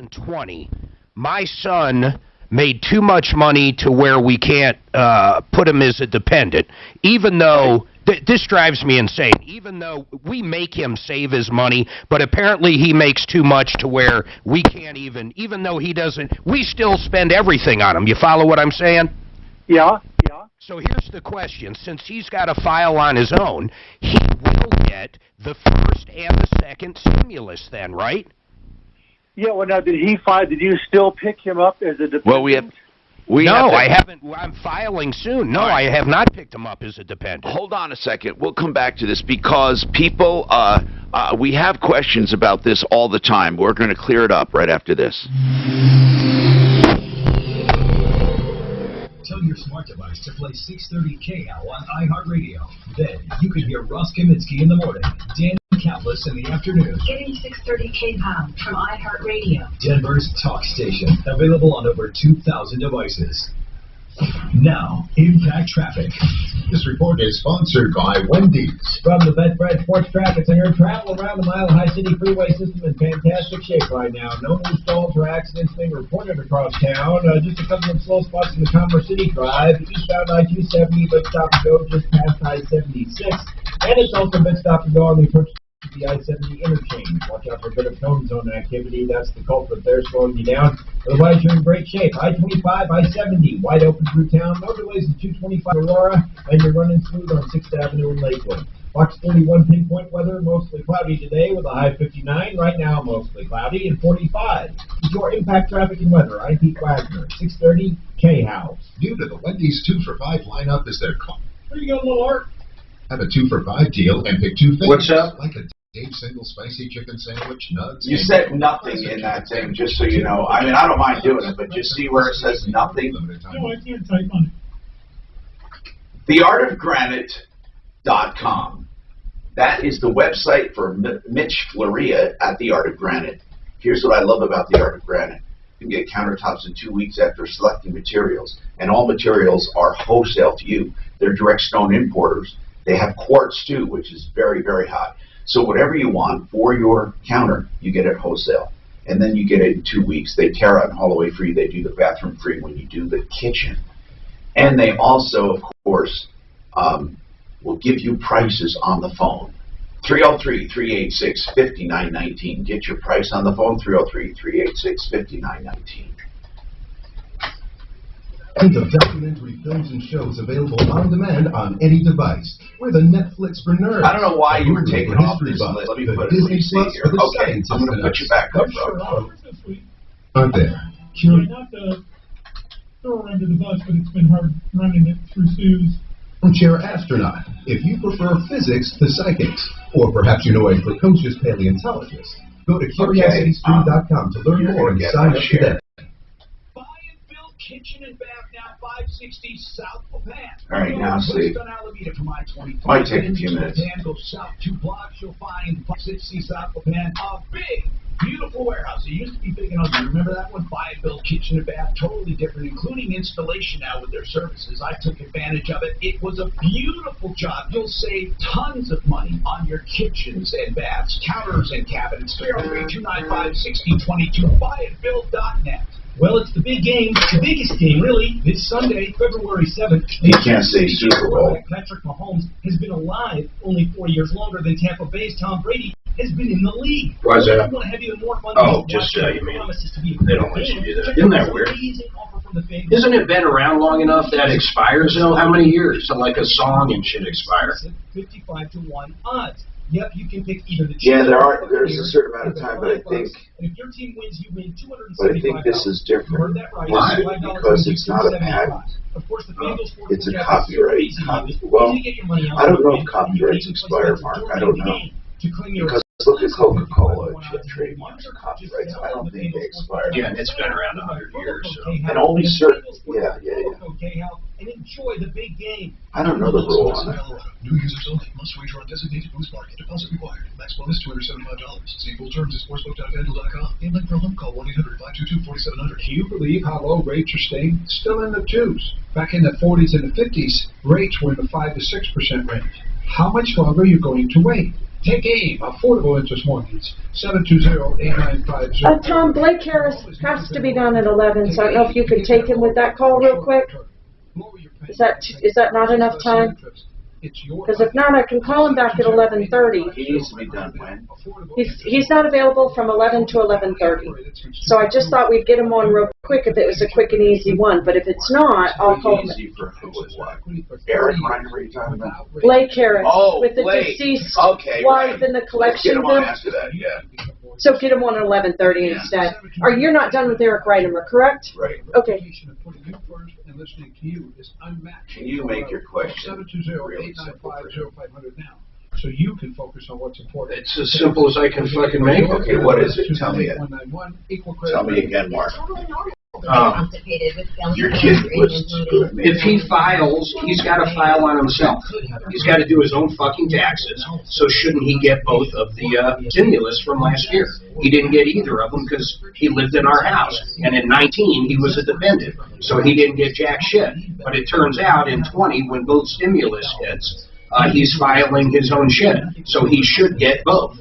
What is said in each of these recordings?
2020, my son made too much money to where we can't put him as a dependent, even though this drives me insane. Even though we make him save his money, but apparently he makes too much to where we can't even though he doesn't, we still spend everything on him. You follow what I'm saying? Yeah. So here's the question. Since he's got to file on his own, he will get the first and the second stimulus then, right? Yeah, well, now, did he file? Did you still pick him up as a dependent? Well, I haven't. I'm filing soon. No, I have not picked him up as a dependent. Hold on a second. We'll come back to this because people, we have questions about this all the time. We're going to clear it up right after this. Tell your smart device to play 630 KL on iHeartRadio. Then you can hear Ross Kaminsky in the morning, Dan Countless in the afternoon. Getting 630 KPOW from iHeartRadio. Denver's talk station, available on over 2,000 devices. Now, Impact Traffic. This report is sponsored by Wendy's. From the Betfred Sports Traffic Center, travel around the Mile High City freeway system in fantastic shape right now. No new stalls or accidents being reported across town. Just a couple of slow spots in the Commerce City Drive, eastbound I-270, but stop and go just past I-76. And it's also been stop and go on the approach to the I-70 interchange. Watch out for a bit of cone zone activity. That's the culprit there, slowing you down. Otherwise, you're in great shape. I-25, I-70, wide open through town. No delays at 225 Aurora, and you're running smooth on 6th Avenue in Lakewood. Fox 31 pinpoint weather, mostly cloudy today with a high of 59. Right now, mostly cloudy and 45. It's your Impact Traffic and Weather. I'm Pete Wagner, 630 K-House. New to the Wendy's 2 for $5 lineup is their call. There you go, little Art. Have a 2 for $5 deal and pick 2 things. What's up? Like a Dave single spicy chicken sandwich, nuts. You said nothing in that thing, just so you know. I mean, I don't mind doing it, but just see where it says nothing. No, I can't type on it. TheArtOfGranite.com. That is the website for Mitch Floria at The Art of Granite. Here's what I love about The Art of Granite. You can get countertops in 2 weeks after selecting materials, and all materials are wholesale to you. They're direct stone importers. They have quartz too, which is very, very hot. So whatever you want for your counter, you get it wholesale. And then you get it in 2 weeks. They tear out and haul away for you. They do the bathroom free when you do the kitchen. And they also, of course, will give you prices on the phone. 303-386-5919. Get your price on the phone, 303-386-5919. And of documentary films and shows available on demand on any device. We're the Netflix for nerds. I don't know why you were taking off this list. Let me put it Disney here. Okay, I'm going to put you back up, bro. Aren't there? Not to throw her under the bus, but it's been hard running it through Sue's. Chair astronaut, if you prefer physics to psychics, or perhaps you know a precocious paleontologist, go to curiositystream.com to learn more and sign up today. Kitchen and bath now 560 South Papan. All right, now see. Might take a few minutes. Go south 2 blocks, you'll find 560 South Papan. A big, beautiful warehouse. It used to be big and ugly. Remember that one? Buy and build kitchen and bath, totally different, including installation now with their services. I took advantage of it. It was a beautiful job. You'll save tons of money on your kitchens and baths, counters and cabinets. 303-295-6022. Buyandbuild.net. Well, it's the big game, the biggest game, really. This Sunday, February 7th. You can't say Super Bowl. Patrick Mahomes has been alive only 4 years longer than Tampa Bay's Tom Brady has been in the league. Why is that? Want to have even more fun. Oh, just you mean they don't let you do that. Isn't that weird? Isn't it been around long enough that expires though? How many years? So like a song and shit expire. 55-1 odds. Yep, you can pick either the. Yeah, there's a certain amount of time, but I think. And if your team wins, you win $275. But I think this is different. Why? Because it's not a patent. Of course, the Bengals it's a copyright. Well, I don't know if copyrights expire, Mark. I don't know. Because look at Coca-Cola trademarks and copyrights. I don't think they expire. Yeah, and it's been around 100 years. So. And only certain. Yeah. And enjoy the big game. I don't know the rule on it. New users only. Must wager on designated boost market. Deposit required. Max bonus $275. See full terms at sportsbook.fanduel.com. In link problem, call 1-800-522-4700. Can you believe how low rates are staying? Still in the 2s. Back in the 40s and the 50s, rates were in the 5 to 6% range. How much longer are you going to wait? Take AIM, affordable interest mortgage, 720-8950. Tom, Blake Harris has to be done at 11, so I don't know if you could take him with that call real quick. Is that not enough time? Because if not, I can call him back at 11:30. He needs to be done when? He's not available from 11 to 11:30. So I just thought we'd get him on real quick if it was a quick and easy one. But if it's not, I'll call him. Easy for who and what? Eric Reiner, what are you talking about? Blake Harris, Oh, with the Blake. deceased Okay, wife right. in the Let's collection get him on bill. after that, yeah. So get him on at 11:30 instead. Or you're not done with Eric Reiner, correct? Right. Okay. Listening to you is unmatched. Can you make your question 720-895-0500 now, so you can focus on what's important. It's as simple as I can fucking make it. Okay, what is it? Tell me it. Tell me again, Mark. Your kid was good. If he files, he's got to file on himself. He's got to do his own fucking taxes. So shouldn't he get both of the stimulus from last year? He didn't get either of them because he lived in our house. And in 19, he was a dependent. So he didn't get jack shit. But it turns out in 20, when both stimulus hits, he's filing his own shit. So he should get both.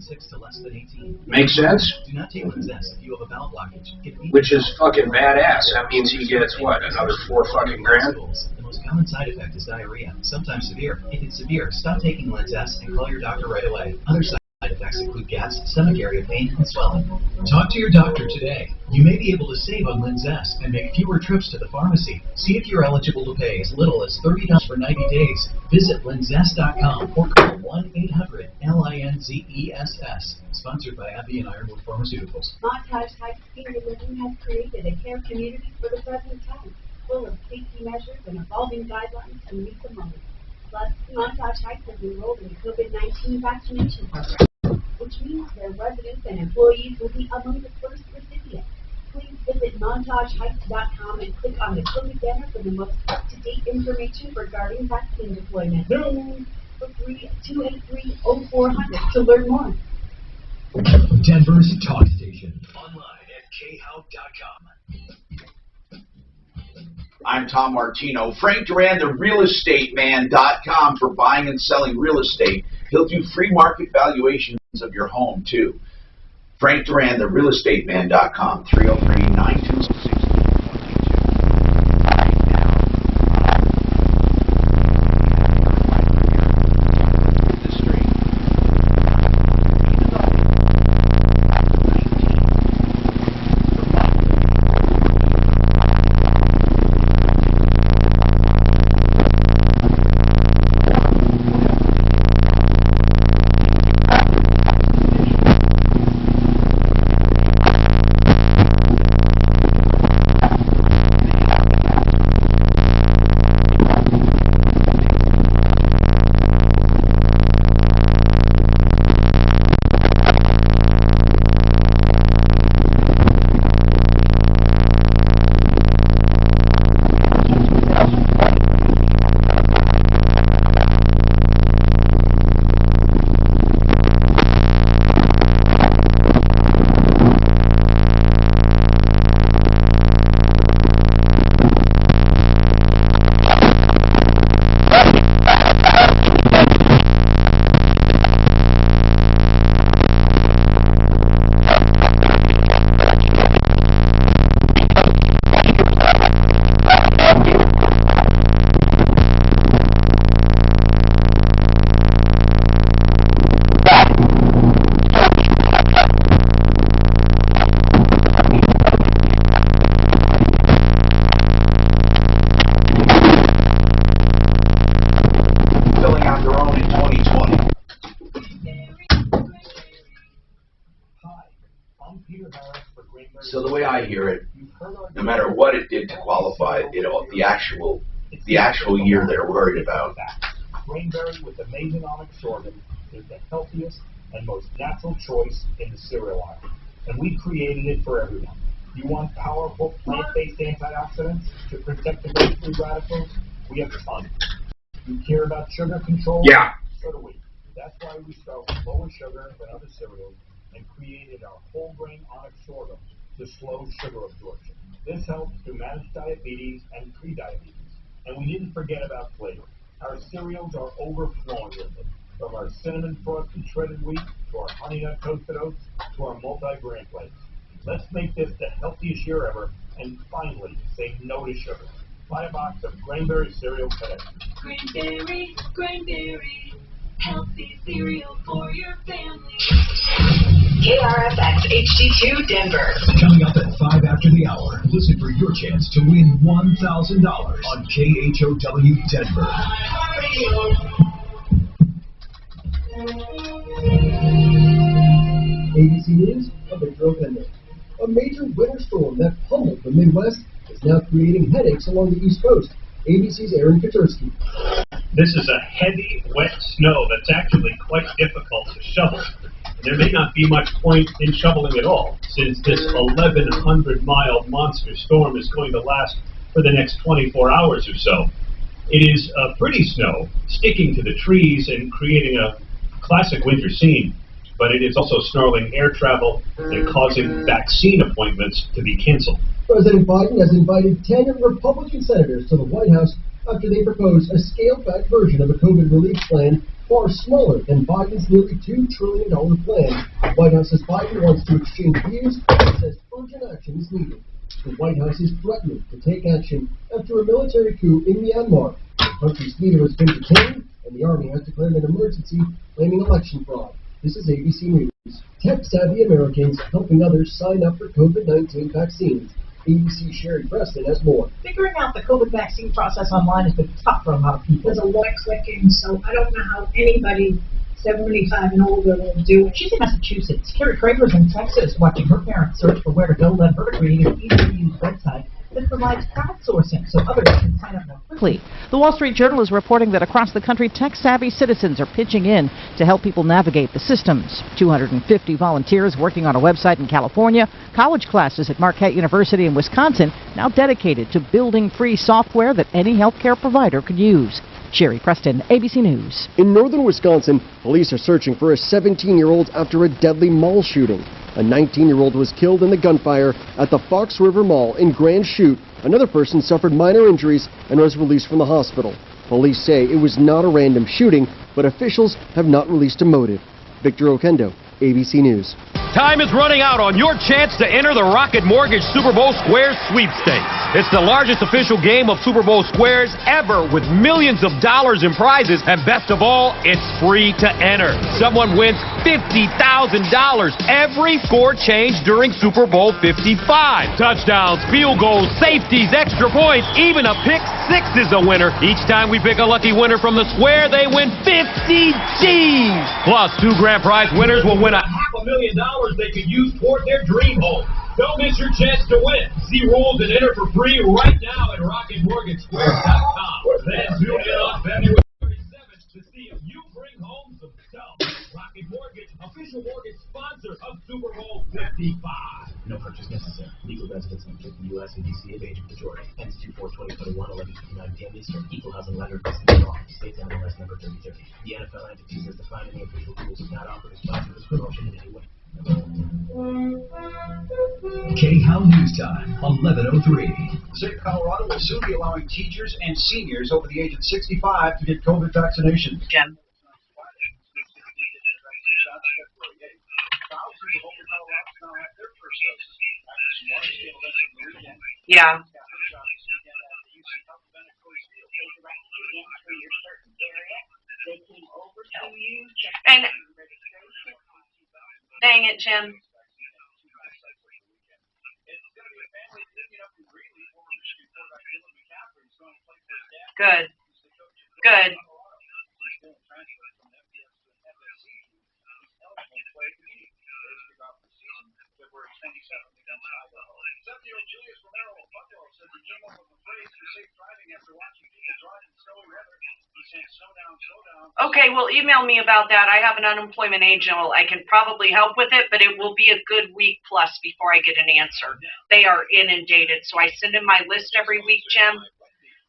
6 to less than 18. Make sense? Do not take Linzess if you have a bowel blockage. Which is fucking badass. That means he gets, what, another $4 fucking grand? The most common side effect is diarrhea, sometimes severe. If it's severe, stop taking Linzess and call your doctor right away. Other side effects include gas, stomach area pain, and swelling. Talk to your doctor today. You may be able to save on Linzess and make fewer trips to the pharmacy. See if you're eligible to pay as little as $30 for 90 days. Visit linzess.com or call 1-800-LINZESS. Sponsored by AbbVie and Ironwood Pharmaceuticals. Montage Heights Senior Living has created a care community for the present time, full of safety measures and evolving guidelines to meet the moment. Plus, Montage Heights has enrolled in the COVID-19 vaccination program, which means their residents and employees will be among the first recipients. Please visit montageheights.com and click on the COVID banner for the most up-to-date information regarding vaccine deployment. For free, 283-0400 to learn more. Denver's talk station. Online at khout.com. I'm Tom Martino. Frank Duran, therealestateman.com for buying and selling real estate. He'll do free market valuations of your home, too. Frank Duran, therealestateman.com, 303-926. So the way I hear it, no matter what it did to qualify, the actual year they're worried about. Grainberry with amazing onyx sorghum is the healthiest and most natural choice in the cereal aisle, and we created it for everyone. You want powerful plant-based antioxidants to protect against free radicals? We have tons. You care about sugar control? Yeah. So do we. That's why we start with lower sugar than other cereals and created our whole grain onyx sorghum to slow sugar absorption. This helps to manage diabetes and prediabetes. And we didn't forget about flavor. Our cereals are overflowing with it. From our cinnamon frosted shredded wheat, to our honey nut toasted oats, to our multi-grain plates. Let's make this the healthiest year ever, and finally say no to sugar. Buy a box of Grainberry cereal today. Grainberry, healthy cereal for your family. KRFX HD2 Denver. Coming up at 5 after the hour, listen for your chance to win $1,000 on KHOW Denver. ABC News, I'm Victor O'Kendall. A major winter storm that pummeled the Midwest is now creating headaches along the East Coast. ABC's Aaron Katersky. This is a heavy, wet snow that's actually quite difficult to shovel. There may not be much point in shoveling at all, since this 1,100-mile monster storm is going to last for the next 24 hours or so. It is pretty snow, sticking to the trees and creating a classic winter scene, but it is also snarling air travel and causing vaccine appointments to be canceled. President Biden has invited 10 Republican senators to the White House after they propose a scaled-back version of a COVID relief plan far smaller than Biden's nearly $2 trillion plan. The White House says Biden wants to exchange views and says urgent action is needed. The White House is threatening to take action after a military coup in Myanmar. The country's leader has been detained, and the army has declared an emergency, claiming election fraud. This is ABC News. Tech-savvy Americans helping others sign up for COVID-19 vaccines. ABC's Sherry Preston has more. Figuring out the COVID vaccine process online has been tough for a lot of people. There's a lot of clicking, so I don't know how anybody 75 and older will do it. She's in Massachusetts. Carrie Kramer's in Texas, watching her parents search for where to go, led her to create an easy-to-use website that provides crowdsourcing so others can sign up more quickly. The Wall Street Journal is reporting that across the country, tech-savvy citizens are pitching in to help people navigate the systems. 250 volunteers working on a website in California, college classes at Marquette University in Wisconsin now dedicated to building free software that any healthcare provider could use. Sherry Preston, ABC News. In northern Wisconsin, police are searching for a 17-year-old after a deadly mall shooting. A 19-year-old was killed in the gunfire at the Fox River Mall in Grand Chute. Another person suffered minor injuries and was released from the hospital. Police say it was not a random shooting, but officials have not released a motive. Victor Okendo, ABC News. Time is running out on your chance to enter the Rocket Mortgage Super Bowl Squares sweepstakes. It's the largest official game of Super Bowl Squares ever, with millions of dollars in prizes, and best of all, it's free to enter. Someone wins $50,000 every score change during Super Bowl 55. Touchdowns, field goals, safeties, extra points, even a pick six is a winner. Each time we pick a lucky winner from the square, they win 50 G's. Plus, 2 grand prize winners will win $500,000 they could use toward their dream home. Don't miss your chance to win. See rules and enter for free right now at RocketMortgageSquares.com. Then tune in on February 7th to see if you bring home some stuff. Rocket Mortgage, official mortgage sponsor of Super Bowl 55. No purchase necessary. Legal residence in the U.S. and D.C. of age of majority. Ends 2/4/2021, 11:59 p.m. Eastern. Equal housing lender. Business law. States MLS number 3030. The NFL entities as defined in the official rules is not offered as sponsor this promotion in any way. K-How News Time, 11:03. The state of Colorado will soon be allowing teachers and seniors over the age of 65 to get COVID vaccinations. Jim. Yeah. And dang it, Jim. Good. Good. Okay, well, email me about that. I have an unemployment agent. I can probably help with it, but it will be a good week plus before I get an answer. They are inundated, so I send in my list every week, Jim,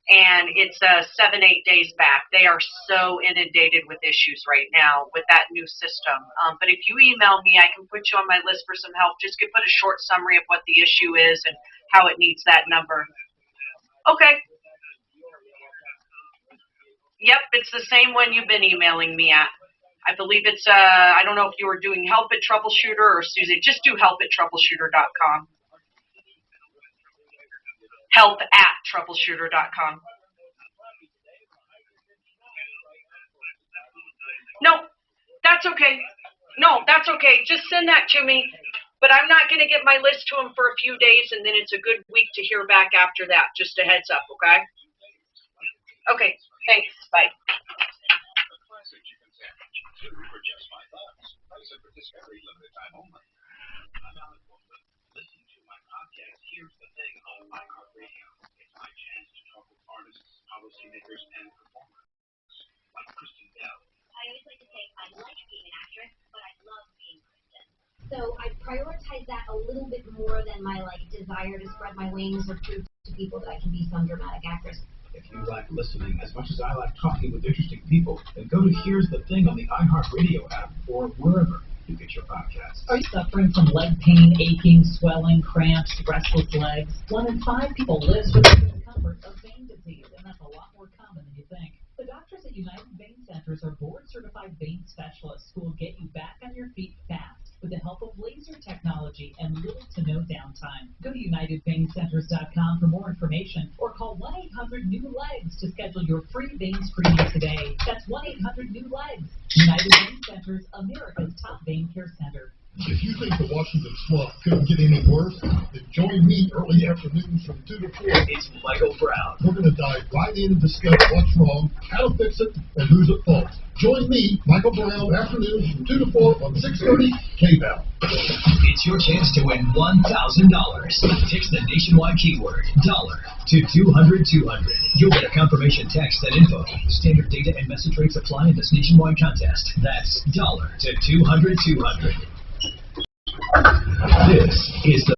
and it's 7-8 days back. They are so inundated with issues right now with that new system. But if you email me, I can put you on my list for some help. Just put a short summary of what the issue is and how it needs that number. Okay. Yep, it's the same one you've been emailing me at. I believe it's, I don't know if you were doing help at Troubleshooter or Susie. Just do help at troubleshooter.com. Help at troubleshooter.com. No, that's okay. No, that's okay. Just send that to me. But I'm not going to get my list to him for a few days, and then it's a good week to hear back after that. Just a heads up, okay? Okay, thanks. Bye. Here's the thing on iHeartRadio. It's my chance to talk with artists, policymakers, and performers like Kristen Bell. I always like to say I like being an actress, but I love being Kristen. So I prioritize that a little bit more than my desire to spread my wings or prove to people that I can be some dramatic actress. If you like listening as much as I like talking with interesting people, then go to Here's the Thing on the iHeartRadio app or wherever you get your podcasts. Are you suffering from leg pain, aching, swelling, cramps, restless legs? 1 in 5 people lives with the discomfort of vein disease, and that's a lot more common than you think. The doctors at United Vein Centers are board-certified vein specialists who will get you back on your feet fast with the help of laser technology and little to no downtime. Go to UnitedVeinCenters.com for more information or call 1-800-NEW-LEGS to schedule your free vein screening today. That's 1-800-NEW-LEGS. United Vein Centers, America's top vein care center. If you think the Washington slump couldn't get any worse, then join me early afternoons from 2 to 4. It's Michael Brown. We're going to dive right in and discuss what's wrong, how to fix it, and who's at fault. Join me, Michael Brown, afternoons from 2 to 4 on 630 KVAL. It's your chance to win $1,000. Text the nationwide keyword $, to 200-200. You'll get a confirmation text and info. Standard data and message rates apply in this nationwide contest. That's $, to 200-200. This is the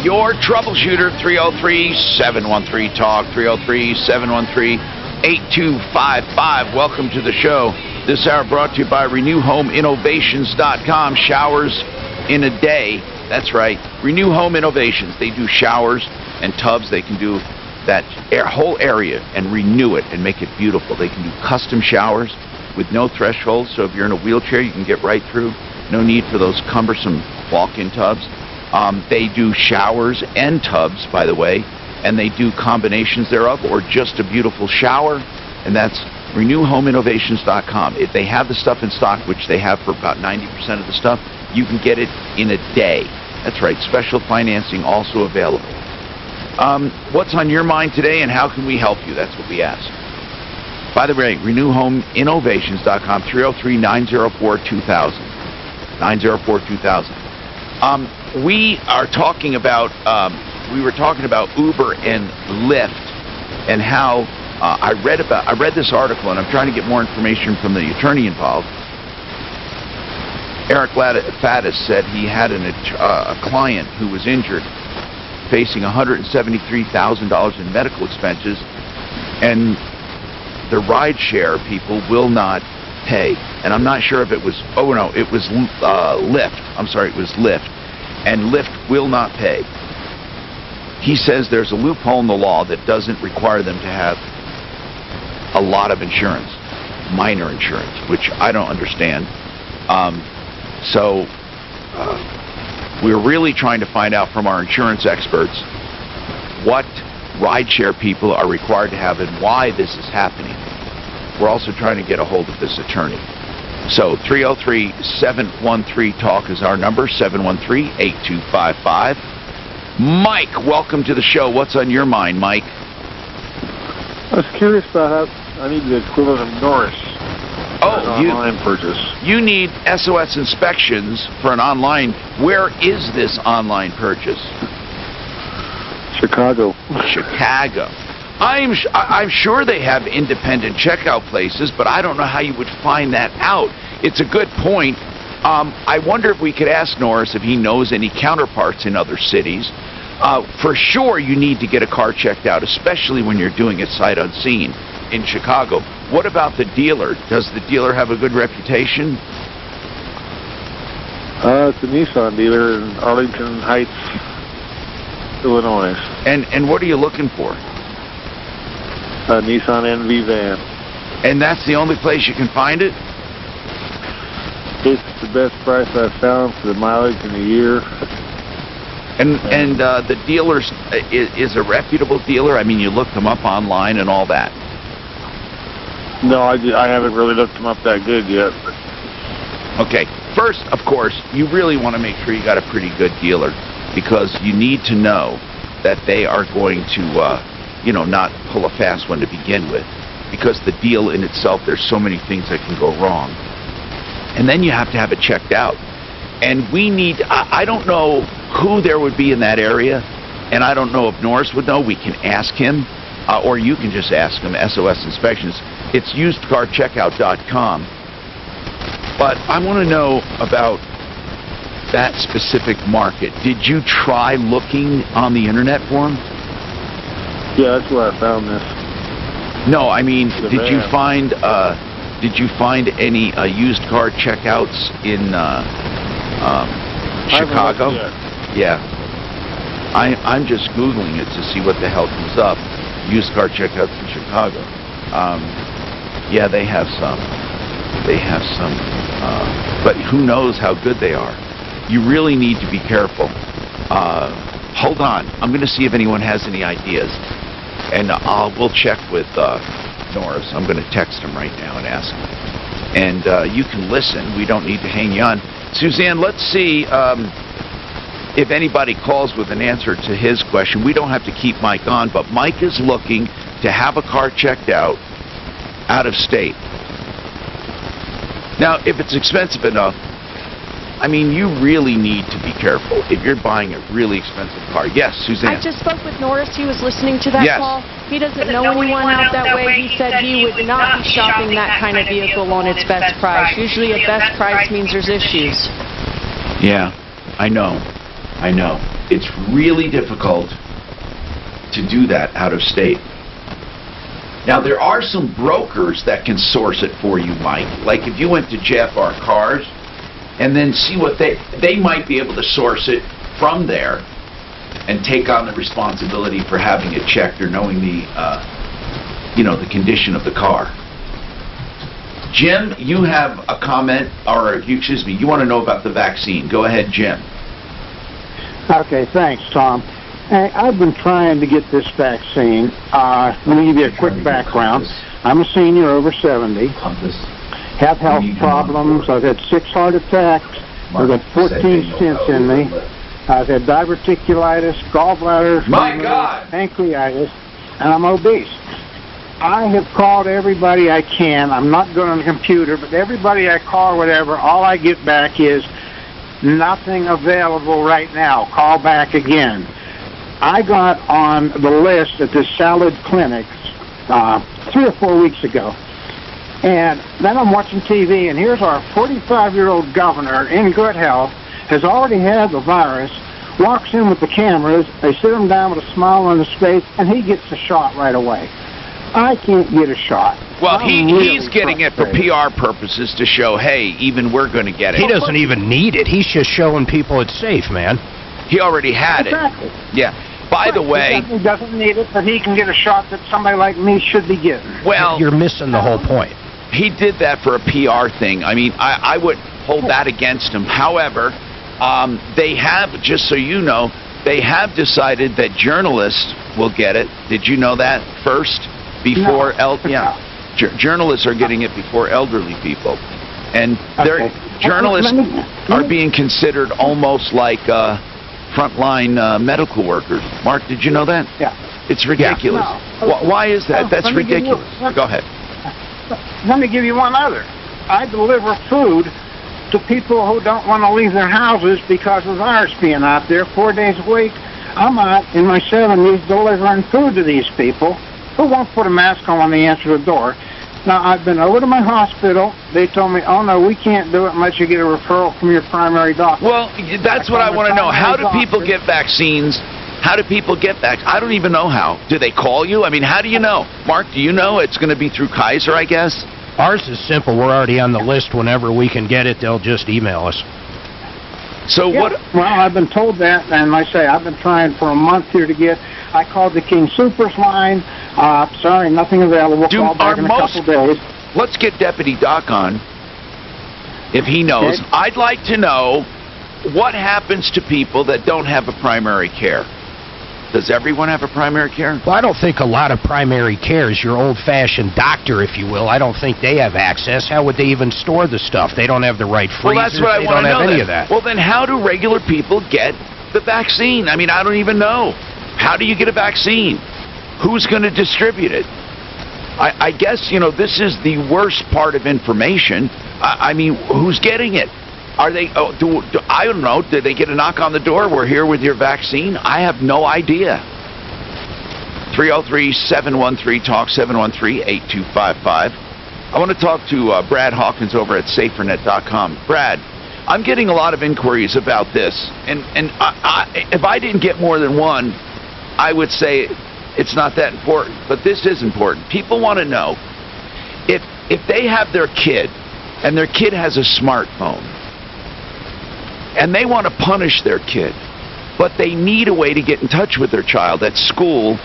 Your troubleshooter, 303-713-TALK, 303-713-8255. Welcome to the show. This hour brought to you by RenewHomeInnovations.com. Showers in a day. That's right. Renew Home Innovations. They do showers and tubs. They can do that whole area and renew it and make it beautiful. They can do custom showers with no threshold. So if you're in a wheelchair, you can get right through. No need for those cumbersome walk-in tubs. They do showers and tubs, by the way, and they do combinations thereof or just a beautiful shower, and that's RenewHomeInnovations.com. If they have the stuff in stock, which they have for about 90% of the stuff, you can get it in a day. That's right, special financing also available. What's on your mind today and how can we help you? That's what we ask. By the way, RenewHomeInnovations.com, 303-904-2000. 904-2000. We are talking about, we were talking about Uber and Lyft and how I read this article, and I'm trying to get more information from the attorney involved. Eric Faddis said he had a client who was injured, facing $173,000 in medical expenses, and the rideshare people will not pay. And I'm not sure if it was, oh no, it was Lyft. I'm sorry, it was Lyft. And Lyft will not pay. He says there's a loophole in the law that doesn't require them to have a lot of insurance, minor insurance, which I don't understand. We're really trying to find out from our insurance experts what rideshare people are required to have and why this is happening. We're also trying to get a hold of this attorney. So 303-713-TALK is our number, 713-8255. Mike, welcome to the show. What's on your mind, Mike? I was curious about how I need the equivalent of Norris for an online purchase. You need SOS inspections for an online. Where is this online purchase? Chicago. Chicago. I'm sure they have independent checkout places, but I don't know how you would find that out. It's a good point. I wonder if we could ask Norris if he knows any counterparts in other cities. For sure, you need to get a car checked out, especially when you're doing it sight unseen in Chicago. What about the dealer? Does the dealer have a good reputation? It's a Nissan dealer in Arlington Heights, Illinois. And what are you looking for? A Nissan NV van. And that's the only place you can find it? It's the best price I've found for the mileage in a year. And the dealer is a reputable dealer? I mean, you looked them up online and all that? No, I haven't really looked them up that good yet. Okay. First, of course, you really want to make sure you got a pretty good dealer, because you need to know that they are going to, not pull a fast one to begin with, because the deal in itself, there's so many things that can go wrong. And then you have to have it checked out. And we need, I don't know who there would be in that area, and I don't know if Norris would know. We can ask him, or you can just ask him, SOS Inspections. It's usedcarcheckout.com. But I want to know about that specific market. Did you try looking on the internet for them? Yeah, that's where I found this. No, I mean, did you find any used car checkouts in Chicago? Yeah. I'm just Googling it to see what the hell comes up. Used car checkouts in Chicago. Yeah, they have some. But who knows how good they are. You really need to be careful. Hold on. I'm going to see if anyone has any ideas. And we'll check with Norris. I'm going to text him right now and ask him. And you can listen. We don't need to hang you on. Suzanne, let's see if anybody calls with an answer to his question. We don't have to keep Mike on, but Mike is looking to have a car checked out of state. Now, if it's expensive enough, I mean, you really need to be careful if you're buying a really expensive car. Yes, Suzanne? I just spoke with Norris. He was listening to that Yes. call. He doesn't know anyone out that way. He said he would not be shopping that kind of vehicle on its best price. Usually a best price means there's issues. Yeah, I know. It's really difficult to do that out of state. Now, there are some brokers that can source it for you, Mike. Like if you went to JFR Cars and then see what they might be able to source it from there and take on the responsibility for having it checked or knowing the condition of the car. Jim, you have a comment, or excuse me, you want to know about the vaccine. Go ahead, Jim. Okay, thanks, Tom. Hey, I've been trying to get this vaccine. Let me give you a quick background. I'm a senior over 70. Have health problems. I've had 6 heart attacks. I've got 14 stents in me. I've had diverticulitis, gallbladder, pancreatitis, and I'm obese. I have called everybody I can. I'm not good on the computer, but everybody I call, whatever, all I get back is nothing available right now. Call back again. I got on the list at the Salad Clinics 3 or 4 weeks ago. And then I'm watching TV, and here's our 45-year-old governor in good health, has already had the virus, walks in with the cameras, they sit him down with a smile on his face, and he gets the shot right away. I can't get a shot. Well, he's getting it for PR purposes to show, hey, even we're going to get it. He doesn't even need it. He's just showing people it's safe, man. He already had it. Yeah. By the way... He doesn't need it, but he can get a shot that somebody like me should be getting. Well... You're missing the whole point. He did that for a PR thing. I mean, I would hold that against him. However, they have, just so you know, they have decided that journalists will get it. Did you know that first? Before journalists are getting it before elderly people. And journalists are being considered almost like frontline medical workers. Mark, did you know that? Yeah. It's ridiculous. Why is that? That's ridiculous. Go ahead. Let me give you one other. I deliver food to people who don't want to leave their houses because of the virus being out there 4 days a week. I'm out in my 70s delivering food to these people who won't put a mask on when they answer the door. Now, I've been over to my hospital. They told me, oh, no, we can't do it unless you get a referral from your primary doctor. Well, that's what I want to know. How do people get vaccines? How do people get vaccines? I don't even know how. Do they call you? I mean, how do you know? Mark, do you know? It's going to be through Kaiser, I guess? Ours is simple. We're already on the list. Whenever we can get it, they'll just email us. So Yeah. what? Well, I've been told that, and like I say, I've been trying for a month here to get. I called the King Supers line. Sorry, nothing available. Call back in a couple days. Let's get Deputy Doc on, if he knows. Okay. I'd like to know what happens to people that don't have a primary care. Does everyone have a primary care? Well, I don't think a lot of primary care is your old-fashioned doctor, if you will. I don't think they have access. How would they even store the stuff? They don't have the right freezers. Well, that's what I they want don't to know. have any of that. Well, then how do regular people get the vaccine? I mean, I don't even know. How do you get a vaccine? Who's going to distribute it? I guess, this is the worst part of information. I mean, who's getting it? Are they, I don't know, did they get a knock on the door? We're here with your vaccine? I have no idea. 303-713-TALK, 713-8255. I want to talk to Brad Hawkins over at SaferNet.com. Brad, I'm getting a lot of inquiries about this, and if I didn't get more than one, I would say it's not that important, but this is important. People want to know if they have their kid, and their kid has a smartphone, and they want to punish their kid, but they need a way to get in touch with their child at school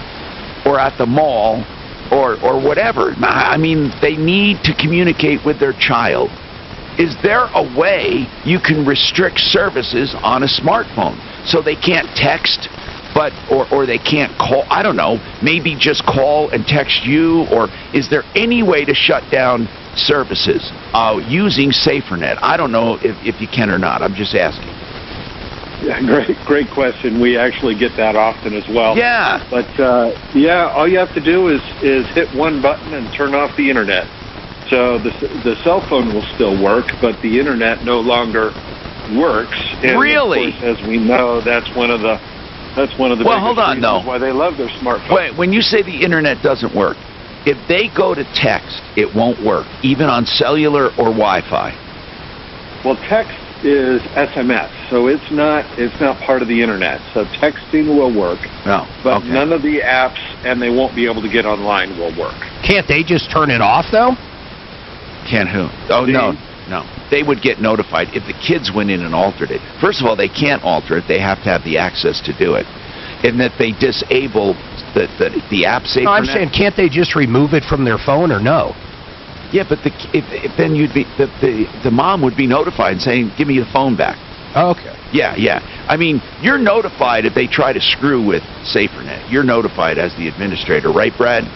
or at the mall or whatever. I mean, they need to communicate with their child. Is there a way you can restrict services on a smartphone so they can't text, or they can't call? I don't know, maybe just call and text you, or is there any way to shut down services using SaferNet? I don't know if you can or not. I'm just asking. Yeah, great question. We actually get that often as well. Yeah. But all you have to do is hit one button and turn off the internet. So the cell phone will still work, but the internet no longer works. And really? Of course, as we know, that's one of the well, hold on, though. why they love their smartphone. Wait, when you say the internet doesn't work, if they go to text, it won't work, even on cellular or Wi-Fi. Well, text is SMS, so it's not part of the internet. So texting will work, but okay. None of the apps, and they won't be able to get online, will work. Can't they just turn it off, though? Can't who? Oh, no. They would get notified if the kids went in and altered it. First of all, they can't alter it. They have to have the access to do it. And that they disable the app SaferNet. No, I'm saying, can't they just remove it from their phone, or no? Yeah, but then you'd be the mom would be notified saying, "Give me the phone back." Oh, okay. Yeah. I mean, you're notified if they try to screw with SaferNet. You're notified as the administrator, right, Brad?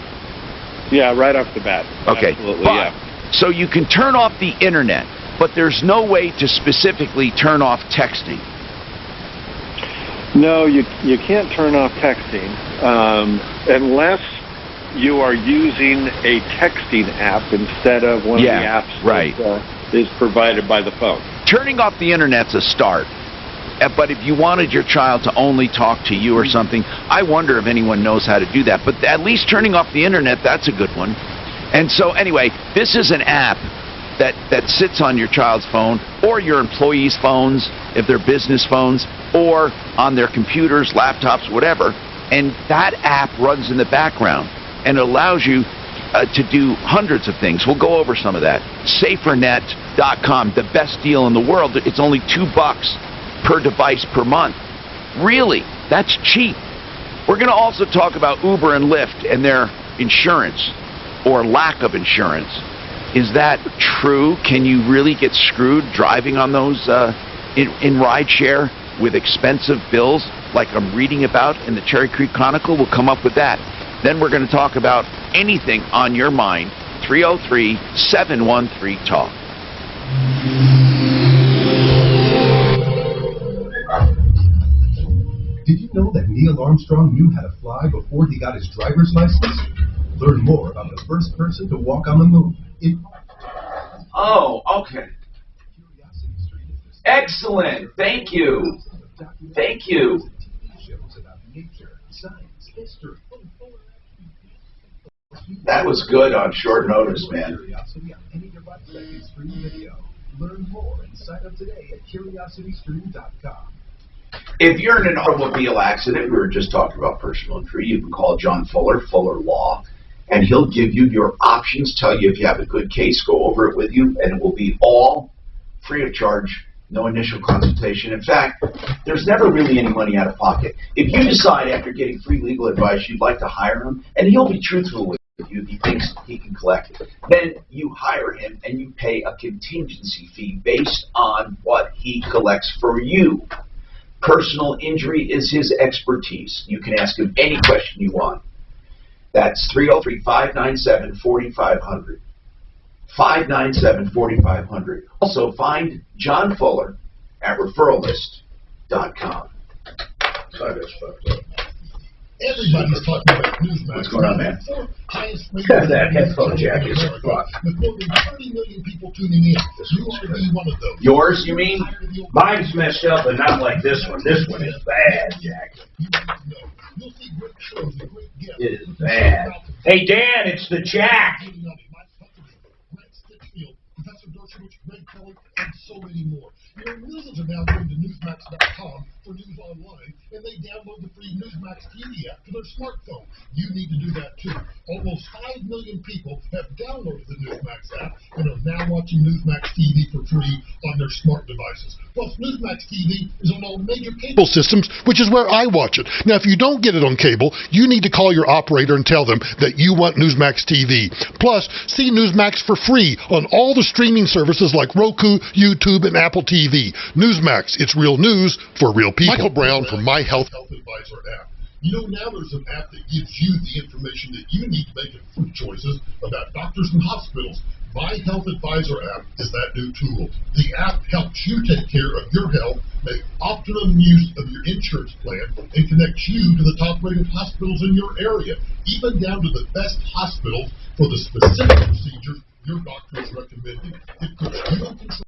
Yeah, right off the bat. Okay. Absolutely, Fine. yeah. So you can turn off the internet, but there's no way to specifically turn off texting. No, you can't turn off texting unless you are using a texting app instead of one of the apps that is provided by the phone. Turning off the internet's a start. But if you wanted your child to only talk to you or something, I wonder if anyone knows how to do that. But at least turning off the internet, that's a good one. And so anyway, this is an app that sits on your child's phone or your employees' phones, if they're business phones, or on their computers, laptops, whatever. And that app runs in the background and allows you to do hundreds of things. We'll go over some of that. SaferNet.com, the best deal in the world. It's only $2 per device per month. Really, that's cheap. We're going to also talk about Uber and Lyft and their insurance or lack of insurance. Is that true? Can you really get screwed driving on those in rideshare with expensive bills like I'm reading about in the Cherry Creek Chronicle? We'll come up with that. Then we're going to talk about anything on your mind. 303-713-TALK. Did you know that Neil Armstrong knew how to fly before he got his driver's license? Learn more about the first person to walk on the moon. Oh, okay. Excellent. Thank you. Thank you. That was good on short notice, man. Learn more and sign up today at curiositystream.com. If you're in an automobile accident, we were just talking about personal injury, you can call John Fuller, Fuller Law, and he'll give you your options, tell you if you have a good case, go over it with you, and it will be all free of charge, No initial consultation. In fact, there's never really any money out of pocket. If you decide after getting free legal advice you'd like to hire him, and he'll be truthful with you if he thinks he can collect it, then you hire him and you pay a contingency fee based on what he collects for you. Personal injury is his expertise. You can ask him any question you want. That's 303-597-4500. 597-4500. Also, find John Fuller at referrallist.com. Everybody's talking about Newsmax. What's going on, man? That headphone jack is fucked. With more than 30 million people tuning in, you want to be one of those. Yours, you mean? Mine's messed up, but not like this one. This one is bad, Jack. It is bad. Hey, Dan, it's the Jack. And so many more. You know, millions are now going to Newsmax.com for news online, and they download the free Newsmax TV app to their smartphone. You need to do that too. Almost 5 million people have downloaded the Newsmax app and are now watching Newsmax TV for free on their smart devices. Plus, Newsmax TV is on all major cable systems, which is where I watch it. Now, if you don't get it on cable, you need to call your operator and tell them that you want Newsmax TV. Plus, see Newsmax for free on all the streaming services like Roku, YouTube, and Apple TV. Newsmax, it's real news for real people. Michael Brown from My Health Advisor app. You know, now there's an app that gives you the information that you need to make informed choices about doctors and hospitals. My Health Advisor app is that new tool. The app helps you take care of your health, make optimum use of your insurance plan, and connects you to the top-rated hospitals in your area, even down to the best hospitals for the specific procedures your doctor is recommending. It puts you in control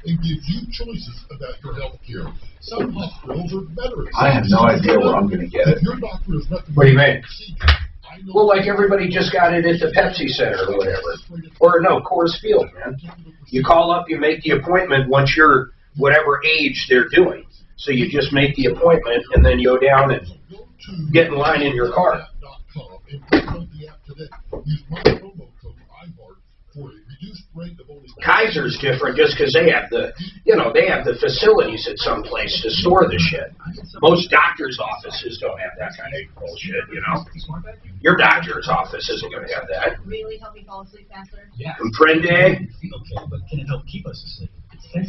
and gives you choices about your health care. Some hospitals are better at I have no idea where I'm going to get it. If your doctor is recommending What do you mean? Well, like everybody just got it at the Pepsi Center or whatever. Or no, Coors Field, man. You call up, you make the appointment once you're whatever age they're doing. So you just make the appointment and then you go down and get in line in your car. Kaiser's different just because they have the, they have the facilities at some place to store the shit. Most doctors' offices don't have that kind of bullshit, Your doctor's office isn't going to have that. Really help me fall asleep faster? Yeah. Comprende? But can it help keep us asleep?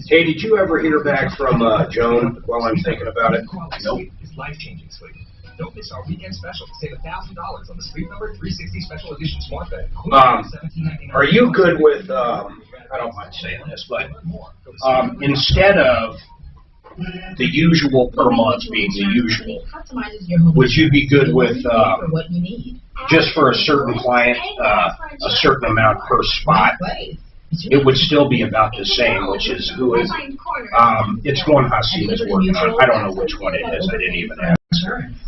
Hey, did you ever hear back from Joan while I'm thinking about it? Nope. It's life-changing sleep. Don't miss our weekend special. Save $1,000 on the Sleep Number 360 Special Edition Smart Bed. Are you good with, I don't mind saying this, but instead of the usual per month being the usual, would you be good with just for a certain client, a certain amount per spot? It would still be about the same, which is who is, it's one Hasina's working on. I don't know which one it is. I didn't even ask.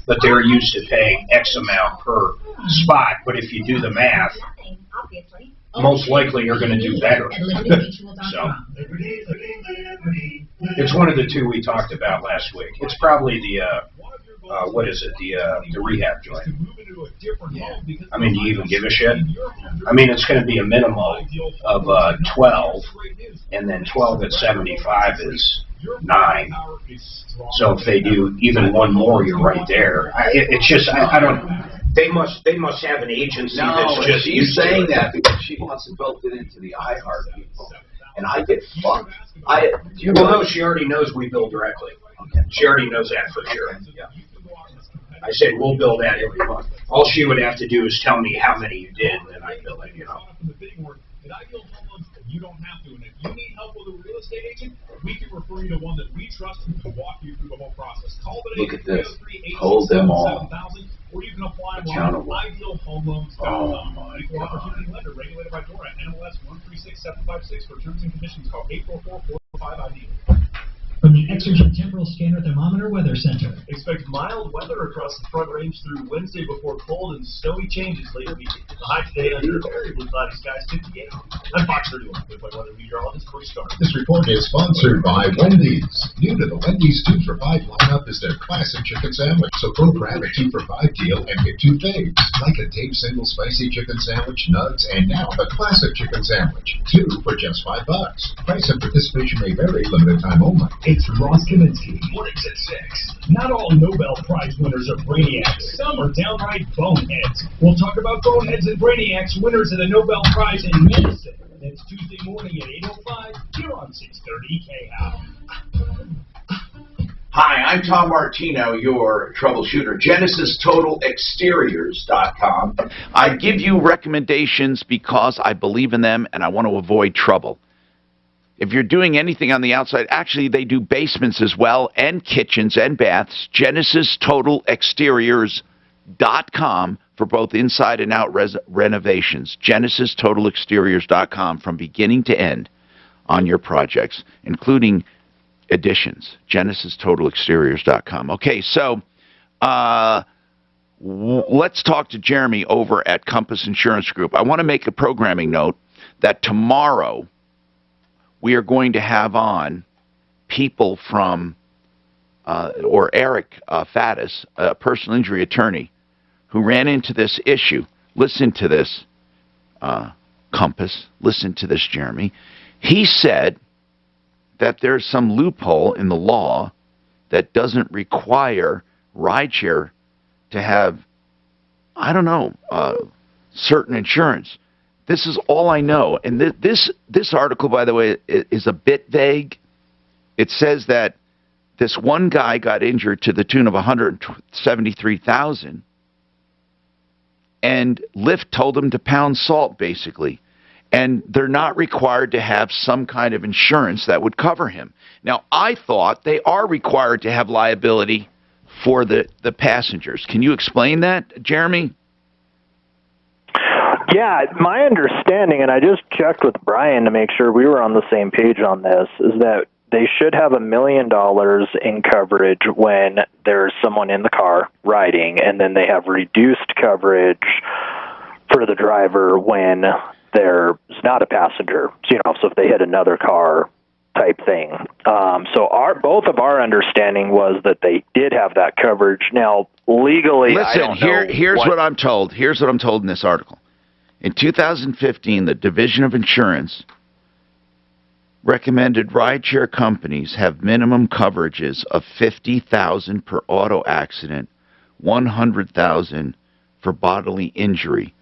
But they're used to paying X amount per spot. But if you do the math, most likely you're going to do better. So it's one of the two we talked about last week. It's probably the what is it? The rehab joint. I mean, do you even give a shit? I mean, it's going to be a minimum of 12, and then 12 at 75 is 9. So if they do even one more, you're right there. It's just I don't. They must have an agency that's just she's saying that because she wants to build it into the iHeart people, and I get fucked. No, she already knows we bill directly. Okay. She already knows that for sure. Yeah. I said we'll bill that every month. All she would have to do is tell me how many you did, and then I bill it. You don't have to, and if you need help with a real estate agent, we can refer you to one that we trust and can walk you through the whole process. Call today. Look at this. Hold them all. Or you can apply accountable. IdealHomeLoans.com. Oh my Equal God. opportunity lender regulated by DORA, NMLS 136756 for terms and conditions. Call 844-445-IDEAL. From the Exergen Temporal Scanner Thermometer Weather Center. Expect mild weather across the front range through Wednesday before cold and snowy changes late week. The high today under variably cloudy skies 58. I'm Fox 31 with my weather meteorologist, Corey Starr. This report is sponsored by Wendy's. New to the Wendy's 2 for $5 lineup is their classic chicken sandwich. So go grab a 2 for $5 deal and get 2 faves, like a Dave single spicy chicken sandwich, nugs, and now the classic chicken sandwich. 2 for just $5. Price and participation may vary, limited time only. It's Ross Kaminsky, mornings at 6. Not all Nobel Prize winners are brainiacs. Some are downright boneheads. We'll talk about boneheads and brainiacs, winners of the Nobel Prize in Medicine. That's Tuesday morning at 8:05 here on 630 KHOW. Hi, I'm Tom Martino, your troubleshooter. GenesisTotalExteriors.com. I give you recommendations because I believe in them and I want to avoid trouble. If you're doing anything on the outside, actually they do basements as well and kitchens and baths. GenesisTotalExteriors.com for both inside and out renovations. GenesisTotalExteriors.com from beginning to end on your projects, including additions. GenesisTotalExteriors.com. Okay, so let's talk to Jeremy over at Compass Insurance Group. I want to make a programming note that tomorrow we are going to have on people from, or Eric Faddis, a personal injury attorney, who ran into this issue. Listen to this, Compass. Listen to this, Jeremy. He said that there's some loophole in the law that doesn't require rideshare to have, I don't know, certain insurance. This is all I know. And this article, by the way, is a bit vague. It says that this one guy got injured to the tune of $173,000, and Lyft told him to pound salt, basically. And they're not required to have some kind of insurance that would cover him. Now, I thought they are required to have liability for the passengers. Can you explain that, Jeremy? Yeah, my understanding, and I just checked with Brian to make sure we were on the same page on this, is that they should have $1 million in coverage when there's someone in the car riding, and then they have reduced coverage for the driver when there's not a passenger. So, so if they hit another car type thing. So both of our understanding was that they did have that coverage. Now, legally, listen, I don't know. Here's what I'm told. Here's what I'm told in this article. In 2015, the Division of Insurance recommended rideshare companies have minimum coverages of $50,000 per auto accident, $100,000 for bodily injury,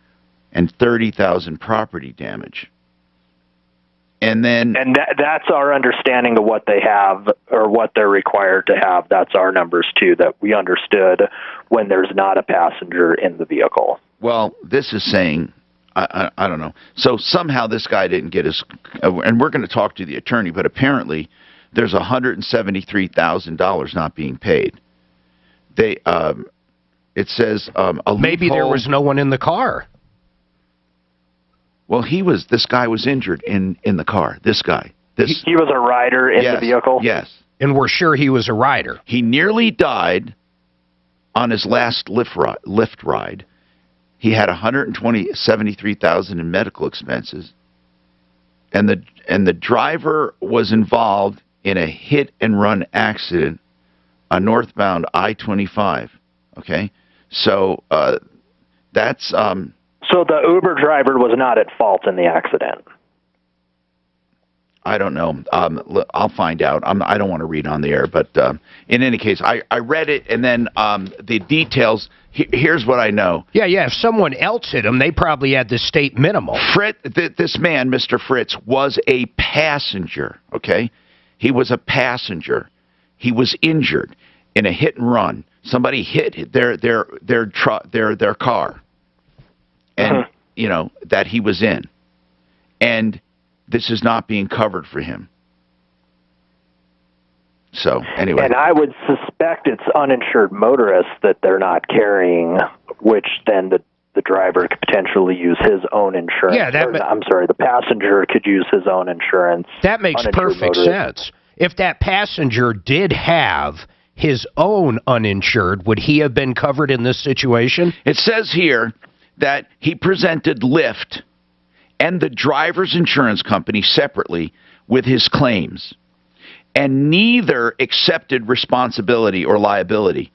and $30,000 property damage. And that's our understanding of what they have or what they're required to have. That's our numbers too, that we understood when there's not a passenger in the vehicle. Well, this is saying, I don't know. So somehow this guy didn't get his, and we're going to talk to the attorney, but apparently there's $173,000 not being paid. It says maybe there was no one in the car. Well, this guy was injured in the car. This guy. He was a rider in the vehicle? Yes. And we're sure he was a rider. He nearly died on his last Lyft ride. He had $173,000 in medical expenses, and the driver was involved in a hit-and-run accident on northbound I-25. Okay, so that's. So the Uber driver was not at fault in the accident. I don't know. I'll find out. I don't want to read on the air, but in any case, I read it, and then the details. Here's what I know. Yeah. If someone else hit him, they probably had the state minimum. This man, Mr. Fritz, was a passenger. Okay, he was a passenger. He was injured in a hit and run. Somebody hit their car, and that he was in, and this is not being covered for him. So, anyway. And I would suspect it's uninsured motorists that they're not carrying, which then the driver could potentially use his own insurance. Yeah, the passenger could use his own insurance. That makes perfect sense. If that passenger did have his own uninsured, would he have been covered in this situation? It says here that he presented Lyft and the driver's insurance company separately with his claims, and neither accepted responsibility or liability.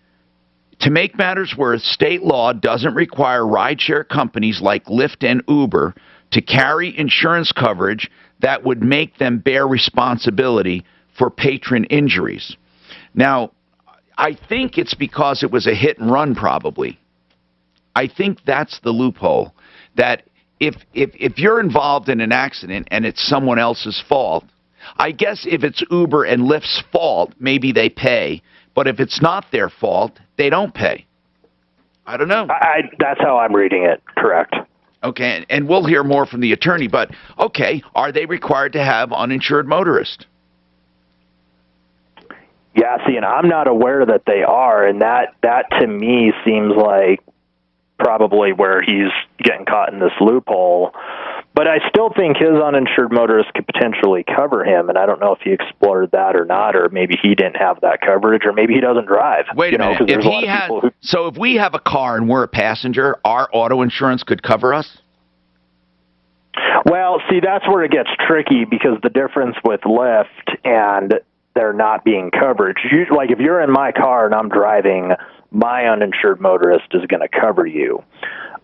To make matters worse, state law doesn't require rideshare companies like Lyft and Uber to carry insurance coverage that would make them bear responsibility for patron injuries. Now, I think it's because it was a hit and run, probably. I think that's the loophole, that if you're involved in an accident and it's someone else's fault, I guess if it's Uber and Lyft's fault, maybe they pay. But if it's not their fault, they don't pay. I don't know. That's how I'm reading it. Correct. Okay, and we'll hear more from the attorney. But, okay, are they required to have uninsured motorists? Yeah, see, and I'm not aware that they are, and that to me seems like probably where he's getting caught in this loophole. But I still think his uninsured motorist could potentially cover him, and I don't know if he explored that or not, or maybe he didn't have that coverage, or maybe he doesn't drive. Wait a minute. So if we have a car and we're a passenger, our auto insurance could cover us? Well, see, that's where it gets tricky, because the difference with Lyft and there not being coverage, like if you're in my car and I'm driving, my uninsured motorist is going to cover you.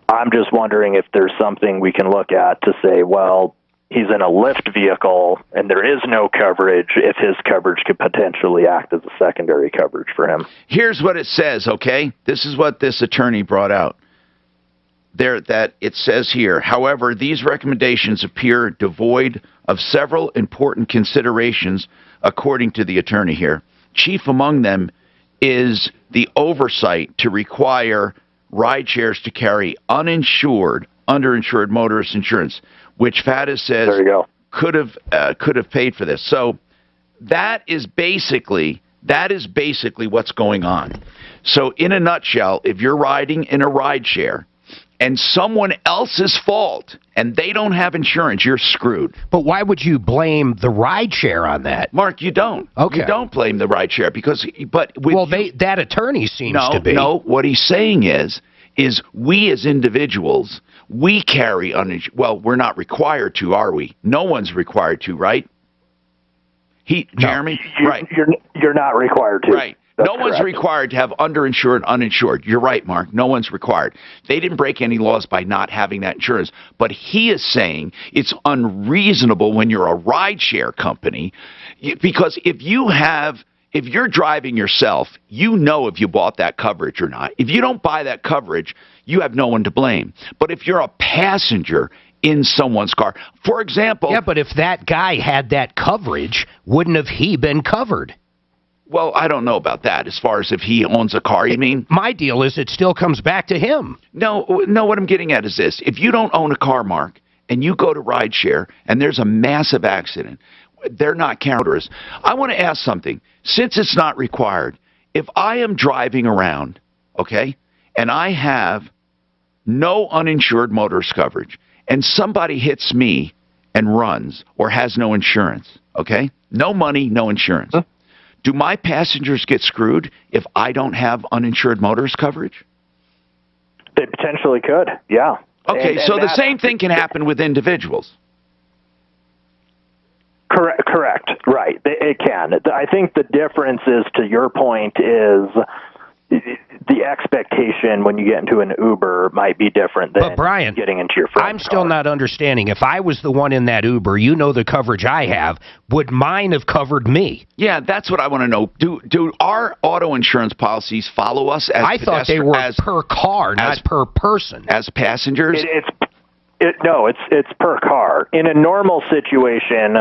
I'm just wondering if there's something we can look at to say, well, he's in a Lyft vehicle and there is no coverage, if his coverage could potentially act as a secondary coverage for him. Here's what it says, okay? This is what this attorney brought out. That it says here, however, these recommendations appear devoid of several important considerations, according to the attorney here. Chief among them is the oversight to require ride shares to carry underinsured motorist insurance, which FATA says could have paid for this. So that is basically what's going on. So in a nutshell, if you're riding in a ride share and someone else's fault and they don't have insurance, you're screwed. But why would you blame the rideshare on that? Mark, you don't. Okay. You don't blame the rideshare because, that attorney seems to be. No, what he's saying is we as individuals, we carry uninsured. Well, we're not required to, are we? No one's required to, right? Jeremy, right? You're not required to. Right. No one's required to have underinsured, uninsured. You're right, Mark. No one's required. They didn't break any laws by not having that insurance. But he is saying it's unreasonable when you're a rideshare company, because if you're driving yourself, you know if you bought that coverage or not. If you don't buy that coverage, you have no one to blame. But if you're a passenger in someone's car, for example... Yeah, but if that guy had that coverage, wouldn't have he been covered? Well, I don't know about that. As far as if he owns a car, you mean? My deal is it still comes back to him. No, what I'm getting at is this. If you don't own a car, Mark, and you go to rideshare, and there's a massive accident, they're not counters. I want to ask something. Since it's not required, if I am driving around, okay, and I have no uninsured motorist coverage, and somebody hits me and runs or has no insurance, okay, no money, no insurance, do my passengers get screwed if I don't have uninsured motorist coverage? They potentially could, yeah. Okay, so the same thing can happen with individuals. Correct. Right. It can. I think the difference is, to your point, is the expectation when you get into an Uber might be different than getting into your friend's I'm still not understanding. If I was the one in that Uber, the coverage I have, would mine have covered me? Yeah, that's what I want to know. Do our auto insurance policies follow us as I thought they were per car, not per person. As passengers? No, it's per car. In a normal situation,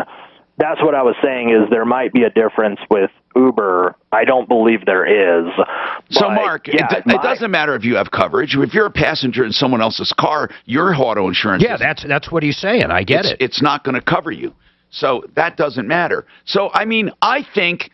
that's what I was saying, is there might be a difference with Uber. I don't believe there is. So, Mark, it doesn't matter if you have coverage. If you're a passenger in someone else's car, your auto insurance... Yeah, that's what he's saying. I get it. It's not going to cover you. So that doesn't matter. So, I mean, I think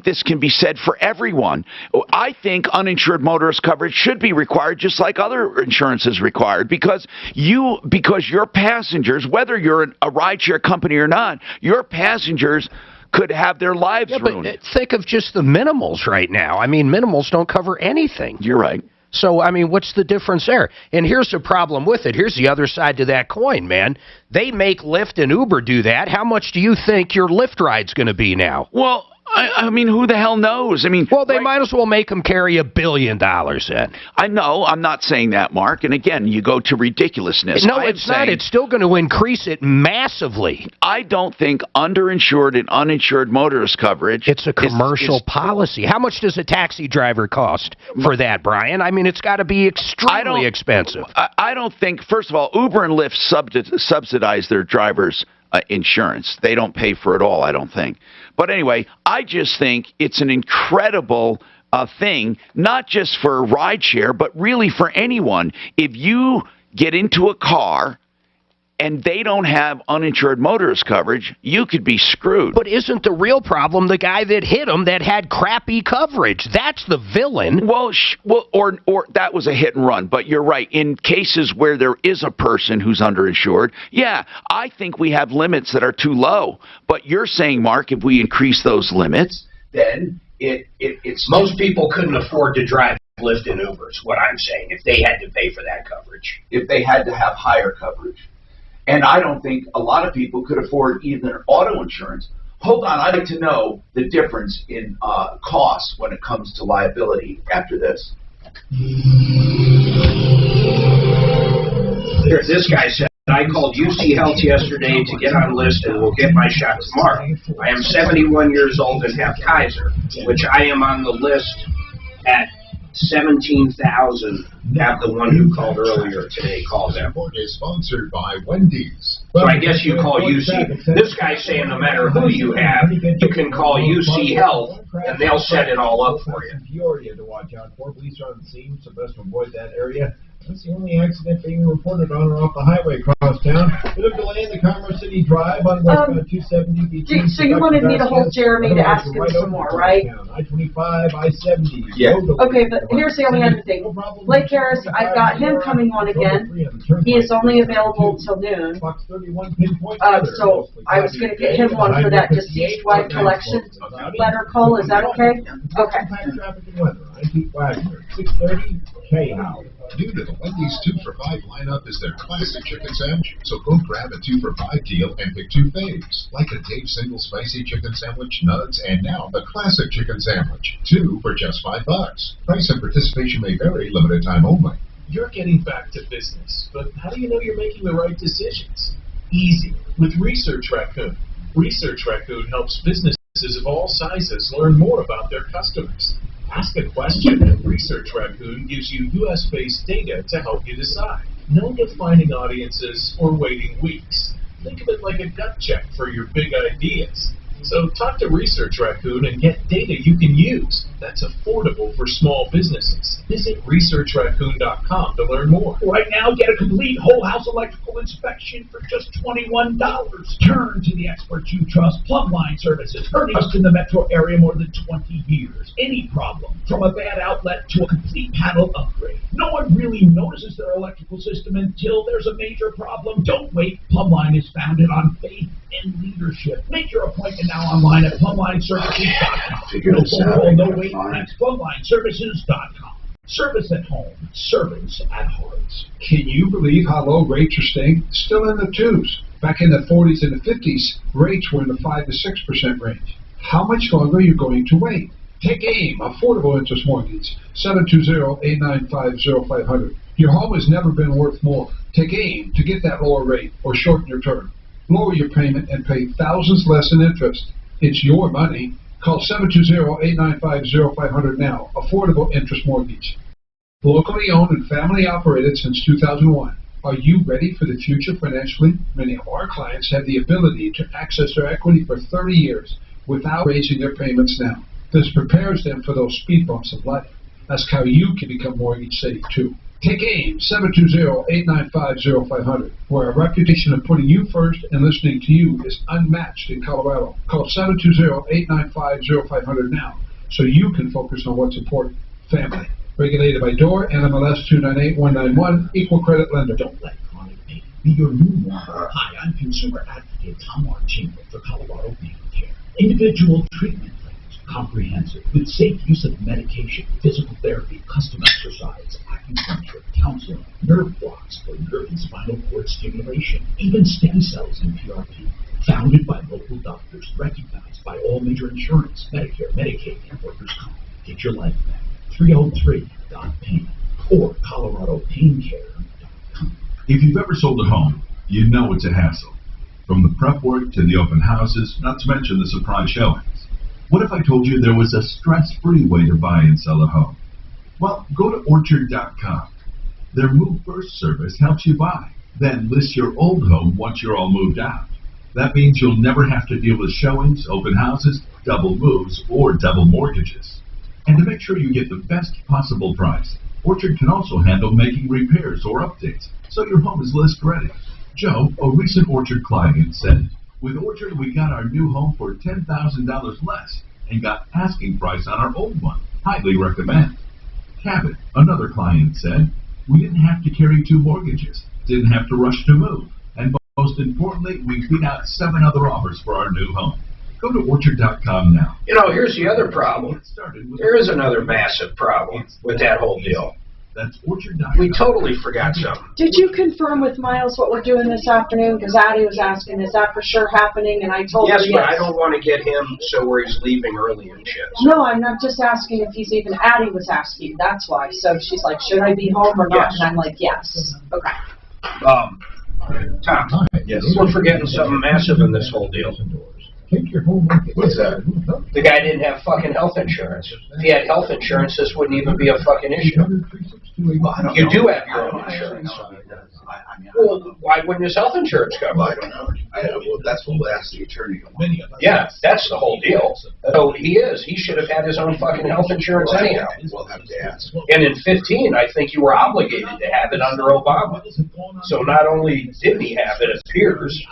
this can be said for everyone. I think uninsured motorist coverage should be required just like other insurance is required, because your passengers, whether you're a rideshare company or not, your passengers could have their lives ruined. But think of just the minimals right now. I mean, minimals don't cover anything. You're right. So, I mean, what's the difference there? And here's the problem with it. Here's the other side to that coin, man. They make Lyft and Uber do that. How much do you think your Lyft ride's going to be now? Well, I mean, who the hell knows? I mean, well, they might as well make them carry $1 billion then. I know. I'm not saying that, Mark. And again, you go to ridiculousness. No, it's not. It's still going to increase it massively. I don't think underinsured and uninsured motorist coverage. It's a commercial policy. How much does a taxi driver cost for that, Brian? I mean, it's got to be extremely expensive. I don't think. First of all, Uber and Lyft subsidize their drivers' insurance. They don't pay for it all, I don't think. But anyway, I just think it's an incredible thing, not just for rideshare, but really for anyone. If you get into a car and they don't have uninsured motorist coverage, you could be screwed. But isn't the real problem the guy that hit him that had crappy coverage? That's the villain. Well, or that was a hit and run. But you're right. In cases where there is a person who's underinsured, yeah, I think we have limits that are too low. But you're saying, Mark, if we increase those limits, then it's most people couldn't afford to drive Lyft and Ubers. What I'm saying, if they had to pay for that coverage, if they had to have higher coverage. And I don't think a lot of people could afford even auto insurance. Hold on, I'd like to know the difference in costs when it comes to liability after this. This guy said, I called UC Health yesterday to get on list and will get my shot tomorrow. I am 71 years old and have Kaiser, which I am on the list at 17,000. Have the one who called earlier today call them. Is sponsored by Wendy's. So I guess you call UC. This guy's saying no matter who you have, you can call UC Health and they'll set it all up for you. Peoria to watch out for. Police are on the scene, so best to avoid that area. That's the only accident being reported on or off the highway across town. Bit of delay in the Commerce City Drive on westbound 270 between. So you wanted me to hold Jeremy to ask him some more, right? I-25, I-70. Yeah. Okay, but here's the only other thing. Blake Harris, I've got him coming on again. He is only available till noon. So I was going to get him on for that deceased-wide collection letter, Cole. Is that okay? Okay. Traffic and weather. I keep Wagner. 6:30. K-How. New to the Wendy's 2 for $5 lineup is their classic chicken sandwich. So go grab a 2 for $5 deal and pick 2 faves, like a Dave single spicy chicken sandwich, nugs, and now the classic chicken sandwich. 2 for just $5. Price and participation may vary, limited time only. You're getting back to business, but how do you know you're making the right decisions? Easy, with Research Raccoon. Research Raccoon helps businesses of all sizes learn more about their customers. Ask a question and Research Raccoon gives you US-based data to help you decide. No defining audiences or waiting weeks. Think of it like a gut check for your big ideas. So talk to Research Raccoon and get data you can use that's affordable for small businesses. Visit researchraccoon.com to learn more. Right now, get a complete whole house electrical inspection for just $21. Turn to the experts you trust, Plumline Services, serving us in the metro area more than 20 years. Any problem, from a bad outlet to a complete panel upgrade. No one really notices their electrical system until there's a major problem. Don't wait. Plumline is founded on faith and leadership. Make your appointment now online at plumlineservices.com. No wait, that's plumlineservices.com. Service at home, service at heart. Can you believe how low rates are staying? Still in the twos. Back in the 40s and the 50s, rates were in the 5 to 6% range. How much longer are you going to wait? Take AIM, Affordable Interest Mortgage, 720-895-0500. Your home has never been worth more. Take AIM to get that lower rate or shorten your term. Lower your payment and pay thousands less in interest. It's your money. Call 720-895-0500 now. Affordable Interest Mortgage. Locally owned and family operated since 2001. Are you ready for the future financially? Many of our clients have the ability to access their equity for 30 years without raising their payments now. This prepares them for those speed bumps of life. Ask how you can become mortgage safe too. Take AIM, 720-895-0500, where a reputation of putting you first and listening to you is unmatched in Colorado. Call 720-895-0500 now so you can focus on what's important. Family. Regulated by DOR, NMLS 298191, Equal Credit Lender. Don't let chronic pain be your new normal. Hi, I'm consumer advocate Tom Marchinko for Colorado Pain Care. Individual treatment plans, Comprehensive, with safe use of medication, physical therapy, custom exercise, acupuncture, counseling, nerve blocks for nerve and spinal cord stimulation, even stem cells and PRP. Founded by local doctors, recognized by all major insurance, Medicare, Medicaid, and workers' comp. Get your life back. 303.pain or ColoradoPainCare.com. If you've ever sold a home, you know it's a hassle. From the prep work to the open houses, not to mention the surprise showings. What if I told you there was a stress-free way to buy and sell a home? Well, go to Orchard.com. Their Move First service helps you buy, then list your old home once you're all moved out. That means you'll never have to deal with showings, open houses, double moves, or double mortgages. And to make sure you get the best possible price, Orchard can also handle making repairs or updates, so your home is list ready. Joe, a recent Orchard client, said, "With Orchard, we got our new home for $10,000 less and got asking price on our old one. Highly recommend." Cabot, another client, said, "We didn't have to carry 2 mortgages, didn't have to rush to move, and most importantly, we beat out 7 other offers for our new home." Go to Orchard.com now. You know, here's the other problem. There is another massive problem with that whole deal. That's Orchard.com. We totally forgot something. Did you confirm with Miles what we're doing this afternoon? Because Addie was asking, is that for sure happening? And I told her Yes, yes. but I don't want to get him so where he's leaving early and shit. No, I'm not just asking if he's even, Addie was asking, that's why. So she's like, should I be home or not? Yes. And I'm like, yes. Okay. Tom, yes. We're forgetting something massive in this whole deal. What's that? The guy didn't have fucking health insurance. If he had health insurance, this wouldn't even be a fucking issue. You do have your own insurance. Well, why wouldn't his health insurance cover? I don't know. Well, that's what we'll ask the attorney. Yeah, that's the whole deal. So he should have had his own fucking health insurance anyhow. We'll have to ask. And in 15, I think you were obligated to have it under Obama. So not only did he have it, it appears.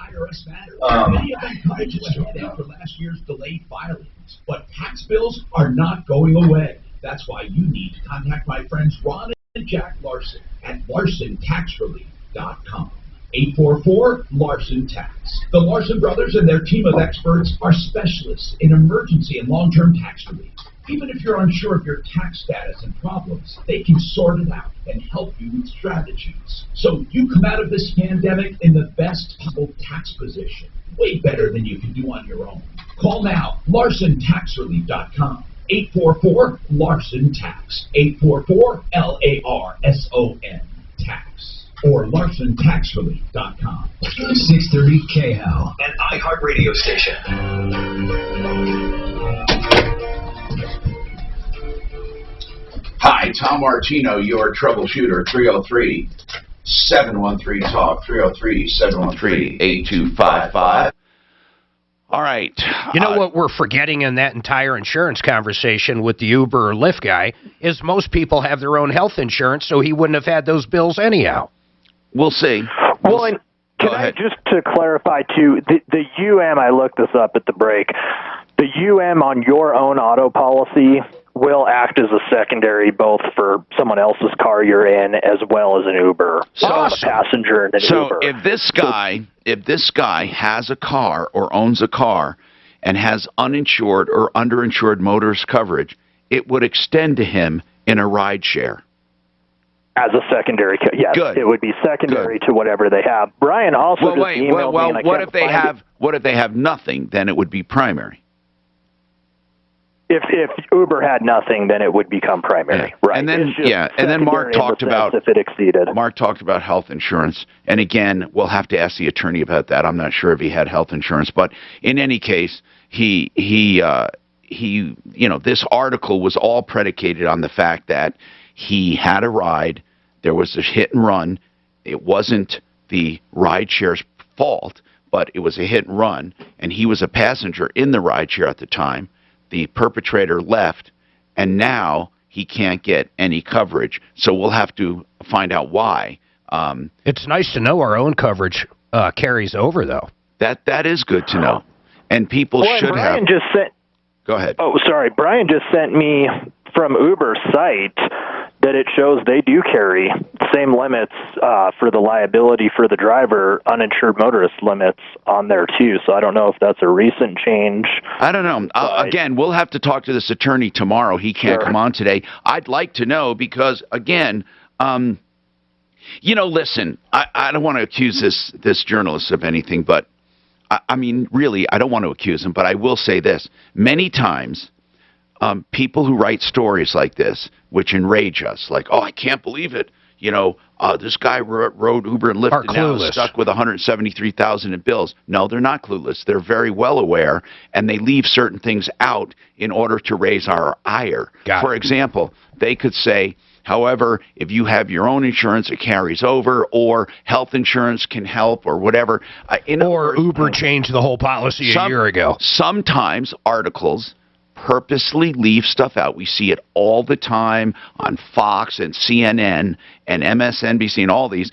For last year's delayed filings, but tax bills are not going away. That's why you need to contact my friends Ron and Jack Larson at LarsonTaxRelief.com. 844-LARSON-TAX. The Larson brothers and their team of experts are specialists in emergency and long-term tax relief. Even if you're unsure of your tax status and problems, they can sort it out and help you with strategies. So you come out of this pandemic in the best possible tax position. Way better than you can do on your own. Call now, LarsonTaxRelief.com. 844-LARSON-TAX. 844-LARSON tax. Or LarsonTaxRelief.com. 630 KHAL, an iHeart radio station. Hi, Tom Martino, your troubleshooter, 303-713-TALK, 303-713-8255. All right. You know what we're forgetting in that entire insurance conversation with the Uber or Lyft guy is most people have their own health insurance, so he wouldn't have had those bills anyhow. We'll see. Well, and can I just to clarify too, the UM, I looked this up at the break, the UM on your own auto policy will act as a secondary both for someone else's car you're in as well as an Uber. So a passenger in an Uber. So if this guy has a car or owns a car and has uninsured or underinsured motorist coverage, it would extend to him in a ride share. As a secondary, yes, Good. It would be secondary to whatever they have. Brian also just emailed me, and I what if they have nothing? Then it would be primary. If Uber had nothing, then it would become primary, right? And then and then Mark talked about if it exceeded. Mark talked about health insurance, and again, we'll have to ask the attorney about that. I'm not sure if he had health insurance, but in any case, he this article was all predicated on the fact that he had a ride. There was a hit and run. It wasn't the ride share's fault, but it was a hit and run, and he was a passenger in the ride share at the time. The perpetrator left, and now he can't get any coverage. So we'll have to find out why. It's nice to know our own coverage carries over, though. That is good to know, and people should Brian have. Just sent. Go ahead. Oh, sorry. Brian just sent me from Uber's site that it shows they do carry same limits for the liability for the driver, uninsured motorist limits on there too. So I don't know if that's a recent change. I don't know. Again, we'll have to talk to this attorney tomorrow. He can't come on today. I'd like to know because, again, listen, I don't want to accuse this journalist of anything, but I mean, really, I don't want to accuse him, but I will say this. Many times, people who write stories like this, which enrage us, like, oh, I can't believe it. This guy rode Uber and Lyft and now is stuck with $173,000 in bills. No, they're not clueless. They're very well aware, and they leave certain things out in order to raise our ire. For example, they could say, however, if you have your own insurance, it carries over, or health insurance can help, or whatever. Or Uber changed the whole policy a year ago. Sometimes articles purposely leave stuff out. We see it all the time on Fox and CNN and MSNBC and all these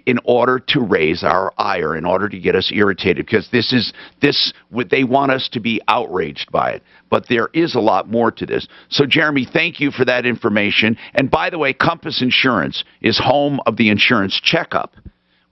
in order to raise our ire, in order to get us irritated, because they want us to be outraged by it. But there is a lot more to this. So, Jeremy, thank you for that information. And by the way, Compass Insurance is home of the insurance checkup,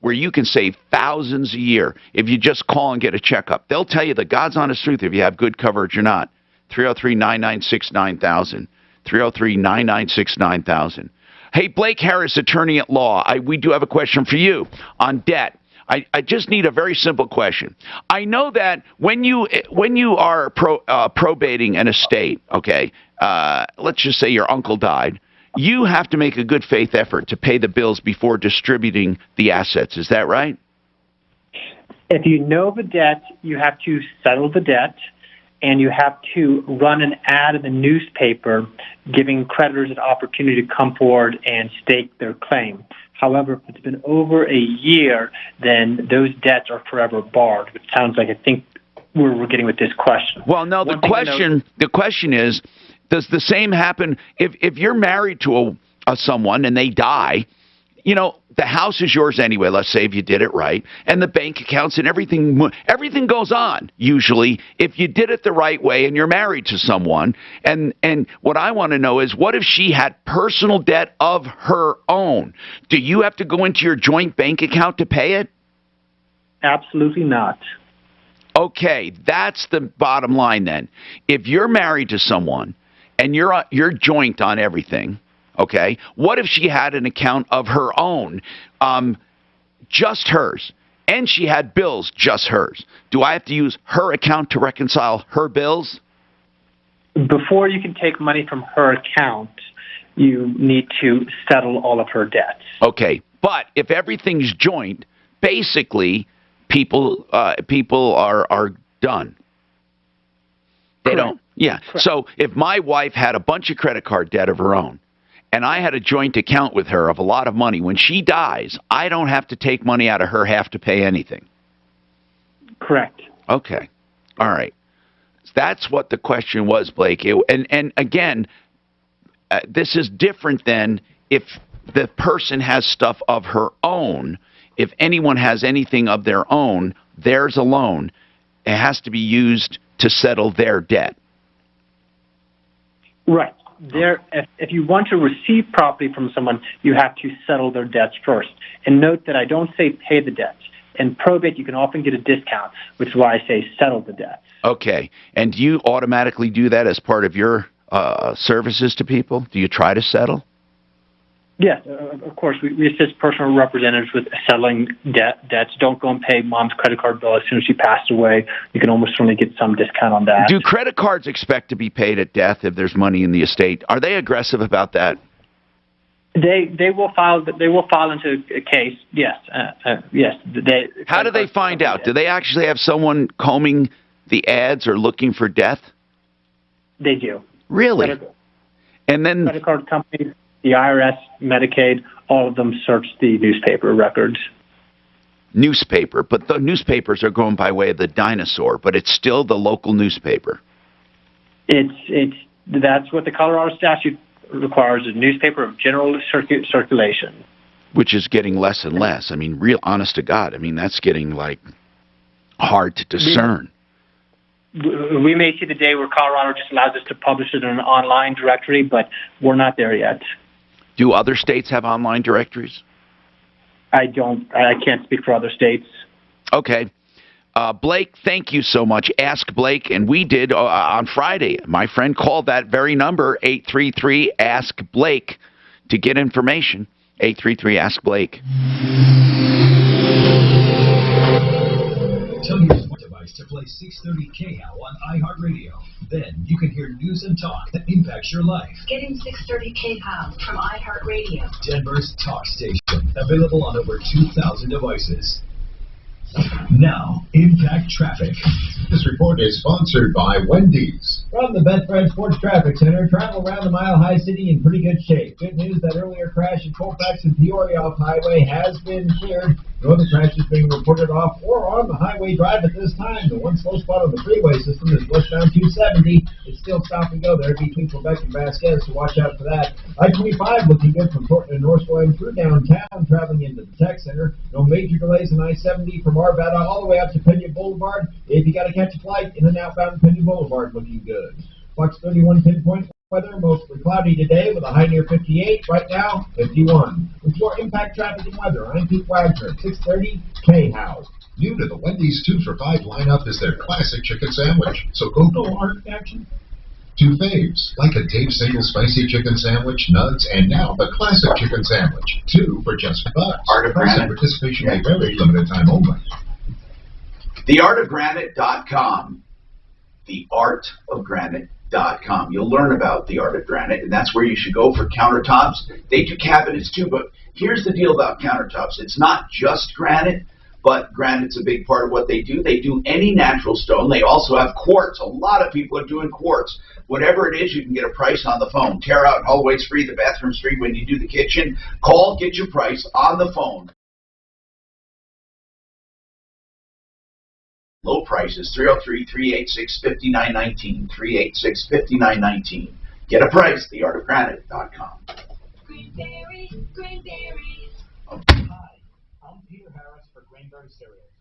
where you can save thousands a year if you just call and get a checkup. They'll tell you the God's honest truth if you have good coverage or not. 303-996-9000. 303-996-9000. Hey, Blake Harris, attorney at law. We do have a question for you on debt. I just need a very simple question. I know that when you are probating an estate, okay, let's just say your uncle died, you have to make a good faith effort to pay the bills before distributing the assets. Is that right? If you know the debt, you have to settle the debt. And you have to run an ad in the newspaper giving creditors an opportunity to come forward and stake their claim. However, if it's been over a year, then those debts are forever barred, which sounds like I think we're getting with this question. Well, no, the question is, does the same happen if you're married to someone and they die? The house is yours anyway, let's say, if you did it right, and the bank accounts and everything goes on, usually, if you did it the right way and you're married to someone. And what I want to know is, what if she had personal debt of her own? Do you have to go into your joint bank account to pay it? Absolutely not. Okay, that's the bottom line then. If you're married to someone and you're joint on everything, okay, what if she had an account of her own, just hers, and she had bills just hers? Do I have to use her account to reconcile her bills? Before you can take money from her account, you need to settle all of her debts. Okay, but if everything's joint, basically, people are done. They don't. Yeah. Correct. So if my wife had a bunch of credit card debt of her own, and I had a joint account with her of a lot of money, when she dies, I don't have to take money out of her half to pay anything. Correct. Okay. All right. That's what the question was, Blake. And again, this is different than if the person has stuff of her own. If anyone has anything of their own, theirs alone, it has to be used to settle their debt. Right. If you want to receive property from someone, you have to settle their debts first. And note that I don't say pay the debts. In probate, you can often get a discount, which is why I say settle the debts. Okay. And do you automatically do that as part of your services to people? Do you try to settle? Yes, of course. We assist personal representatives with settling debts. Don't go and pay mom's credit card bill as soon as she passed away. You can almost certainly get some discount on that. Do credit cards expect to be paid at death if there's money in the estate? Are they aggressive about that? They will file into a case. Yes, yes. How do they find out? Do they actually have someone combing the ads or looking for death? They do. Really? And then credit card companies, the IRS, Medicaid, all of them search the newspaper records. Newspaper, but the newspapers are going by way of the dinosaur, but it's still the local newspaper. That's what the Colorado statute requires, a newspaper of general circulation. Which is getting less and less. I mean, real honest to God. I mean, that's getting, like, hard to discern. We may see the day where Colorado just allows us to publish it in an online directory, but we're not there yet. Do other states have online directories? I can't speak for other states. Okay. Blake, thank you so much. Ask Blake, and we did on Friday. My friend called that very number, 833-ASK-BLAKE, to get information. 833-ASK-BLAKE. Tell your smart device to play 630 KHOW on iHeartRadio. Then you can hear news and talk that impacts your life. Getting 630 KHOW from iHeartRadio. Denver's talk station, available on over 2,000 devices. Now, Impact Traffic. This report is sponsored by Wendy's. From the Betfred Sports Traffic Center, travel around the Mile High City in pretty good shape. Good news, that earlier crash in Colfax and Peoria off highway has been cleared. No other crashes being reported off or on the highway drive at this time. The one slow spot on the freeway system is westbound 270. It's still stop and go there between Quebec and Vasquez, so watch out for that. I-25 looking good from Thornton and North going through downtown, traveling into the Tech Center. No major delays in I-70 from Arvada all the way up to Pena Boulevard. If you got to catch a flight, in and outbound Pena Boulevard looking good. Fox 31 pinpoint weather, mostly cloudy today with a high near 58. Right now, 51. With your Impact Traffic and weather, I'm Pete Wagner, 630 KHOW. New to the Wendy's 2 for $5 lineup is their classic chicken sandwich. So go art action. 2 faves, like a Dave single spicy chicken sandwich, nuts, and now the classic chicken sandwich. 2 for just $5. Art of Price and Granite. participation may vary, limited time only. TheArtofGranite.com. TheArtofGranite.com. You'll learn about the Art of Granite, and that's where you should go for countertops. They do cabinets too, but here's the deal about countertops. It's not just granite, but granite's a big part of what they do. They do any natural stone. They also have quartz. A lot of people are doing quartz. Whatever it is, you can get a price on the phone. Tear out hallways free, the bathroom's free when you do the kitchen. Call, get your price on the phone. Low prices, 303-386-5919, 386-5919. Get a price, theartofgranite.com. Greenberry. Hi, I'm Peter Harris for Greenberry Cereals.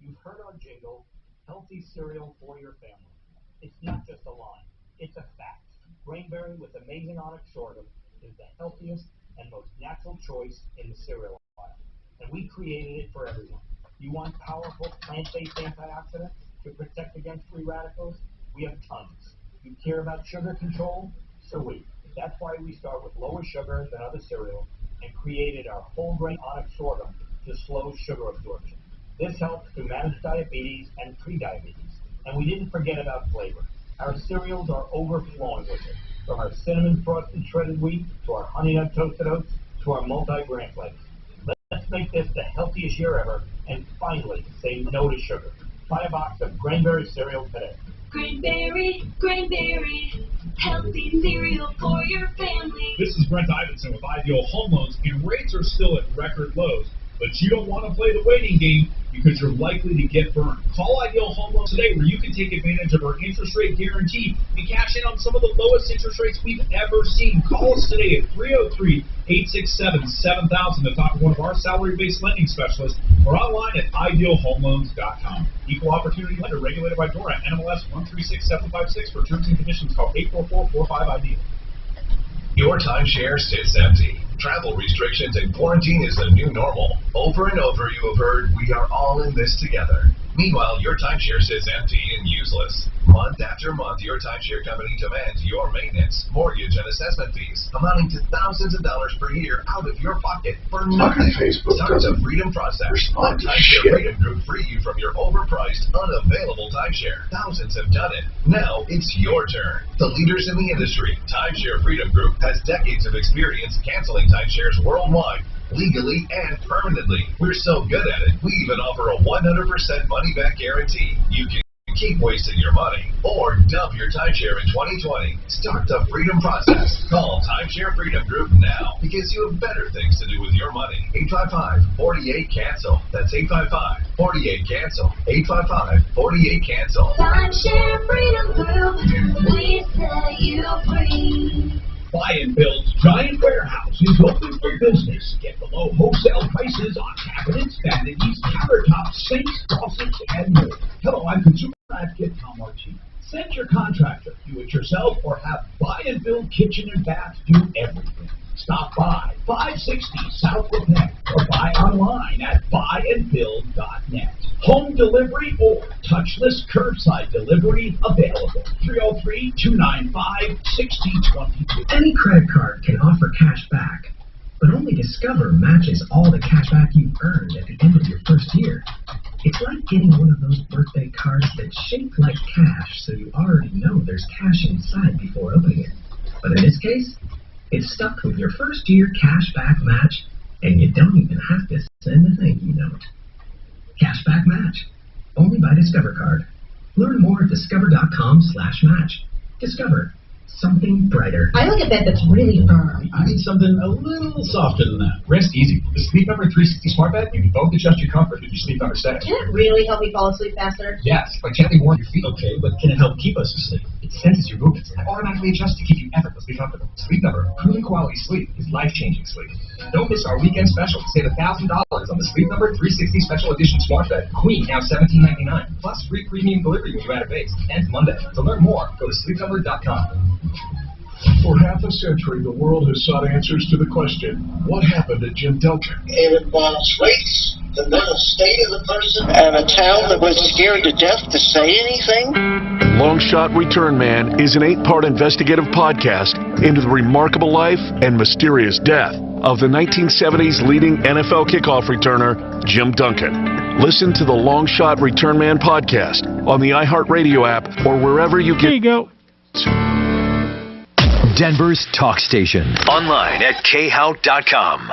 You've heard our jingle, healthy cereal for your family. It's not just a line, it's a fact. Greenberry with amazing onyx sorghum is the healthiest and most natural choice in the cereal aisle. And we created it for everyone. You want powerful plant-based antioxidants to protect against free radicals? We have tons. You care about sugar control? So we. That's why we start with lower sugar than other cereals and created our whole grain onyx sorghum to slow sugar absorption. This helps to manage diabetes and prediabetes. And we didn't forget about flavor. Our cereals are overflowing with it, from our cinnamon frosted shredded wheat to our honey nut toasted oats to our multi-grain flakes. Let's make this the healthiest year ever and finally say no to sugar. Buy a box of Greenberry cereal today. Greenberry, healthy cereal for your family. This is Brent Ivinson with Ideal Home Loans, and rates are still at record lows. But you don't want to play the waiting game because you're likely to get burned. Call Ideal Home Loans today where you can take advantage of our interest rate guarantee and cash in on some of the lowest interest rates we've ever seen. Call us today at 303-867-7000 to talk to one of our salary-based lending specialists or online at idealhomeloans.com. Equal opportunity lender regulated by DORA, NMLS 136756. For terms and conditions, call 844-45-IDEAL. Your timeshare sits empty. Travel restrictions and quarantine is the new normal. Over and over you have heard, we are all in this together. Meanwhile, your timeshare sits empty and useless. Month after month, your timeshare company demands your maintenance, mortgage, and assessment fees, amounting to thousands of dollars per year out of your pocket for nothing. Start the freedom process. Let Timeshare Freedom Group free you from your overpriced, unavailable timeshare. Thousands have done it. Now it's your turn. The leaders in the industry, Timeshare Freedom Group, has decades of experience canceling timeshares worldwide, legally and permanently. We're so good at it, we even offer a 100% money-back guarantee. You can keep wasting your money or dump your timeshare in 2020. Start the freedom process. Call Timeshare Freedom Group now because you have better things to do with your money. 855-48-CANCEL. That's 855-48-CANCEL. 855-48-CANCEL. Timeshare Freedom Group, we set you free. Buy and Build's Giant Warehouse is open for business. Get the low wholesale prices on cabinets, vanities, countertops, sinks, faucets, and more. Hello, I'm consumer advocate Tom Martino. Send your contractor, do it yourself, or have Buy and Build Kitchen and Bath do everything. Stop by 560 South Lafayette or buy online at buyandbuild.net. Home delivery or touchless curbside delivery available. 303-295-6022. Any credit card can offer cash back, but only Discover matches all the cash back you earned at the end of your first year. It's like getting one of those birthday cards that's shaped like cash, so you already know there's cash inside before opening it. But in this case, it's stuck with your first year cash back match, and you don't even have to send a thank you note. Cash back match, only by Discover Card. Learn more at discover.com/match. Discover. Something brighter. I like a bed that's really firm. I need something a little softer than that. Rest easy. The Sleep Number 360 Smart Bed, you can both adjust your comfort with your Sleep Number settings. Can it really help me fall asleep faster? Yes, by gently warm your feet. Okay, but can it help keep us asleep? It senses your movements and automatically adjusts to keep you effortlessly comfortable. Sleep Number, proven quality sleep is life-changing sleep. Don't miss our weekend special. Save $1,000 on the Sleep Number 360 Special Edition Smart Bed. Queen now $17.99. Plus free premium delivery when you add a base. Ends Monday. To learn more, go to sleepnumber.com. For half a century, the world has sought answers to the question, what happened to Jim Duncan? It involves race, the mental state of the person, and a town that was scared to death to say anything. Long Shot Return Man is an 8-part investigative podcast into the remarkable life and mysterious death of the 1970s leading NFL kickoff returner, Jim Duncan. Listen to the Long Shot Return Man podcast on the iHeartRadio app or wherever you get... There you go. Denver's talk station. Online at khout.com.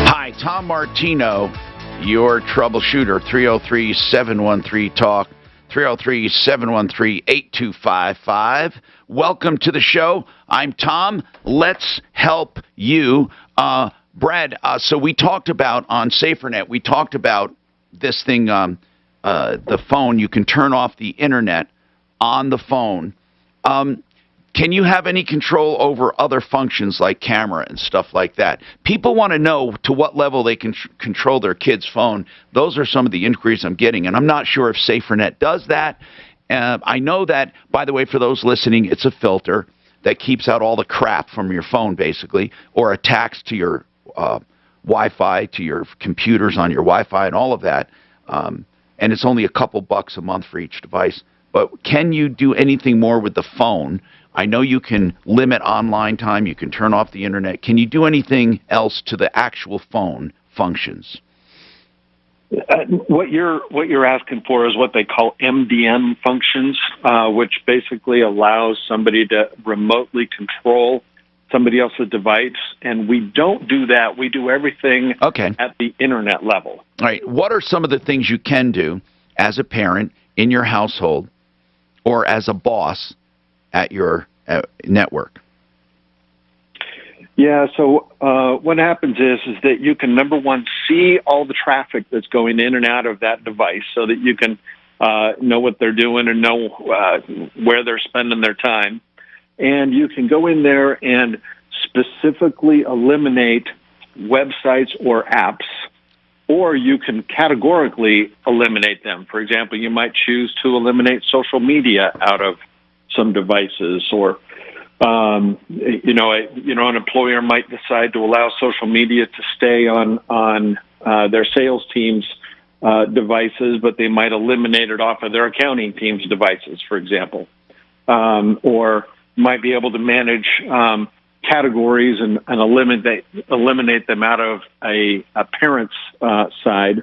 Hi, Tom Martino, your troubleshooter. 303-713-TALK, 303-713-8255. Welcome to the show. I'm Tom. Let's help you. Brad, so we talked about on SaferNet, we talked about this thing, the phone. You can turn off the internet on the phone. Can you have any control over other functions like camera and stuff like that? People want to know to what level they can control their kid's phone. Those are some of the inquiries I'm getting, and I'm not sure if SaferNet does that. I know that, by the way, for those listening, it's a filter that keeps out all the crap from your phone, basically, or attacks to your Wi-Fi, to your computers on your Wi-Fi and all of that. And it's only a couple bucks a month for each device. But can you do anything more with the phone? I know you can limit online time. You can turn off the internet. Can you do anything else to the actual phone functions? What you're asking for is what they call MDM functions, which basically allows somebody to remotely control somebody else's device, and we don't do that. We do everything at the internet level. All right. What are some of the things you can do as a parent in your household or as a boss at your network? Yeah, so what happens is that you can, number one, see all the traffic that's going in and out of that device so that you can know what they're doing and know where they're spending their time. And you can go in there and specifically eliminate websites or apps, or you can categorically eliminate them. For example, you might choose to eliminate social media out of some devices, or an employer might decide to allow social media to stay on their sales team's devices, but they might eliminate it off of their accounting team's devices, for example, or might be able to manage categories and eliminate them out of a parent's side.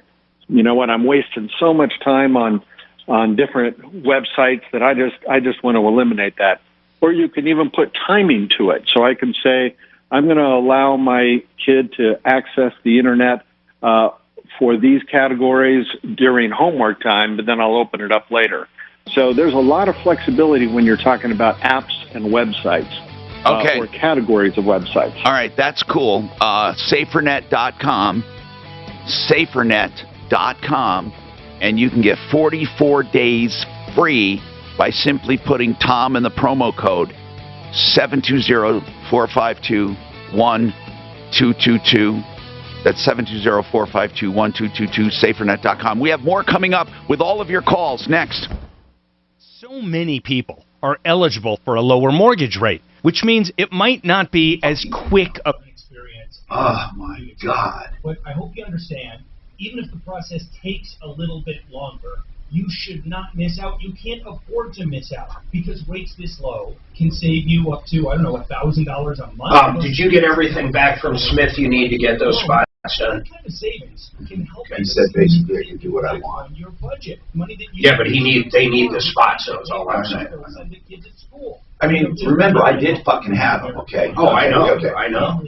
You know what? I'm wasting so much time on different websites that I just want to eliminate that. Or you can even put timing to it. So I can say, I'm going to allow my kid to access the internet for these categories during homework time, but then I'll open it up later. So there's a lot of flexibility when you're talking about apps and websites. Or categories of websites. All right, that's cool. SaferNet.com, SaferNet.com, and you can get 44 days free by simply putting Tom in the promo code 720-452-1222. That's 720-452-1222, SaferNet.com. We have more coming up with all of your calls next. So many people are eligible for a lower mortgage rate, which means it might not be as quick a experience. Oh, my God. But I hope you understand, even if the process takes a little bit longer, you should not miss out. You can't afford to miss out because rates this low can save you up to, I don't know, $1,000 a month. Did you get everything back from Smith you need to get those spots done? That kind of savings can help He said basically I can do what I want. on your budget. Money that you Yeah, but they need the spots, so is all I'm saying. Send the kids at school. I mean, remember, I did fucking have them, okay? Oh, I know, Okay. I know.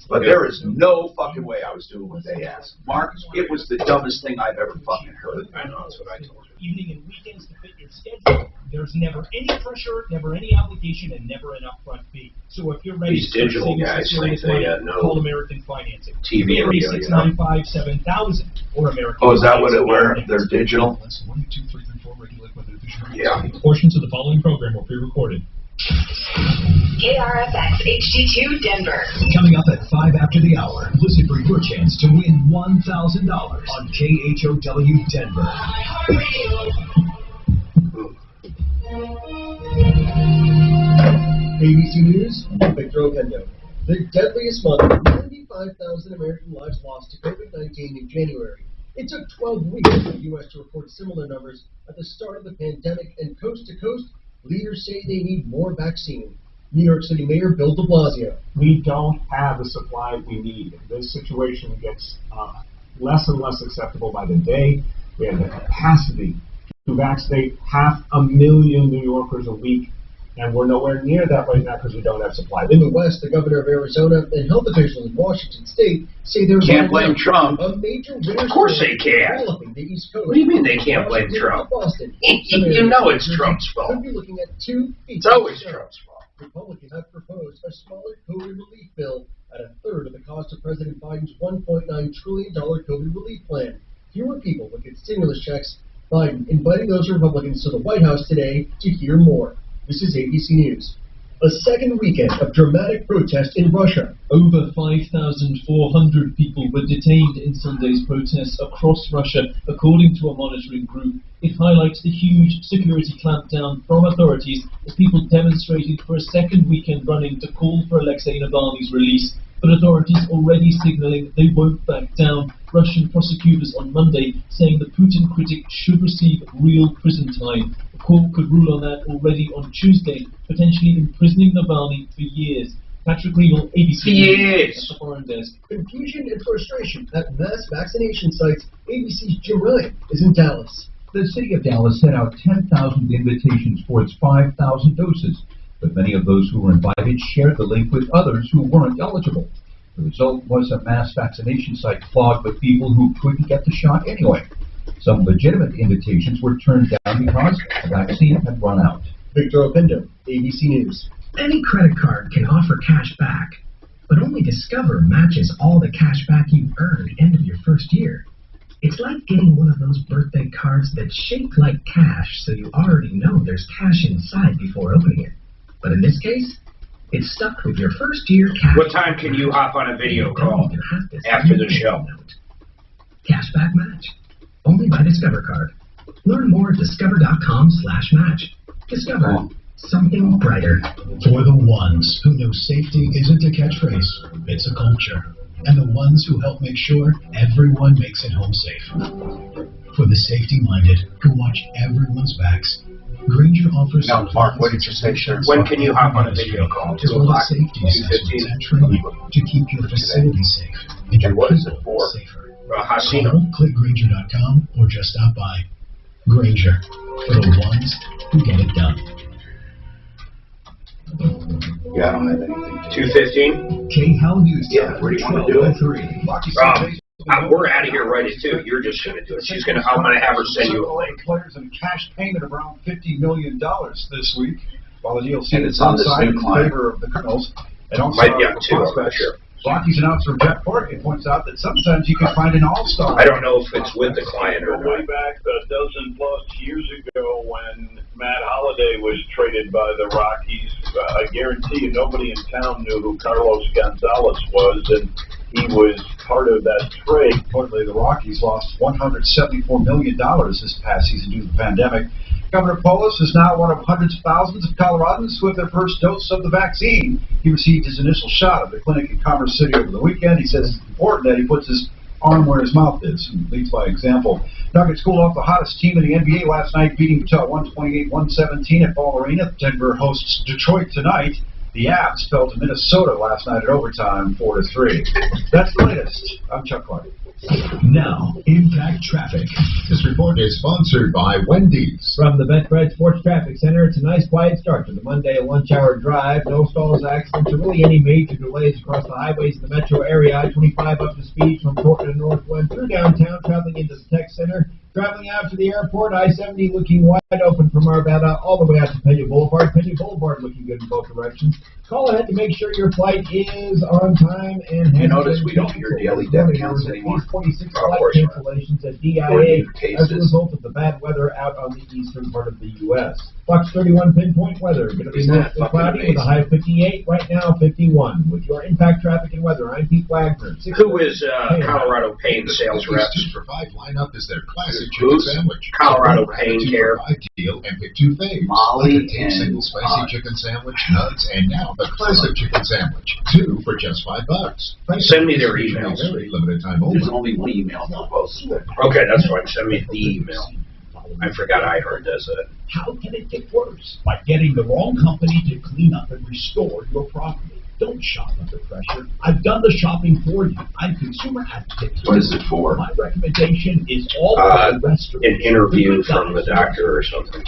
But there is no fucking way I was doing what they asked. Mark, it was the dumbest thing I've ever fucking heard. I know, that's what I told you. Evening and weekends to fit your schedule. There's never any pressure, never any obligation, and never an upfront fee. So if you're ready These to start digital saving guys some think serious money, they know call American Financing. TV and radio, you know. 695-7000 or American Oh, is that what Financing. where they're digital? Yeah. Portions of the following program were pre-recorded. KRFX HD2 Denver. Coming up at 5 after the hour, listen for your chance to win $1,000 on KHOW Denver. ABC News, I'm Victor Opendo. The deadliest month, 95,000 American lives lost to COVID-19 in January. It took 12 weeks for the U.S. to report similar numbers at the start of the pandemic, and coast to coast, leaders say they need more vaccine. New York City Mayor Bill de Blasio. We don't have the supply we need. This situation gets less and less acceptable by the day. We have the capacity to vaccinate 500,000 New Yorkers a week, and we're nowhere near that right now because we don't have supply. In the West, the governor of Arizona and health officials in Washington State say they're Can't blame Trump. A major winter Of course storm they can. developing the East Coast. What do you mean they can't blame Trump? Boston. You know it's Trump's fault. Could be looking at 2 feet. It's always Trump's fault. Republicans have proposed a smaller COVID relief bill at a third of the cost of President Biden's $1.9 trillion COVID relief plan. Fewer people will get stimulus checks. Biden inviting those Republicans to the White House today to hear more. This is ABC News. A second weekend of dramatic protest in Russia. Over 5,400 people were detained in Sunday's protests across Russia, according to a monitoring group. It highlights the huge security clampdown from authorities as people demonstrated for a second weekend running to call for Alexei Navalny's release. But authorities already signaling they won't back down. Russian prosecutors on Monday saying the Putin critic should receive real prison time. The court could rule on that already on Tuesday, potentially imprisoning Navalny for years. Patrick Riedel, ABC News, at the Foreign Desk. Confusion and frustration at mass vaccination sites. ABC's Jim Ryan is in Dallas. The city of Dallas sent out 10,000 invitations for its 5,000 doses, but many of those who were invited shared the link with others who weren't eligible. The result was a mass vaccination site clogged with people who couldn't get the shot anyway. Some legitimate invitations were turned down because the vaccine had run out. Victor Opendo, ABC News. Any credit card can offer cash back, but only Discover matches all the cash back you earn at the end of your first year. It's like getting one of those birthday cards that's shaped like cash, so you already know there's cash inside before opening it. But in this case, it's stuck with your first year cash. What time can you hop on a video call after the show? Cashback match. Only by Discover card. Learn more at discover.com/match. Discover. Something brighter. For the ones who know safety isn't a catchphrase, it's a culture. And the ones who help make sure everyone makes it home safe. For the safety-minded who watch everyone's backs, Granger offers... Now, Mark, what did you say, sure? When can you hop on a video call? 2 o'clock, safety assessments and training to keep your facility safe and your what is it people for? safer. Hasino. Call, click Granger.com or just stop by. Granger, for the ones who get it done. Yeah, I don't have anything. 2:15? KHOW News. Yeah, where do you want to do it? We're out of here right at 2. You're just going to do it. I'm going to have her send you a link. Players in cash payment of around $50 million this week, while the deal And it's on this new in client. favor of the Cardinals. And also Might be on the 2, I'm not prospects. sure. Rockies announcer Jeff Parkin points out that sometimes you can find an all-star. I don't know if it's with the client or Way not. back a dozen plus years ago when Matt Holliday was traded by the Rockies, I guarantee you nobody in town knew who Carlos Gonzalez was, and he was part of that trade. Reportedly, the Rockies lost $174 million this past season due to the pandemic. Governor Polis is now one of hundreds of thousands of Coloradans who have their first dose of the vaccine. He received his initial shot at the clinic in Commerce City over the weekend. He says it's important that he puts his arm where his mouth is and leads by example. Nuggets cooled off the hottest team in the NBA last night, beating Utah 128-117 at Ball Arena. Denver hosts Detroit tonight. The Avs fell to Minnesota last night at overtime, 4-3. That's the latest. I'm Chuck Clark. Now, Impact Traffic. This report is sponsored by Wendy's. From the Betfred Sports Traffic Center, it's a nice quiet start to the Monday lunch hour drive. No stalls, accidents, or really any major delays across the highways in the metro area. I-25 up to speed from Portland Northland through downtown, traveling into the tech center. Traveling out to the airport, I-70 looking wide open from Arvada all the way out to Pena Boulevard. Pena Boulevard looking good in both directions. Call ahead to make sure your flight is on time and You notice we don't hear daily death counts anymore. 26 flight cancellations at DIA as a result of the bad weather out on the eastern part of the U.S. Fox 31 pinpoint weather. Going to be mostly cloudy with a high of 58, right now 51. With your Impact Traffic and Weather, I'm Pete Wagner. Who is Colorado Pain sales reps? 2 for $5 lineup is their classic chicken Who's sandwich. Colorado Pain Care? Deal and pick 2 faves. Molly and single spicy chicken sandwich, nuts, and now the classic chicken sandwich. 2 for just $5. Send me their emails. Limited time only. There's only one email proposed. Okay, that's fine. Send me the email. I forgot iHeart does that. How can it get worse? By getting the wrong company to clean up and restore your property. Don't shop under pressure. I've done the shopping for you. I'm consumer advocate. What is it for? My recommendation is all restaurants. An interview from the doctor or something.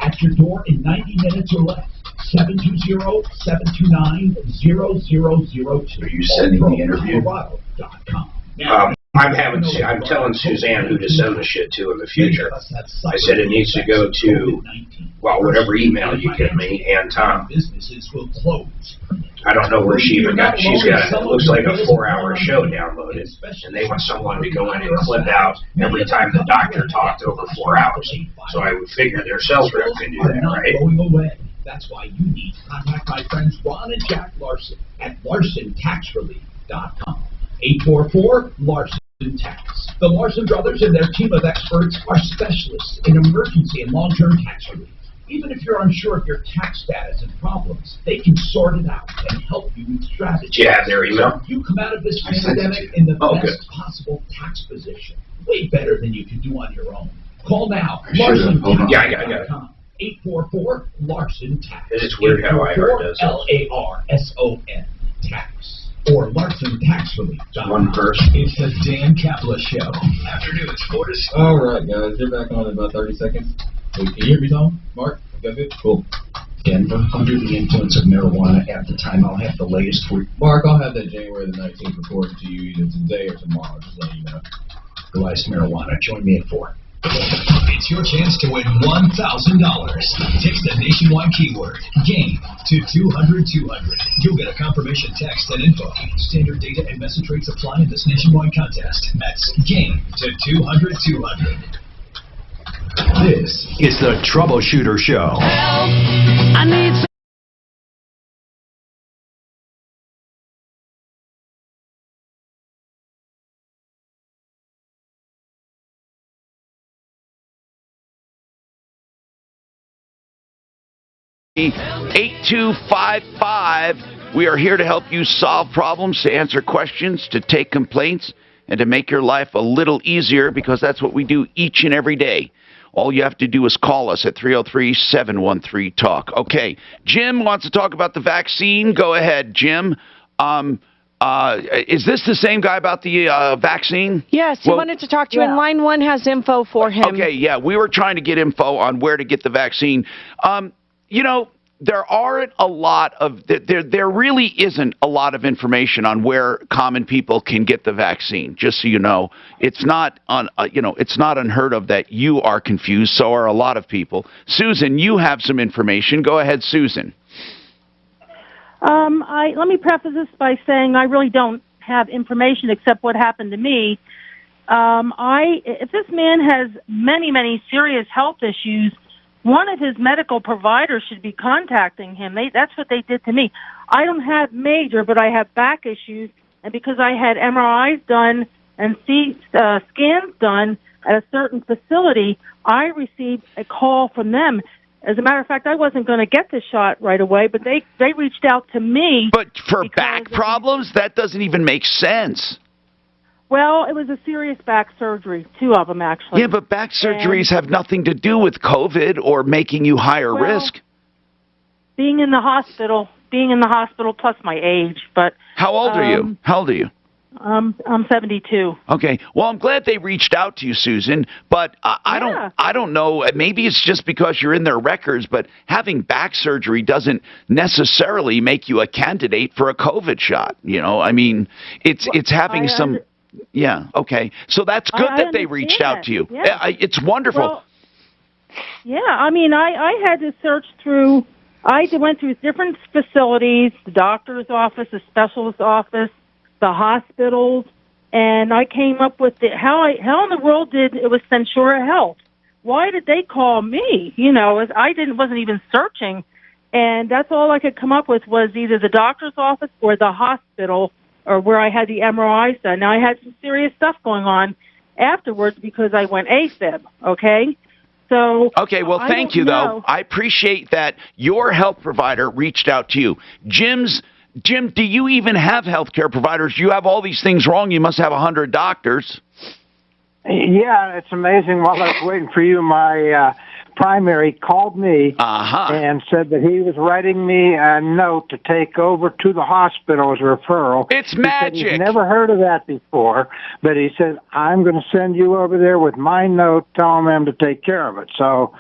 At your door in 90 minutes or less. 720-729-0002. Are you sending the interview? I'm telling Suzanne who to send the shit to in the future. I said it needs to go to, well, whatever email you give me, and Tom. Businesses will close. I don't know where she even got, she's got, it looks like a 4-hour show downloaded, and they want someone to go in and clip out every time the doctor talked over 4 hours. So I would figure their sales rep can do that, right? That's why you need to contact my friends Ron and Jack Larson at LarsonTaxRelief.com. 844-LARSON-TAX. The Larson brothers and their team of experts are specialists in emergency and long-term tax relief. Even if you're unsure of your tax status and problems, they can sort it out and help you with strategies. Do you have their email? So you come out of this pandemic in the best possible tax position. Way better than you can do on your own. Call now. Yeah, I got it. 844-LARSON-TAX. It's weird how iHeart does it. LARSON tax. Or Larson Tax Relief. One person. It's the Dan Capella Show. Afternoons, 4 to 6. All right, guys, you're back on in about 30 seconds. Wait, can you hear me, Tom? Mark, you got good? Cool. Denver, under the influence of marijuana at the time. I'll have the latest for Mark, I'll have that January the 19th reported to you either today or tomorrow. Just let you know. legalized marijuana. Join me at 4. It's your chance to win $1,000. Text the nationwide keyword GAME to 200-200. You'll get a confirmation text and info. Standard data and message rates apply in this nationwide contest. That's GAME to 200-200. This is the Troubleshooter Show. I need 8255. We are here to help you solve problems, to answer questions, to take complaints, and to make your life a little easier, because that's what we do each and every day. All you have to do is call us at 303-713-TALK. Okay, Jim wants to talk about the vaccine. Go ahead, Jim. Is this the same guy about the vaccine? Yes, he wanted to talk to you, and line 1 has info for him. Okay, yeah, we were trying to get info on where to get the vaccine. You know, there aren't a lot of there really isn't a lot of information on where common people can get the vaccine. Just so you know, it's not it's not unheard of that you are confused. So are a lot of people. Susan, you have some information. Go ahead, Susan. Let me preface this by saying I really don't have information except what happened to me. If this man has many serious health issues, one of his medical providers should be contacting him. That's what they did to me. I don't have major, but I have back issues, and because I had MRIs done and scans done at a certain facility, I received a call from them. As a matter of fact, I wasn't going to get the shot right away, but they reached out to me. But for back problems, that doesn't even make sense. Well, it was a serious back surgery, 2 of them actually. Yeah, but back surgeries have nothing to do with COVID or making you higher risk. Being in the hospital plus my age. But how old are you? How old are you? I'm 72. Okay. Well, I'm glad they reached out to you, Susan, but I don't know. Maybe it's just because you're in their records, but having back surgery doesn't necessarily make you a candidate for a COVID shot. You know, I mean, it's having some. Yeah. Okay. So that's good that they reached out to you. Yeah. It's wonderful. Well, yeah. I mean, I had to search through. I went through different facilities, the doctor's office, the specialist office, the hospitals, and I came up with how in the world it was Centura Health. Why did they call me? You know, wasn't even searching, and that's all I could come up with was either the doctor's office or the hospital or where I had the MRIs done. Now I had some serious stuff going on afterwards because I went AFib. Okay. So okay, well, thank you, though. I appreciate that your health provider reached out to you. Jim, do you even have health care providers? You have all these things wrong. You must have 100 doctors. Yeah, it's amazing. While I was waiting for you, my primary called me and said that he was writing me a note to take over to the hospital as a referral. It's magic. He said he's never heard of that before, but he said, I'm going to send you over there with my note telling them to take care of it. So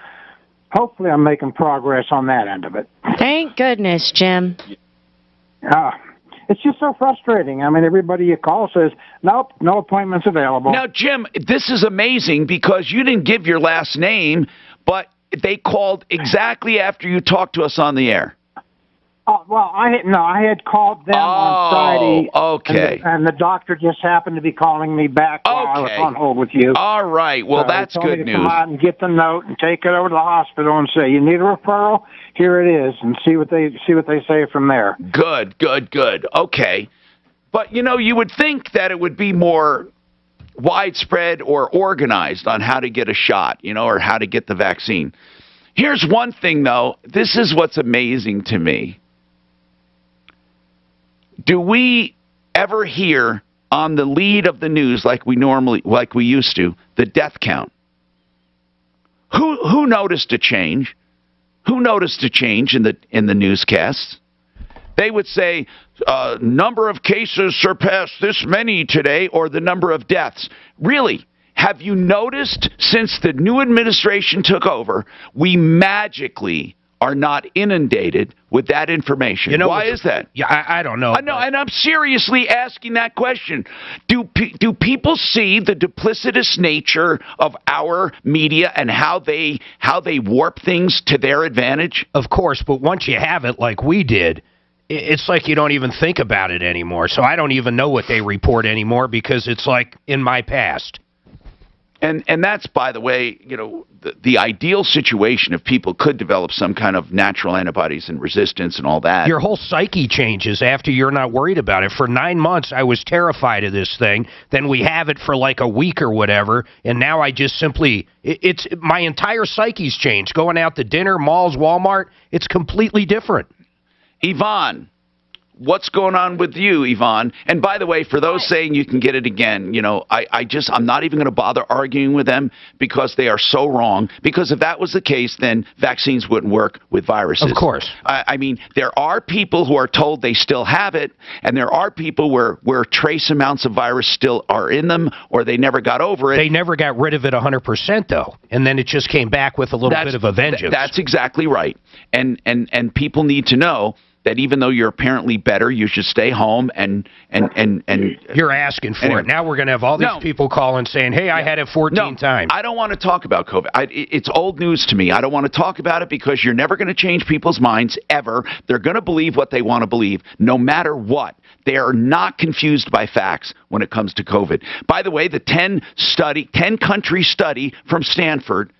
hopefully I'm making progress on that end of it. Thank goodness, Jim. It's just so frustrating. I mean, everybody you call says, nope, no appointments available. Now, Jim, this is amazing because you didn't give your last name, but they called exactly after you talked to us on the air. Oh, well, I had called them on Friday. Okay. And the doctor just happened to be calling me back while I was on hold with you. All right. Well, that's good news. Come out and get the note and take it over to the hospital and say, you need a referral? Here it is, and see what they say from there. Good. Okay. But, you know, you would think that it would be more widespread or organized on how to get a shot, you know, or how to get the vaccine. Here's one thing, though. This is what's amazing to me. Do we ever hear on the lead of the news like we used to, the death count? Who noticed a change? Who noticed a change in the newscasts? They would say, number of cases surpassed this many today, or the number of deaths. Really? Have you noticed since the new administration took over, we magically are not inundated with that information? You know, why is that? Yeah, I don't know. I know, and I'm seriously asking that question. Do people see the duplicitous nature of our media and how they warp things to their advantage? Of course, but once you have it like we did, it's like you don't even think about it anymore. So I don't even know what they report anymore because it's like in my past. And that's, by the way, you know, the ideal situation if people could develop some kind of natural antibodies and resistance and all that. Your whole psyche changes after you're not worried about it. For 9 months, I was terrified of this thing. Then we have it for like a week or whatever, and now I just simply, it's my entire psyche's changed. Going out to dinner, malls, Walmart, it's completely different. Yvonne. What's going on with you, Yvonne? And by the way, for those saying you can get it again, you know, I'm not even going to bother arguing with them because they are so wrong. Because if that was the case, then vaccines wouldn't work with viruses. Of course. I mean, there are people who are told they still have it, and there are people where trace amounts of virus still are in them, or they never got over it. They never got rid of it 100%, though, and then it just came back with a little bit of a vengeance. That's exactly right. And people need to know that even though you're apparently better, you should stay home and you're asking for it. Now we're going to have all these people calling saying, hey, I had it 14 times. I don't want to talk about COVID. It's old news to me. I don't want to talk about it because you're never going to change people's minds ever. They're going to believe what they want to believe no matter what. They are not confused by facts when it comes to COVID. By the way, the 10-country study from Stanford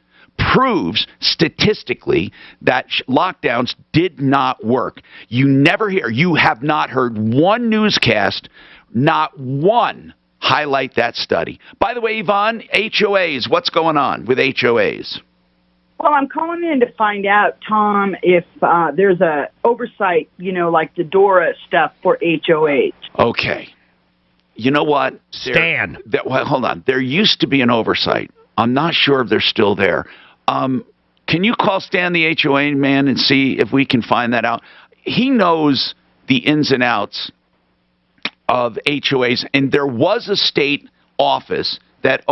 proves statistically that lockdowns did not work. You have not heard one newscast not one highlight that study. By the way, Yvonne, HOAs, what's going on with HOAs? Well, I'm calling in to find out, Tom, if there's a oversight, like the DORA stuff for HOAs. Okay. You know what? Stan. Well, hold on. There used to be an oversight. I'm not sure if they're still there. Can you call Stan, the HOA man, and see if we can find that out? He knows the ins and outs of HOAs, and there was a state office that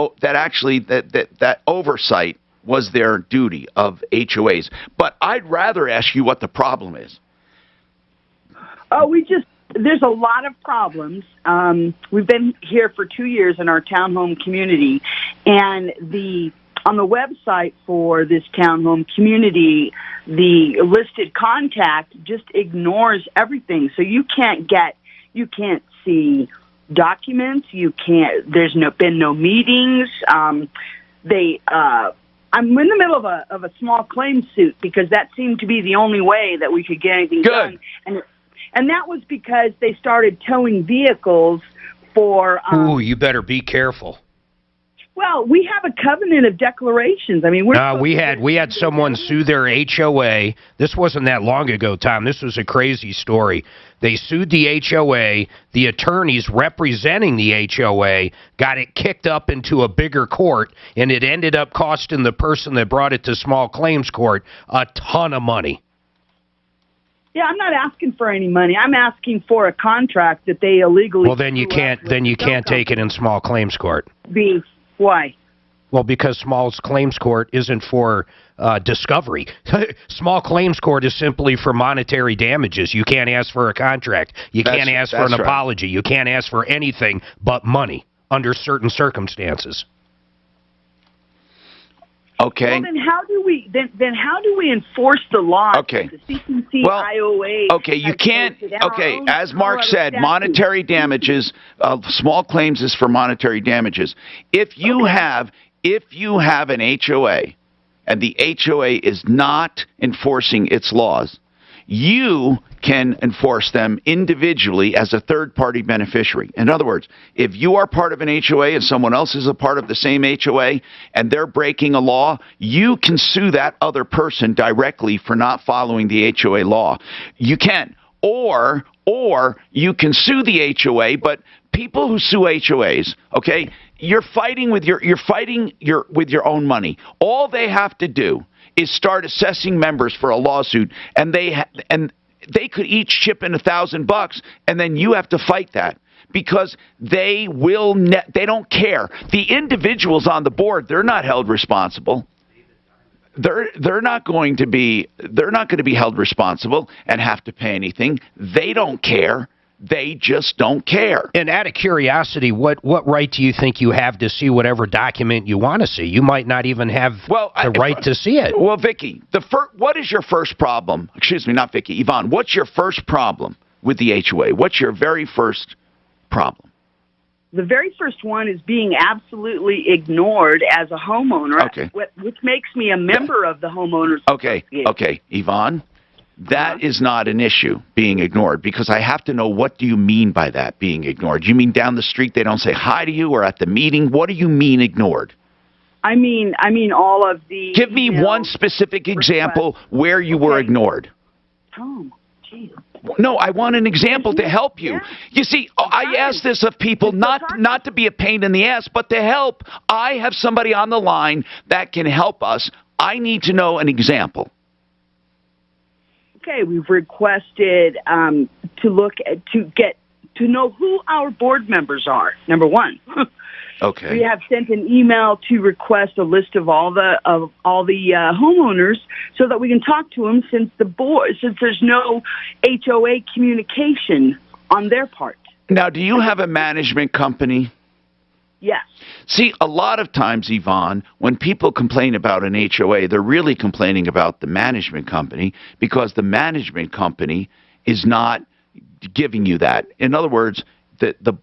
oversight was their duty of HOAs. But I'd rather ask you what the problem is. Oh, there's a lot of problems. We've been here for 2 years in our townhome community, and on the website for this townhome community, the listed contact just ignores everything. So you can't see documents. There's been no meetings. I'm in the middle of a small claim suit because that seemed to be the only way that we could get anything done. And that was because they started towing vehicles for... Ooh, you better be careful. Well, we have a covenant of declarations. I mean, we had someone sue their HOA. This wasn't that long ago, Tom. This was a crazy story. They sued the HOA. The attorneys representing the HOA got it kicked up into a bigger court, and it ended up costing the person that brought it to small claims court a ton of money. Yeah, I'm not asking for any money. I'm asking for a contract that they illegally... Well, then you can't take it in small claims court. Why? Well, because small claims court isn't for discovery. Small claims court is simply for monetary damages. You can't ask for a contract. You can't ask for an apology. You can't ask for anything but money under certain circumstances. Okay. Well, then how do we enforce the law? Okay. The CCC, IOA. Okay, you can't. Okay, as Mark said, monetary damages. Small claims is for monetary damages. If you have an HOA, and the HOA is not enforcing its laws, you can enforce them individually as a third-party beneficiary. In other words, if you are part of an HOA and someone else is a part of the same HOA and they're breaking a law, you can sue that other person directly for not following the HOA law. You can. Or you can sue the HOA, but people who sue HOAs, okay, you're fighting with your own money. All they have to do is start assessing members for a lawsuit, and they could each chip in $1,000, and then you have to fight that because they don't care. The individuals on the board, they're not held responsible. They're not going to be held responsible and have to pay anything. They don't care. They just don't care. And out of curiosity, what right do you think you have to see whatever document you want to see? You might not even have the right to see it. Well, Vicky, what is your first problem? Excuse me, not Vicky. Yvonne, what's your first problem with the HOA? What's your very first problem? The very first one is being absolutely ignored as a homeowner, which makes me a member of the homeowners association. Okay, Yvonne. That is not an issue, being ignored, because I have to know, what do you mean by that, being ignored? You mean down the street they don't say hi to you, or at the meeting? What do you mean ignored? I mean all of the... Give me one specific example where you were ignored. Tom, geez. No, I want an example to help you. You see, I ask this of people not to be a pain in the ass, but to help. I have somebody on the line that can help us. I need to know an example. Okay, we've requested to know who our board members are. Number one. Okay. We have sent an email to request a list of all the homeowners so that we can talk to them since there's no HOA communication on their part. Now, do you have a management company? Yes. See, a lot of times, Yvonne, when people complain about an HOA, they're really complaining about the management company because the management company is not giving you that. In other words,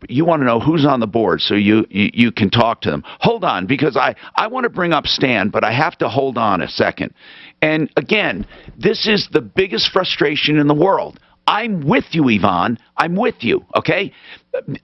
you want to know who's on the board so you can talk to them. Hold on, because I want to bring up Stan, but I have to hold on a second. And again, this is the biggest frustration in the world. I'm with you, Yvonne. I'm with you, okay?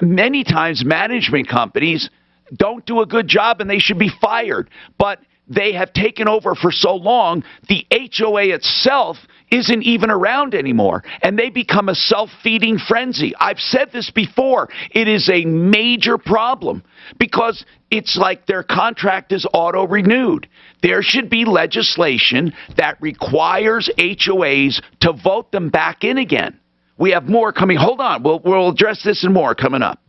Many times management companies don't do a good job and they should be fired. But they have taken over for so long, the HOA itself isn't even around anymore, and they become a self-feeding frenzy. I've said this before. It is a major problem because it's like their contract is auto-renewed. There should be legislation that requires HOAs to vote them back in again. We have more coming. Hold on. We'll address this and more coming up.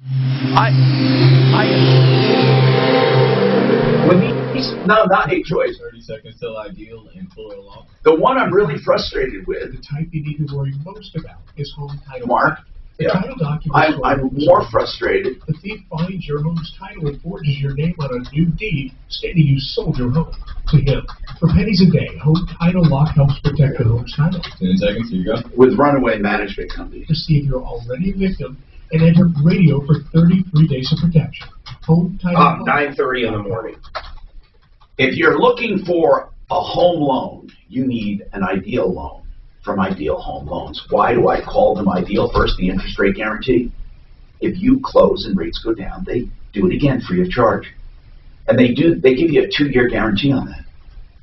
No, not HOAs. 30 seconds till ideal and pull it along. The one I'm really frustrated with. The type you need to worry most about is home title. Mark? The Yeah. title document. I'm more frustrated. The thief finds your home's title and forges your name on a new deed stating you sold your home to him. For pennies a day, Home Title Lock helps protect your home's title. 10 seconds, here you go. With runaway management companies. To see if you're already a victim and enter radio for 33 days of protection. Home Title Lock. 9:30 in the morning. If you're looking for a home loan, you need an Ideal loan from Ideal Home Loans. Why do I call them Ideal? First, the interest rate guarantee. If you close and rates go down, they do it again free of charge. And they give you a 2-year guarantee on that.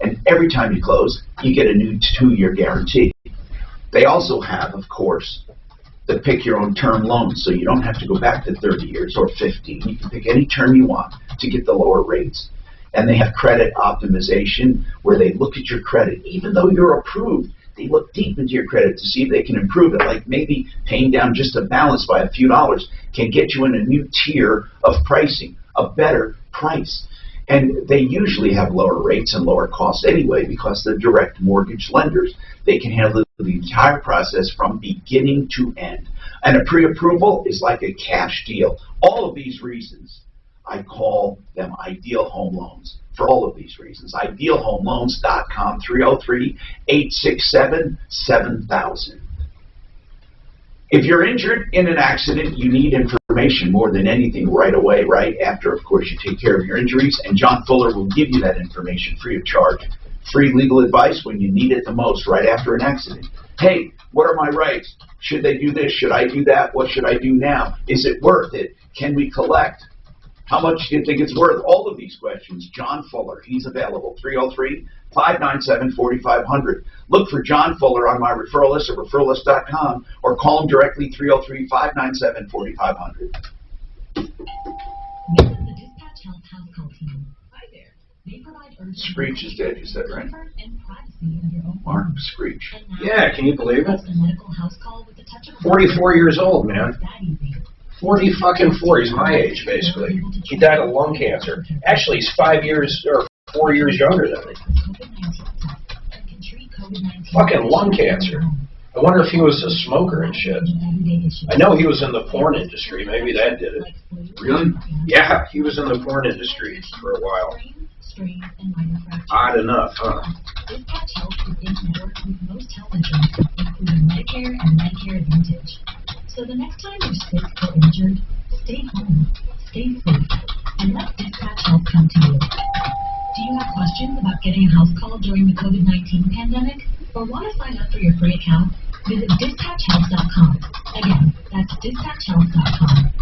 And every time you close, you get a new 2-year guarantee. They also have, of course, the pick your own term loan, so you don't have to go back to 30 years or 15. You can pick any term you want to get the lower rates. And they have credit optimization where they look at your credit. Even though you're approved, they look deep into your credit to see if they can improve it. Like maybe paying down just a balance by a few dollars can get you in a new tier of pricing, a better price. And they usually have lower rates and lower costs anyway because they're direct mortgage lenders. They can handle the entire process from beginning to end. And a pre-approval is like a cash deal. All of these reasons, I call them Ideal Home Loans for all of these reasons. IdealHomeLoans.com, 303-867-7000. If you're injured in an accident, you need information more than anything right away, right after, of course, you take care of your injuries. And John Fuller will give you that information free of charge. Free legal advice when you need it the most right after an accident. Hey, what are my rights? Should they do this? Should I do that? What should I do now? Is it worth it? Can we collect? How much do you think it's worth? All of these questions. John Fuller, he's available. 303-597-4500. Look for John Fuller on my referral list at referrallist.com or call him directly, 303-597-4500. Screech is dead, you said, right? Mark Screech. Yeah, can you believe it? 44 years old, man. 40-fucking-4. He's my age, basically. He died of lung cancer. Actually, he's 4 years younger than me. Fucking lung cancer. I wonder if he was a smoker and shit. I know he was in the porn industry. Maybe that did it. Really? Yeah, he was in the porn industry for a while. Odd enough, huh? Dispatch Health is in-network with most health insurance, including Medicare and Medicare Advantage. So the next time you're sick or injured, stay home, stay safe, and let Dispatch Health come to you. Do you have questions about getting a house call during the COVID-19 pandemic? Or want to sign up for your free account? Visit dispatchhealth.com. Again, that's dispatchhealth.com.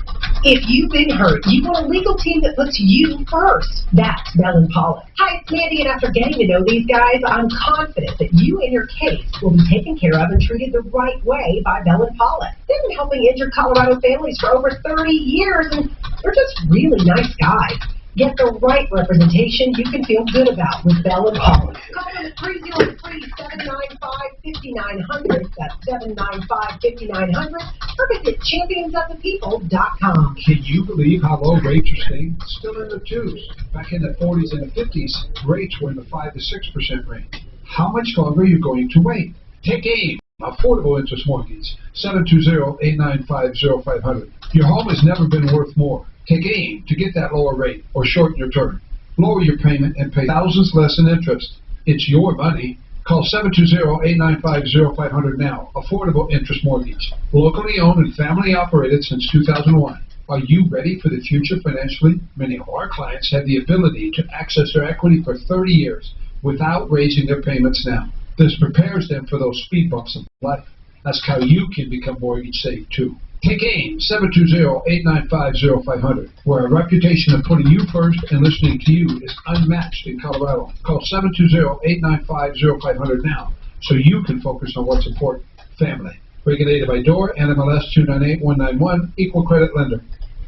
If you've been hurt, you want a legal team that puts you first. That's Bell & Pollock. Hi, it's Mandy, and after getting to know these guys, I'm confident that you and your case will be taken care of and treated the right way by Bell & Pollock. They've been helping injured Colorado families for over 30 years, and they're just really nice guys. Get the right representation you can feel good about with Bell & Pollock. Call them at 303-795-5900. That's 795-5900. Or visit championsofthepeople.com. Can you believe how low rates are staying? Still in the 2s. Back in the 40s and the 50s, rates were in the 5 to 6% range. How much longer are you going to wait? Take AIM. Affordable interest mortgage. 720-895-0500. Your home has never been worth more. Take AIM to get that lower rate or shorten your term. Lower your payment and pay thousands less in interest. It's your money. Call 720-895-0500 now. Affordable interest mortgage. Locally owned and family operated since 2001. Are you ready for the future financially? Many of our clients have the ability to access their equity for 30 years without raising their payments now. This prepares them for those speed bumps of life. That's how you can become mortgage safe, too. Take AIM, 720-895-0500, where a reputation of putting you first and listening to you is unmatched in Colorado. Call 720-895-0500 now so you can focus on what's important. Family. Regulated by DOR, NMLS 298191, Equal Credit Lender.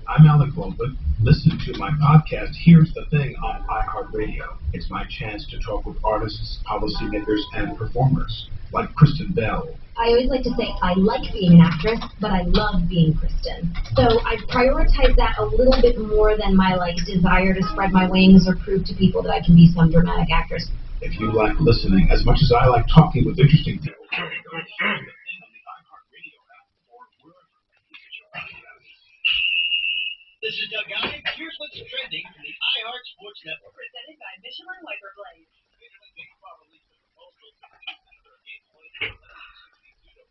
I'm Alec Goldman. Listen to my podcast, Here's the Thing, on iHeartRadio. It's my chance to talk with artists, policymakers, and performers, like Kristen Bell. I always like to say I like being an actress, but I love being Kristen. So I prioritize that a little bit more than my desire to spread my wings or prove to people that I can be some dramatic actress. If you like listening as much as I like talking with interesting people, This is Doug Goddard. Here's what's trending from the iHeart Sports Network. Presented by Michelin Wiper Blades. Major League Baseball released a proposal to reduce the number of games played from 162 to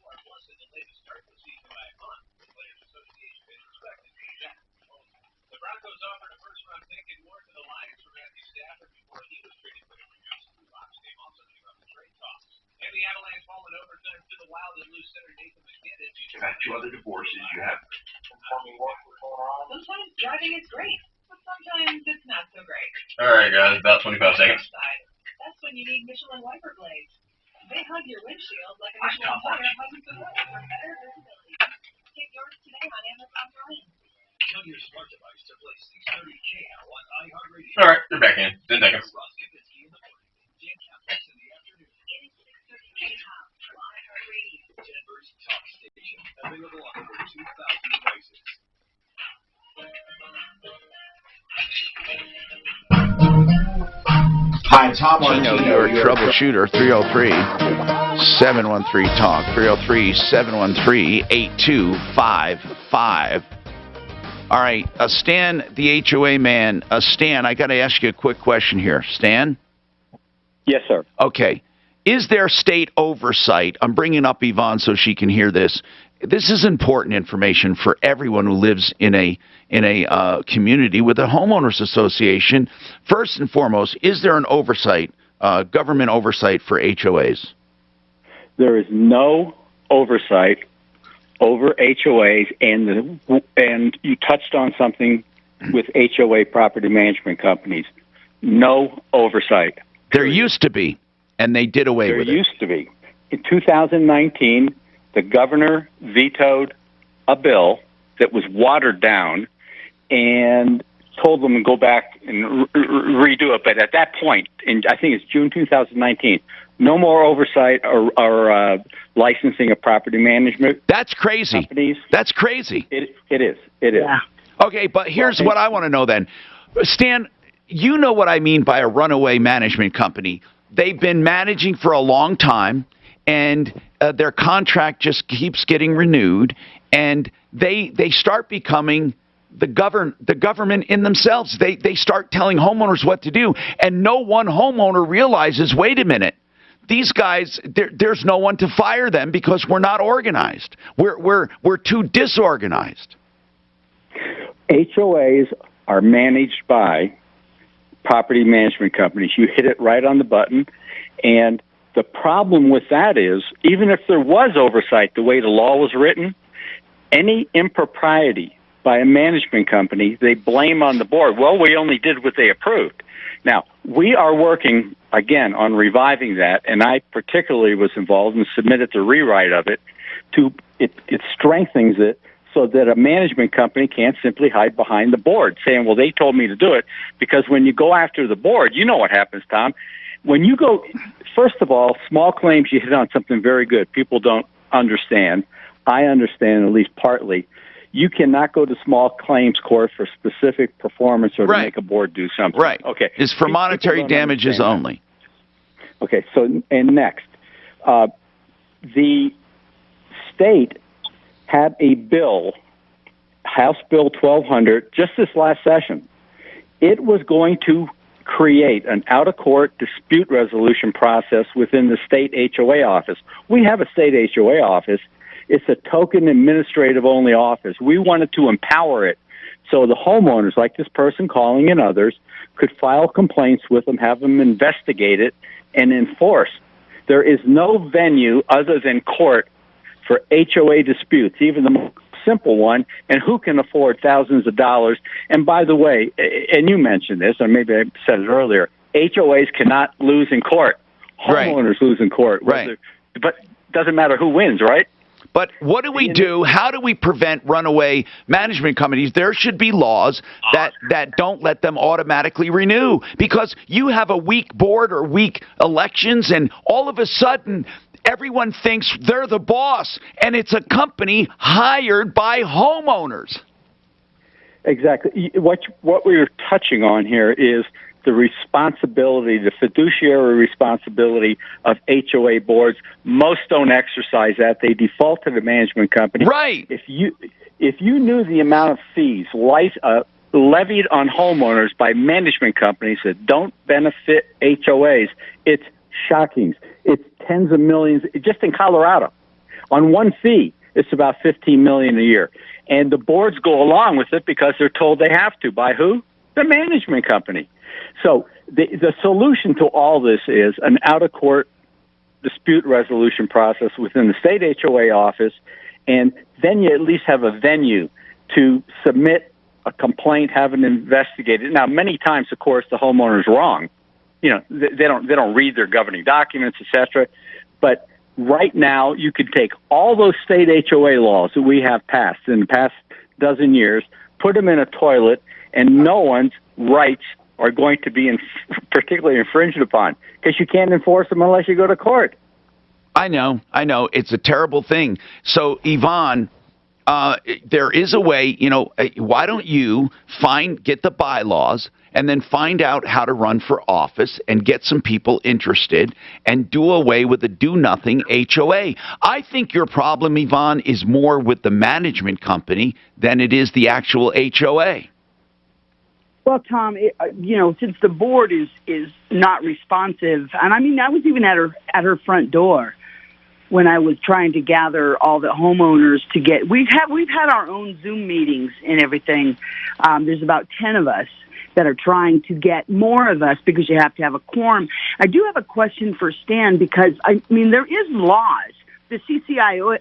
154, plus to delay the start of the season by a month. The Players Association is expected to reject the proposal. The Broncos offered a first-round pick and more to the Lions for Matthew Stafford before he was traded for the reduced blue box game, also gave up the trade talks. And the Avalanche fall in overtime to the Wild and lose center Nathan McKinnon. You've had 2 other divorces. You have. Sometimes driving is great, but sometimes it's not so great. All right, guys, about 25 seconds. That's when you need Michelin Wiper Blades. They hug your windshield like a Michelin tire hugs the road for better visibility. Get yours today on Amazon Prime. Tell your smart device to play 630 KL on iHeartRadio. All right, they're back in 10 seconds. Ross Kipinski in the morning, Dan Campus in the afternoon. It is 630 KL from iHeartRadio. Denver's talk station, available on over 2,000 devices. Hi, Tom. Tino, your troubleshooter, 303-713-TALK, 303-713-8255. All right, Stan, the HOA man. Stan, I got to ask you a quick question here. Stan? Yes, sir. Okay. Is there state oversight? I'm bringing up Yvonne so she can hear this. This is important information for everyone who lives in a community with a homeowners association. First and foremost, is there an oversight, government oversight for HOAs? There is no oversight over HOAs, and you touched on something with HOA property management companies. No oversight. There used to be, and they did away with it. There used to be. In 2019, the governor vetoed a bill that was watered down and told them to go back and redo it. But at that point, I think it's June 2019, no more oversight or licensing of property management. That's crazy. Companies. That's crazy. It is. Yeah. Okay, but here's what I want to know then. Stan, you know what I mean by a runaway management company. They've been managing for a long time, and their contract just keeps getting renewed, and they start becoming the government in themselves. They start telling homeowners what to do, and no one homeowner realizes, wait a minute, these guys, there's no one to fire them because we're not organized. We're too disorganized. HOAs are managed by property management companies. You hit it right on the button, and the problem with that is, even if there was oversight the way the law was written, any impropriety by a management company, they blame on the board. Well, we only did what they approved. Now, we are working, again, on reviving that, and I particularly was involved and submitted the rewrite of it. It strengthens it so that a management company can't simply hide behind the board, saying, well, they told me to do it, because when you go after the board, you know what happens, Tom. When you go, first of all, small claims, you hit on something very good. People don't understand. I understand, at least partly. You cannot go to small claims court for specific performance or to make a board do something. Right. Okay. It's for monetary damages only. Okay. So, and next, the state had a bill, House Bill 1200, just this last session. It was going to create an out-of-court dispute resolution process within the state HOA office. We have a state HOA office. It's a token administrative-only office. We wanted to empower it so the homeowners, like this person calling and others, could file complaints with them, have them investigate it, and enforce. There is no venue other than court for HOA disputes, even the most simple one, and who can afford thousands of dollars. And by the way, and you mentioned this, or maybe I said it earlier, HOAs cannot lose in court. Homeowners lose in court. Right. But doesn't matter who wins, right? But what do we do? How do we prevent runaway management companies? There should be laws that don't let them automatically renew, because you have a weak board or weak elections, and all of a sudden everyone thinks they're the boss, and it's a company hired by homeowners. Exactly. What we're touching on here is the responsibility, the fiduciary responsibility of HOA boards. Most don't exercise that. They default to the management company. Right. If you knew the amount of fees levied on homeowners by management companies that don't benefit HOAs, it's shocking. It's tens of millions. Just in Colorado, on one fee, it's about $15 million a year. And the boards go along with it because they're told they have to. By who? The management company. So the solution to all this is an out-of-court dispute resolution process within the state HOA office, and then you at least have a venue to submit a complaint, have it investigated. Now, many times, of course, the homeowner's wrong. You know, they don't read their governing documents, etc. But right now, you could take all those state HOA laws that we have passed in the past dozen years, put them in a toilet, and no one's rights are going to be particularly infringed upon, because you can't enforce them unless you go to court. I know. It's a terrible thing. So, Yvonne, there is a way, why don't you get the bylaws and then find out how to run for office and get some people interested and do away with the do-nothing HOA. I think your problem, Yvonne, is more with the management company than it is the actual HOA. Well, Tom, since the board is not responsive, and I mean, I was even at her front door when I was trying to gather all the homeowners to get. We've had our own Zoom meetings and everything. There's about 10 of us that are trying to get more of us, because you have to have a quorum. I do have a question for Stan, because I mean, there is laws, the CCIOA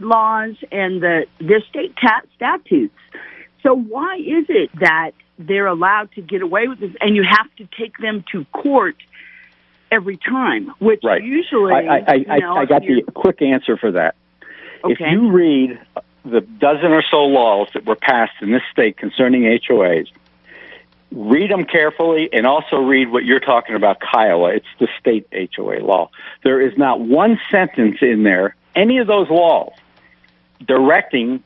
laws and the state statutes. So why is it that they're allowed to get away with this, and you have to take them to court every time? Which usually, I got the quick answer for that. Okay. If you read the dozen or so laws that were passed in this state concerning HOAs, read them carefully, and also read what you're talking about, Kiowa. It's the state HOA law. There is not one sentence in there, any of those laws, directing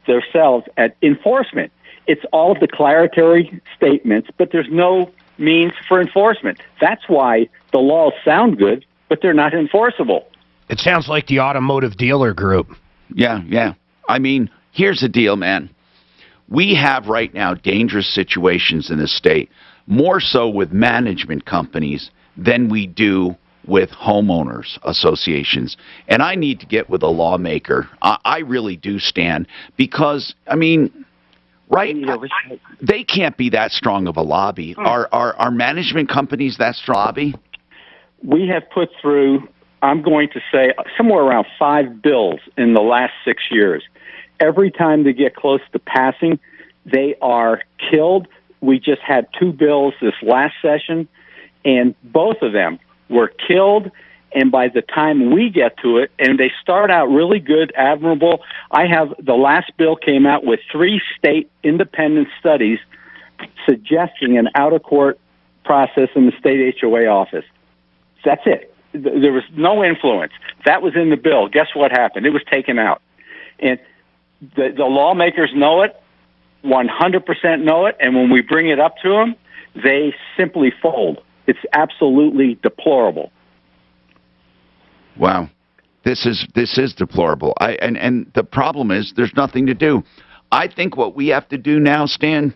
themselves at enforcement. It's all declaratory statements, but there's no means for enforcement. That's why the laws sound good, but they're not enforceable. It sounds like the automotive dealer group. Yeah. I mean, here's the deal, man. We have right now dangerous situations in this state, more so with management companies than we do with homeowners associations. And I need to get with a lawmaker. I really do, Stan, because, I mean, right? They can't be that strong of a lobby. Are management companies that strong lobby? We have put through, I'm going to say, somewhere around 5 bills in the last 6 years. Every time they get close to passing, they are killed. We just had 2 bills this last session, and both of them were killed. And by the time we get to it, and they start out really good, admirable, the last bill came out with 3 state independent studies suggesting an out-of-court process in the state HOA office. That's it. There was no influence. That was in the bill. Guess what happened? It was taken out. And the lawmakers know it, 100% know it, and when we bring it up to them, they simply fold. It's absolutely deplorable. Wow, this is deplorable. And the problem is there's nothing to do. I think what we have to do now, Stan,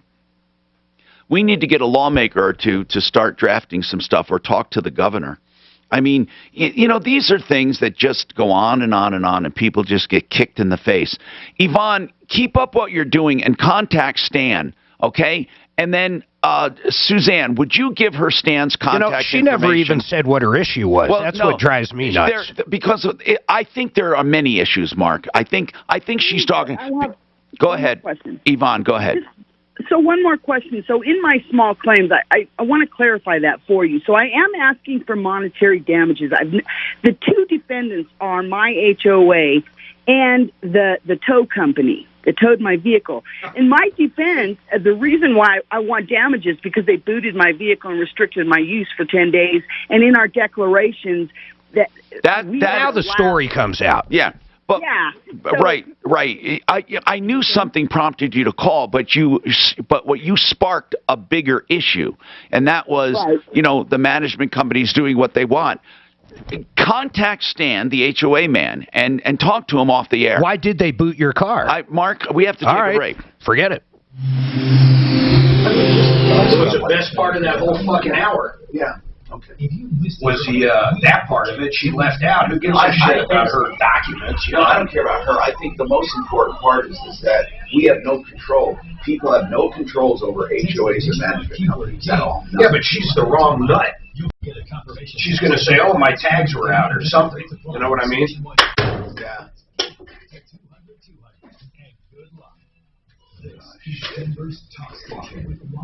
we need to get a lawmaker or two to start drafting some stuff or talk to the governor. I mean, these are things that just go on and on and on, and people just get kicked in the face. Yvonne, keep up what you're doing and contact Stan, okay? And then Suzanne, would you give her Stan's contact she information? never even said what her issue was. Well, That's no, what drives me nuts. Because I think there are many issues, Mark. I think she's talking. Go ahead, Yvonne. Go ahead. So one more question. So in my small claims, I want to clarify that for you. So I am asking for monetary damages. The two defendants are my HOA and the tow company that towed my vehicle. In my defense, the reason why I want damages because they booted my vehicle and restricted my use for 10 days. And in our declarations, now the story comes out. Yeah. But, yeah. Right. I knew something prompted you to call, but what you sparked a bigger issue, and that was, the management company's doing what they want. Contact Stan, the HOA man, and talk to him off the air. Why did they boot your car? Mark, we have to take a break. Forget it. It was the best part of that whole fucking hour. Yeah. Okay. Was that part of it she left out? Who gives a shit about her documents? No, I don't care about her. I think the most important part is that we have no control. People have no controls over HOAs and management companies at all. Yeah, but she's the wrong nut. She's going to say, "Oh, my tags were out" or something. You know what I mean? Yeah.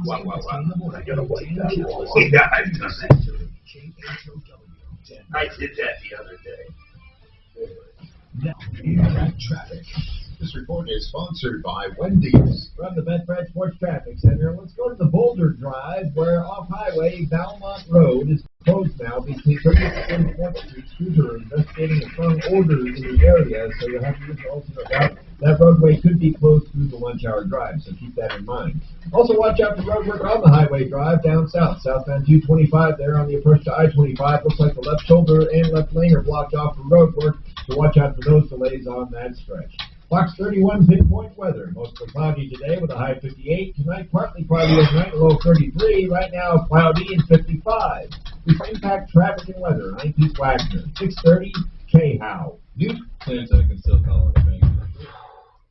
Wow. I gotta wipe that. Yeah, I've done that. I did that the other day. Traffic. This report is sponsored by Wendy's. From the Bedford Sports Traffic Center, let's go to the Boulder Drive, where off-highway Belmont Road is closed now between 30th and 4th Street. Crews are investigating a strong order in the area, so you'll have to also look out. That roadway could be closed through the lunch-hour drive, so keep that in mind. Also, watch out for road work on the highway drive down south. Southbound 225 there on the approach to I-25. Looks like the left shoulder and left lane are blocked off for road work, so watch out for those delays on that stretch. Fox 31 pinpoint weather. Mostly cloudy today with a high of 58. Tonight, partly cloudy overnight, low 33. Right now, cloudy and 55. This impact traffic and weather. I'm Pete Wagner. 6:30, K-How. Duke. 10 seconds, still calling it.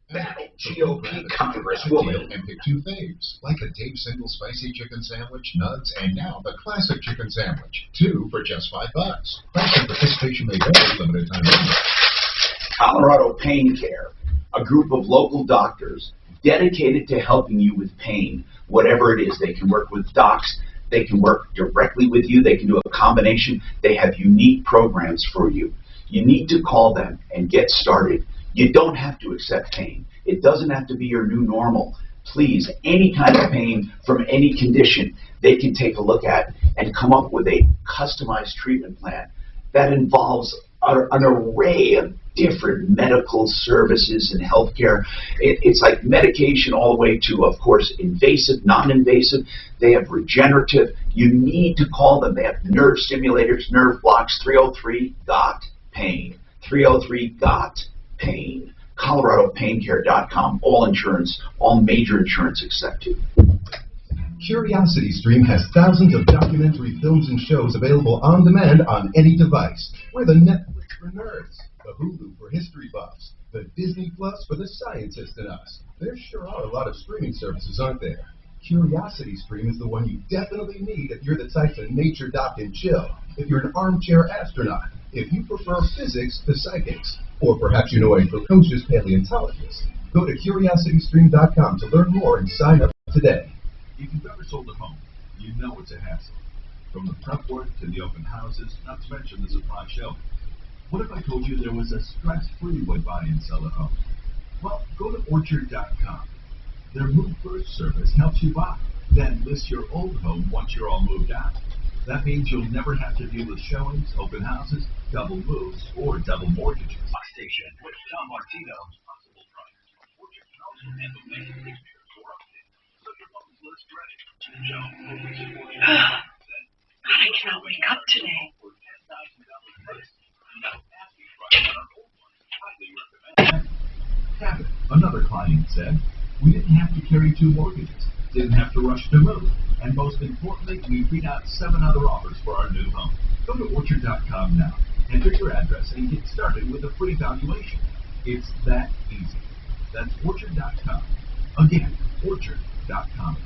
Battle GOP Congresswoman. And pick two faves, like a Dave Single Spicy Chicken Sandwich, nuts, and now the Classic Chicken Sandwich. 2 for just $5. Price and participation may vary, limited time only. Colorado Pain Care, a group of local doctors dedicated to helping you with pain, whatever it is. They can work with docs. They can work directly with you. They can do a combination. They have unique programs for you. You need to call them and get started. You don't have to accept pain. It doesn't have to be your new normal. Please, any kind of pain from any condition, they can take a look at and come up with a customized treatment plan that involves an array of different medical services and healthcare. It's like medication all the way to, of course, invasive, non-invasive. They have regenerative. You need to call them. They have nerve stimulators, nerve blocks, 303-GOT-PAIN. 303-GOT-PAIN. ColoradoPainCare.com. All insurance, all major insurance accepted. CuriosityStream has thousands of documentary films and shows available on demand on any device. We're the Netflix for nerds, the Hulu for history buffs, the Disney Plus for the scientist in us. There sure are a lot of streaming services, aren't there? CuriosityStream is the one you definitely need if you're the type to nature dock and chill, if you're an armchair astronaut, if you prefer physics to psychics, or perhaps you know a precocious paleontologist. Go to CuriosityStream.com to learn more and sign up today. If you've ever sold a home, you know it's a hassle. From the prep work to the open houses, not to mention the supply shelving. What if I told you there was a stress-free way to buy and sell a home? Well, go to Orchard.com. Their Move First service helps you buy, then list your old home once you're all moved out. That means you'll never have to deal with showings, open houses, double moves, or double mortgages. Station with Tom Martino. Possible price. Orchard can also handle basic repairs for updates. So your home is list ready. I cannot wake up today. Cabot, another client said, we didn't have to carry 2 mortgages, didn't have to rush to move, and most importantly, we beat out 7 other offers for our new home. Go to Orchard.com now, enter your address, and get started with a free valuation. It's that easy. That's Orchard.com. Again, Orchard.com.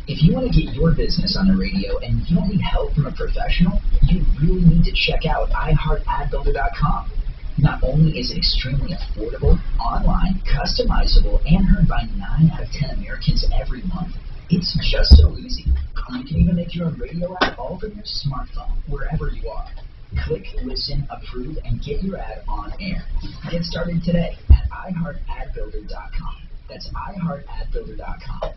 If you want to get your business on the radio and you don't need help from a professional, you really need to check out iHeartAdBuilder.com. Not only is it extremely affordable, online, customizable, and heard by 9 out of 10 Americans every month, it's just so easy. You can even make your own radio ad all from your smartphone, wherever you are. Click, listen, approve, and get your ad on air. Get started today at iHeartAdBuilder.com. That's iHeartAdBuilder.com.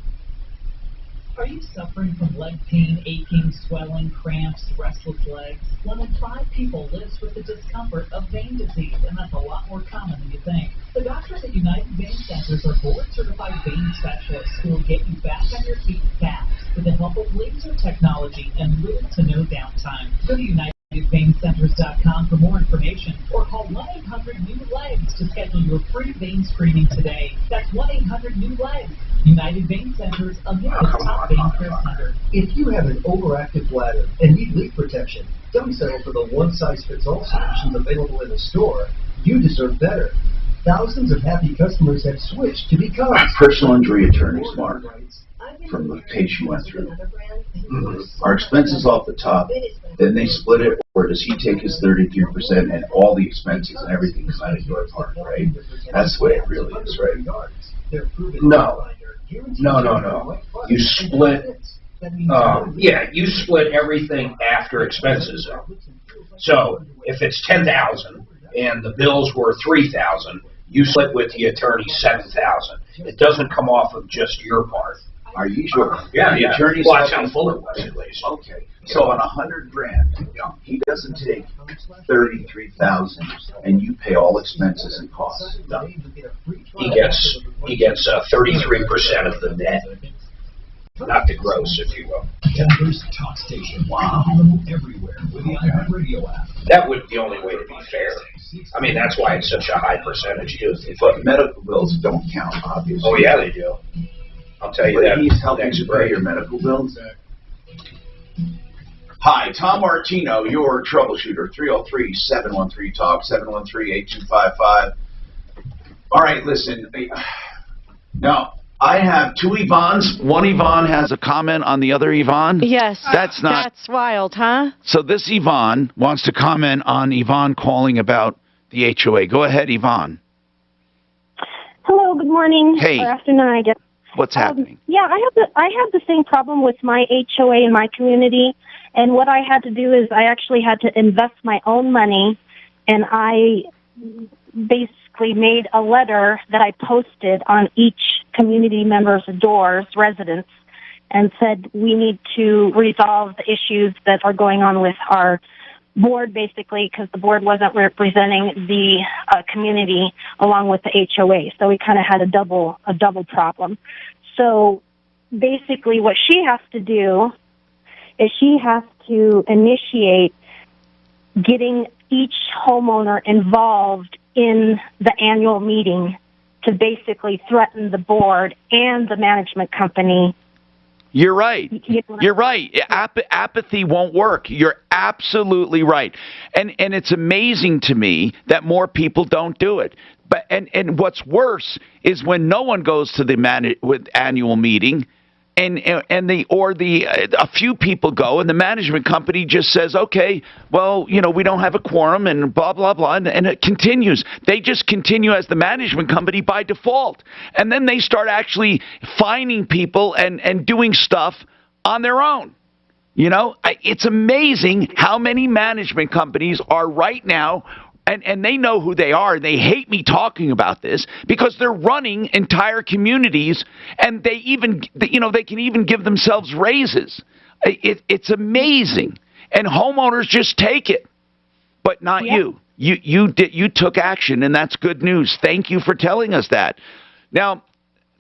Are you suffering from leg pain, aching, swelling, cramps, restless legs? 1 in 5 people lives with the discomfort of vein disease, and that's a lot more common than you think. The doctors at United Vein Centers are board-certified vein specialists who will get you back on your feet fast with the help of laser technology and little to no downtime. Go to UnitedVeinCenters.com for more information or call 1-800-NEW-LEGS to schedule your free vein screening today. That's 1-800-NEW-LEGS. United Vein Centers, America's top vein care center. If you have an overactive bladder and need leak protection, don't settle for the one-size-fits-all solutions available in the store. You deserve better. Thousands of happy customers have switched to become Personal injury attorneys, Mark, from the case you went through. Are expenses off the top, then they split it, or does he take his 33% and all the expenses and everything is out of your part, right? That's the way it really is, right? No. You split, you split everything after expenses. So if it's $10,000 and the bills were $3,000, you split with the attorney $7,000. It doesn't come off of just your part. Are you sure? Yeah, the attorney's well, that's how full it was, at least. Okay, so on $100,000, he doesn't take $33,000, and you pay all expenses and costs. No. He gets 33% of the net, not the gross, if you will. Denver's talk station. Wow. Everywhere with the iHeartRadio app. That would be the only way to be fair. I mean, that's why it's such a high percentage too. But medical bills don't count, obviously. Oh yeah, they do. I'll tell you but that. He's helping you pay your medical bills. Hi, Tom Martino, your troubleshooter. 303-713-TALK, 713-8255. All right, listen. Now, I have 2 Yvonnes. One Yvonne has a comment on the other Yvonne. Yes. That's wild, huh? So this Yvonne wants to comment on Yvonne calling about the HOA. Go ahead, Yvonne. Hello, good morning. Hey. Or afternoon, I guess. What's happening? Yeah, I have the same problem with my HOA in my community, and what I had to do is I actually had to invest my own money, and I basically made a letter that I posted on each community member's doors, residents, and said we need to resolve the issues that are going on with our board, basically, because the board wasn't representing the community along with the HOA. So we kind of had a double problem. So basically what she has to do is she has to initiate getting each homeowner involved in the annual meeting to basically threaten the board and the management company. You're right. You're right. Apathy won't work. You're absolutely right. And it's amazing to me that more people don't do it. But and what's worse is when no one goes to the annual meeting, and a few people go, and the management company just says, okay, well, we don't have a quorum, and blah blah blah, and it continues. They just continue as the management company by default, and then they start actually fining people and doing stuff on their own. It's amazing how many management companies are right now. And they know who they are, and they hate me talking about this because they're running entire communities, and they can even give themselves raises. It's amazing, and homeowners just take it, but not you. You took action, and that's good news. Thank you for telling us that. Now,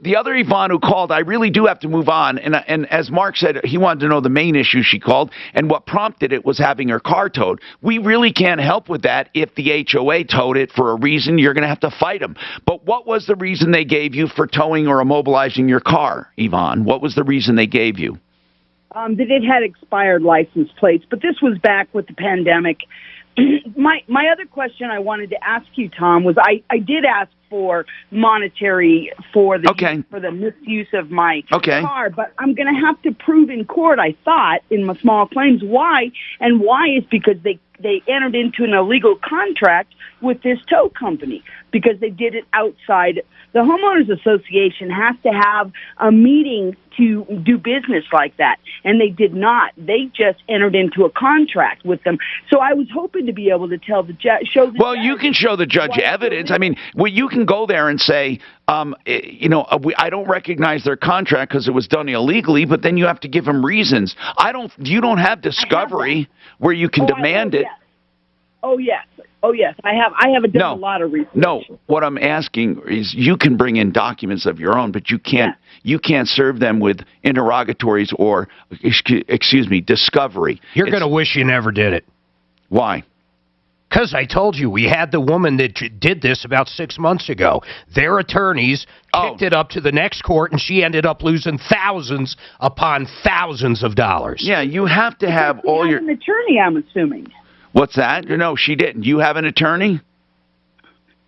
the other Yvonne who called, I really do have to move on. And as Mark said, he wanted to know the main issue she called, and what prompted it was having her car towed. We really can't help with that. If the HOA towed it for a reason, you're going to have to fight them. But what was the reason they gave you for towing or immobilizing your car, Yvonne? What was the reason they gave you? That it had expired license plates, but this was back with the pandemic. My other question I wanted to ask you, Tom, was I did ask for monetary for the misuse of my car, but I'm going to have to prove in court, I thought, in my small claims why, and why is because they entered into an illegal contract with this tow company because they did it outside. The homeowners association has to have a meeting to do business like that, and they did not. They just entered into a contract with them. So I was hoping to be able to tell the judge, you can show the judge evidence. I mean, you can go there and say, I don't recognize their contract because it was done illegally, but then you have to give them reasons. You don't have discovery where you can demand it. Oh yes. I have done a lot of research. No, what I'm asking is you can bring in documents of your own, but you can't serve them with interrogatories or discovery. You're going to wish you never did it. Why? Because I told you, we had the woman that did this about 6 months ago. Their attorneys kicked it up to the next court, and she ended up losing thousands upon thousands of dollars. Yeah, you have to have all your... an attorney, I'm assuming. What's that? No, she didn't. You have an attorney?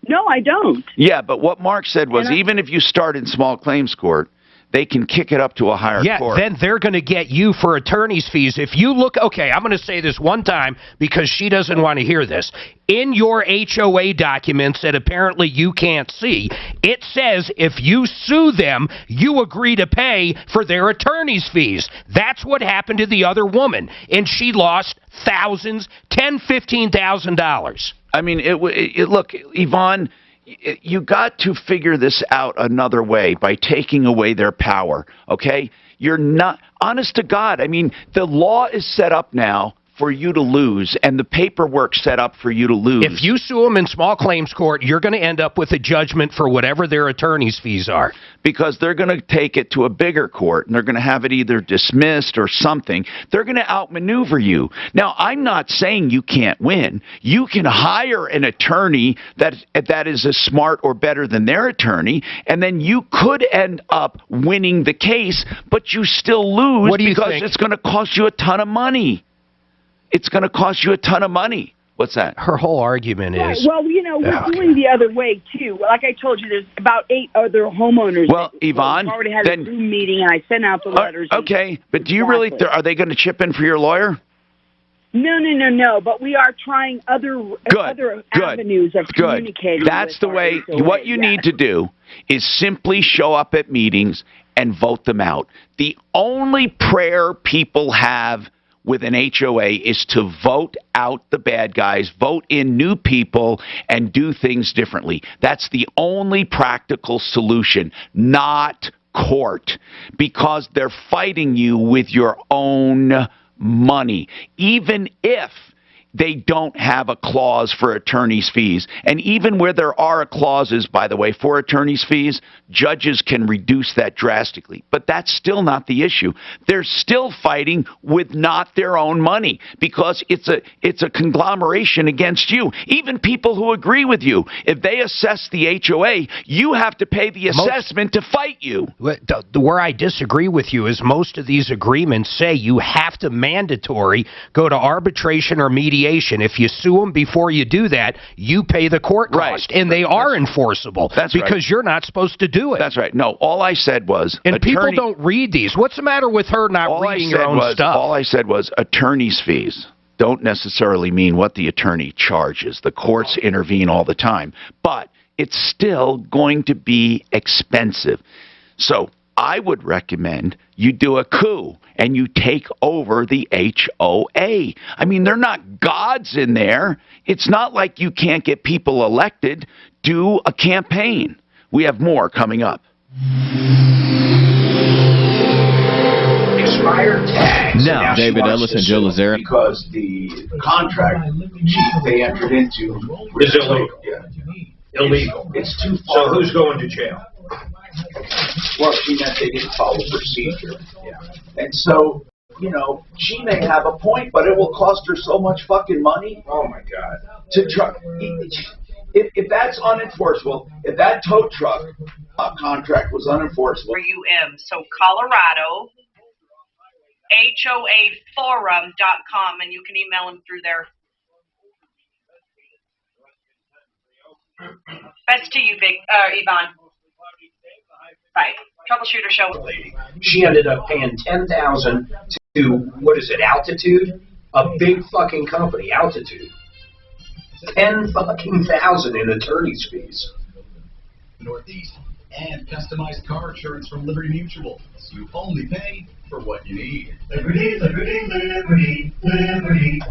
No, I don't. Yeah, but what Mark said was even if you start in small claims court, they can kick it up to a higher court. Yeah, then they're going to get you for attorney's fees. If you look, okay, I'm going to say this one time because she doesn't want to hear this. In your HOA documents that apparently you can't see, it says if you sue them, you agree to pay for their attorney's fees. That's what happened to the other woman, and she lost thousands, $10,000, $15,000. I mean, look, Yvonne, you got to figure this out another way by taking away their power, okay? You're not, honest to God, I mean, the law is set up now for you to lose, and the paperwork set up for you to lose. If you sue them in small claims court, you're going to end up with a judgment for whatever their attorney's fees are. Because they're going to take it to a bigger court, and they're going to have it either dismissed or something. They're going to outmaneuver you. Now, I'm not saying you can't win. You can hire an attorney that is as smart or better than their attorney, and then you could end up winning the case, but you still lose because it's going to cost you a ton of money. It's going to cost you a ton of money. What's that? Her whole argument is... Right. Well, we're doing the other way, too. Like I told you, there's about 8 other homeowners. Well, Yvonne... already had a Zoom meeting, and I sent out the letters. Okay, but do you really... Are they going to chip in for your lawyer? No. But we are trying other avenues of communicating. That's the way... What you need to do is simply show up at meetings and vote them out. The only prayer people have with an HOA is to vote out the bad guys, vote in new people, and do things differently. That's the only practical solution, not court, because they're fighting you with your own money, even if they don't have a clause for attorney's fees. And even where there are clauses, by the way, for attorney's fees, judges can reduce that drastically. But that's still not the issue. They're still fighting with not their own money because it's a conglomeration against you. Even people who agree with you, if they assess the HOA, you have to pay the assessment to fight you. Where I disagree with you is most of these agreements say you have to mandatory go to arbitration or mediation. If you sue them before you do that, you pay the court cost, and they are enforceable because you're not supposed to do it. That's right. No, all I said was... And people don't read these. What's the matter with her not reading her own stuff? All I said was attorney's fees don't necessarily mean what the attorney charges. The courts intervene all the time, but it's still going to be expensive. So I would recommend you do a coup and you take over the HOA. I mean, they're not gods in there. It's not like you can't get people elected. Do a campaign. We have more coming up. Expired tags. Now, David Ellis and Joe Lazare. Because the contract they entered into is illegal. Yeah. Illegal. It's too far. So who's going to jail? Well, she meant they didn't follow procedure. Yeah. And so, she may have a point, but it will cost her so much fucking money. Oh, my God. To try. If that's unenforceable, if that tow truck contract was unenforceable. Where you in? So Colorado, HOAforum.com, and you can email them through there. That's to you, Yvonne. Right. Troubleshooter show. She ended up paying $10,000 to, what is it, Altitude? A big fucking company, Altitude. $10,000 in attorney's fees. Northeast, and customized car insurance from Liberty Mutual, so you only pay for what you need. Liberty, Liberty, Liberty, Liberty.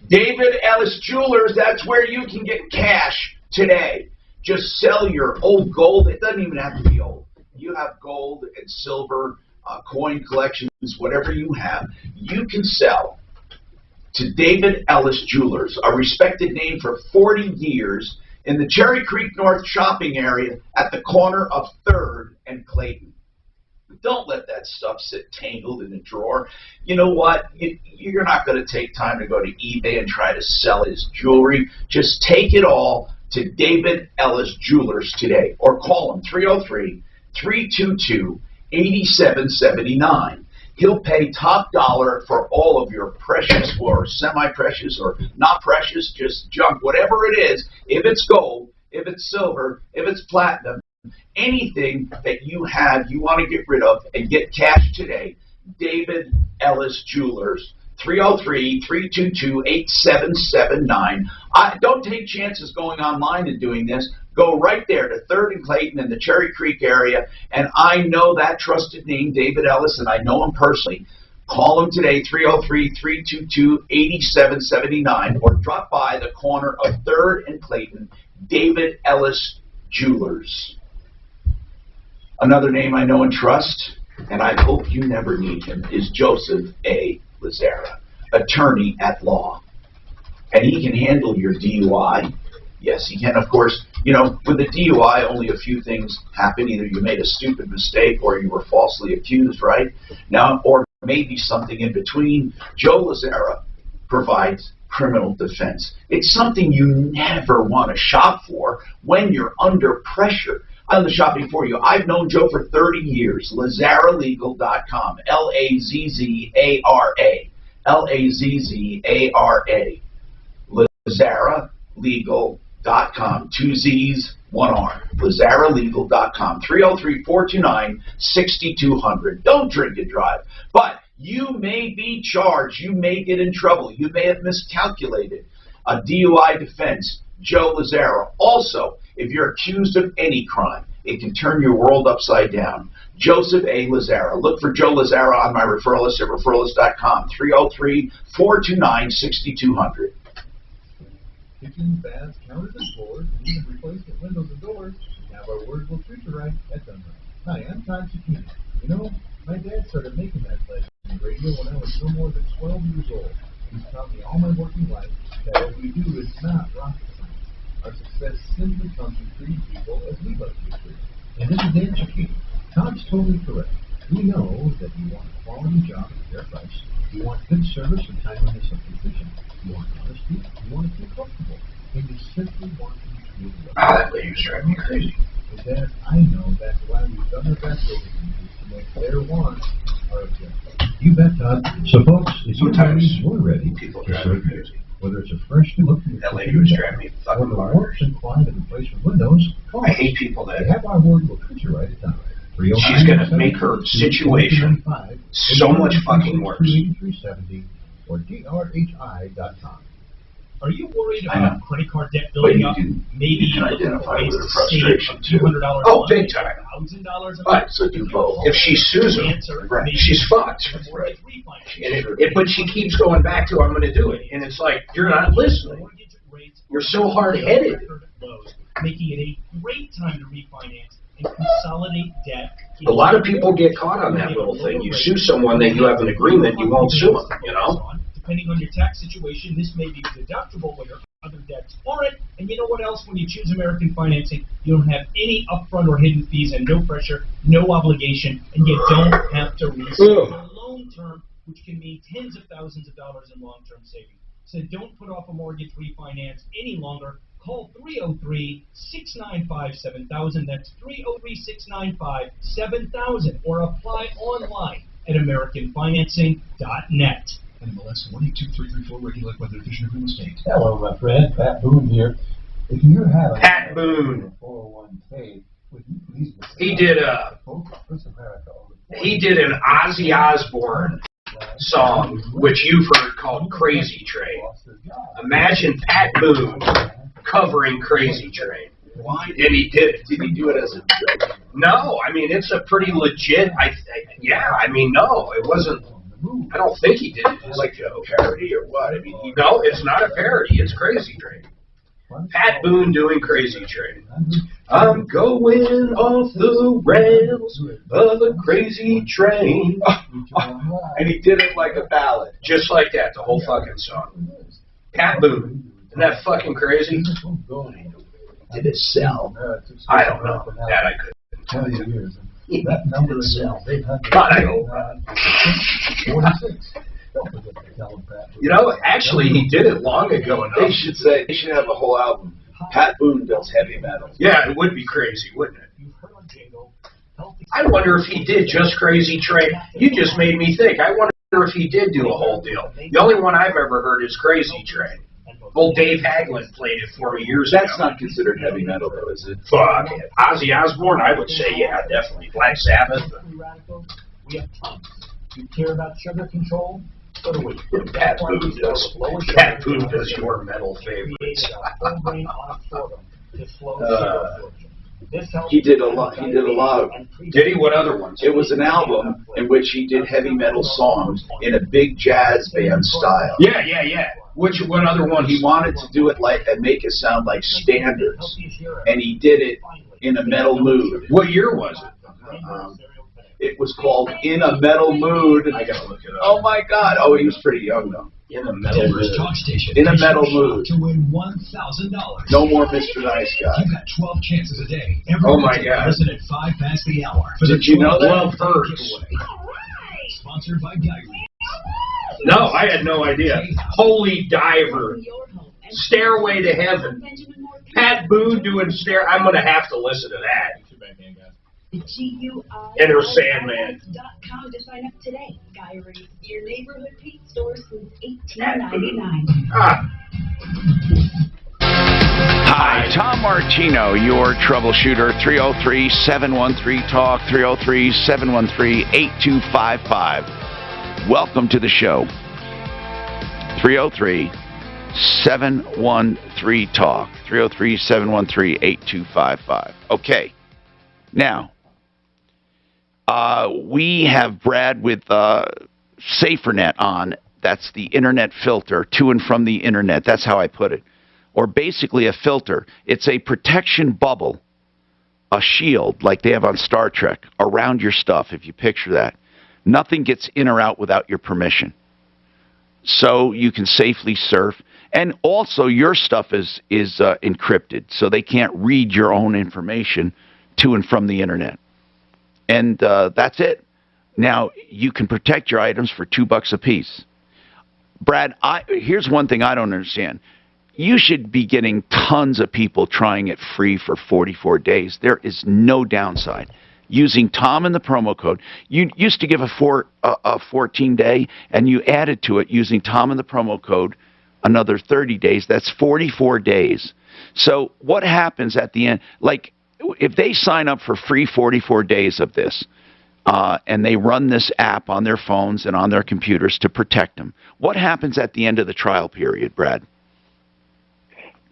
David Ellis Jewelers, that's where you can get cash today. Just sell your old gold. It doesn't even have to be old. You have gold and silver, coin collections, whatever you have, you can sell to David Ellis Jewelers, a respected name for 40 years in the Cherry Creek North shopping area at the corner of 3rd and Clayton. Don't let that stuff sit tangled in a drawer. You know what? You're not going to take time to go to eBay and try to sell his jewelry. Just take it all to David Ellis Jewelers today, or call him 303-322-8779. He'll pay top dollar for all of your precious or semi-precious or not precious, just junk, whatever it is. If it's gold, if it's silver, if it's platinum, anything that you have you want to get rid of and get cash today, David Ellis Jewelers, 303-322-8779. Don't take chances going online and doing this. Go right there to 3rd and Clayton in the Cherry Creek area, and I know that trusted name, David Ellis, and I know him personally. Call him today, 303-322-8779, or drop by the corner of 3rd and Clayton, David Ellis Jewelers. Another name I know and trust, and I hope you never meet him, is Joseph A. Lazzara, attorney at law. And he can handle your DUI. Yes, he can. Of course, you know, with a DUI, only a few things happen. Either you made a stupid mistake or you were falsely accused, right? Now, or maybe something in between. Joe Lazzara provides criminal defense. It's something you never want to shop for when you're under pressure. I'm the shopping for you. I've known Joe for 30 years. LazzaraLegal.com. Lazzara. Lazzara. LazzaraLegal.com. 2 Z's, 1 R. LazzaraLegal.com. 303-429-6200. Don't drink and drive. But you may be charged. You may get in trouble. You may have miscalculated. A DUI defense. Joe Lazzara. Also, if you're accused of any crime, it can turn your world upside down. Joseph A. Lazzara. Look for Joe Lazzara on my referral list at referralist.com. 303-429-6200. Kitchens, baths, counters, and floors, and even replacement windows and doors. We have our word will treat you right at Dunbar. Hi, I'm Todd Zucchini. You know, my dad started making that pledge in radio when I was no more than 12 years old. He's taught me all my working life that what we do is not rocket science. Our success simply comes from treating people as we love to be treated. And this is Dan Zucchini. Todd's totally correct. We know that you want a quality job at a fair price. You want good service and timeliness of completion. You want honesty. You want to feel comfortable. And you simply want to be treated well. That lady's driving me crazy. And Dad, I know that's why we've done our best over the years to make their wants our objective. You bet, Todd. So, folks, if you're ready, we're ready. People to drive serve me you. crazy. Whether it's a fresh new look from your That lady was driving me fucking or the bonkers. warmth and quiet of replacement windows, call I us. hate people that We have our word will treat you right at Dunbar. she's going to make her situation so much fucking worse. 370 or drhi.com. Are you worried I know. about credit card debt But building you up? can, Maybe you can identify with her frustration too. $200 Oh, big time. $1,000 a But So do both. if she sues him, Right. she's fucked. Right. But she keeps going back to, I'm going to do it. And it's like, you're not listening. You're so hard-headed. Making it a great time to refinance and consolidate debt. A lot of people get caught on that little thing. You sue someone, then you have an agreement, you won't sue them, you know? Depending on your tax situation, this may be deductible where your other debts aren't. And you know what else? When you choose American financing, you don't have any upfront or hidden fees and no pressure, no obligation, and you don't have to reset your loan term, which can mean tens of thousands of dollars in long-term savings. So don't put off a mortgage refinance any longer. Call 303-695-7000. That's 303-695-7000. Or apply online at AmericanFinancing.net. NMLS 182334, regulated by the Division of Real Estate. Hello, my friend. Pat Boone here. If you have a Pat Boone. 401k, He did an Ozzy Osbourne song, which you've heard, called Crazy Train. Imagine Pat Boone covering Crazy Train. Why? And he did it. Did he do it as a joke? No, I mean, it's a pretty legit, no, it wasn't, I don't think he did it. Like a parody or what? I mean, No, it's not a parody, it's Crazy Train. Pat Boone doing Crazy Train. I'm going off the rails of a crazy train. And he did it like a ballad. Just like that, the whole fucking song. Pat Boone. Isn't that fucking crazy? Did it sell? I don't know. That I couldn't tell you. That number is 800. God, I hope not. 46. Don't forget to tell him, Pat. You know, actually, he did it long ago enough. They should have a whole album. Pat Boone does heavy metal. Yeah, it would be crazy, wouldn't it? I wonder if he did just Crazy Train. You just made me think. I wonder if he did do a whole deal. The only one I've ever heard is Crazy Train. Well, Dave Haglund played it 40 years ago. That's not considered heavy metal, though, is it? Fuck it. Ozzy Osbourne, I would say, yeah, definitely. Black Sabbath. We have tons. You care about sugar control? Go to Wheat. Pat Boone does. Pat Boone does your metal favorites. He did a lot. He did a lot of. Did he? What other ones? It was an album in which he did heavy metal songs in a big jazz band style. Yeah. What other ones? He wanted to do it like and make it sound like standards, and he did it in a metal mood. What year was it? It was called "In a Metal Mood." I gotta look it up. Oh my God! Oh, he was pretty young though. In a metal mood. Talk station. In a metal mood. To win $1,000. No more Mr. Nice Guy. You've got 12 chances a day. Every Oh my weekday, God. Listen at 5 past the hour. Did you know that? 12 first. Sponsored by Diary. No, I had no idea. Holy Diver. Stairway to Heaven. Pat Boone doing I'm going to have to listen to that. Enter Sandman. GUI.com to sign up today. Diary, your neighborhood paint store since 1899. Hi, Tom Martino, your troubleshooter, 303-713-TALK, 303-713-8255. Welcome to the show. 303-713-TALK, 303-713-8255. Okay, now, we have Brad with SaferNet on. That's the internet filter, to and from the internet. That's how I put it. Or basically a filter. It's a protection bubble, a shield like they have on Star Trek around your stuff, if you picture that. Nothing gets in or out without your permission. So you can safely surf. And also your stuff is encrypted, so they can't read your own information to and from the internet. And that's it. Now, you can protect your items for $2 a piece. Brad, here's one thing I don't understand. You should be getting tons of people trying it free for 44 days. There is no downside. Using Tom in the promo code. You used to give a 14-day, and you added to it using Tom in the promo code another 30 days. That's 44 days. So what happens at the end? Like, if they sign up for free 44 days of this, and they run this app on their phones and on their computers to protect them, what happens at the end of the trial period, Brad?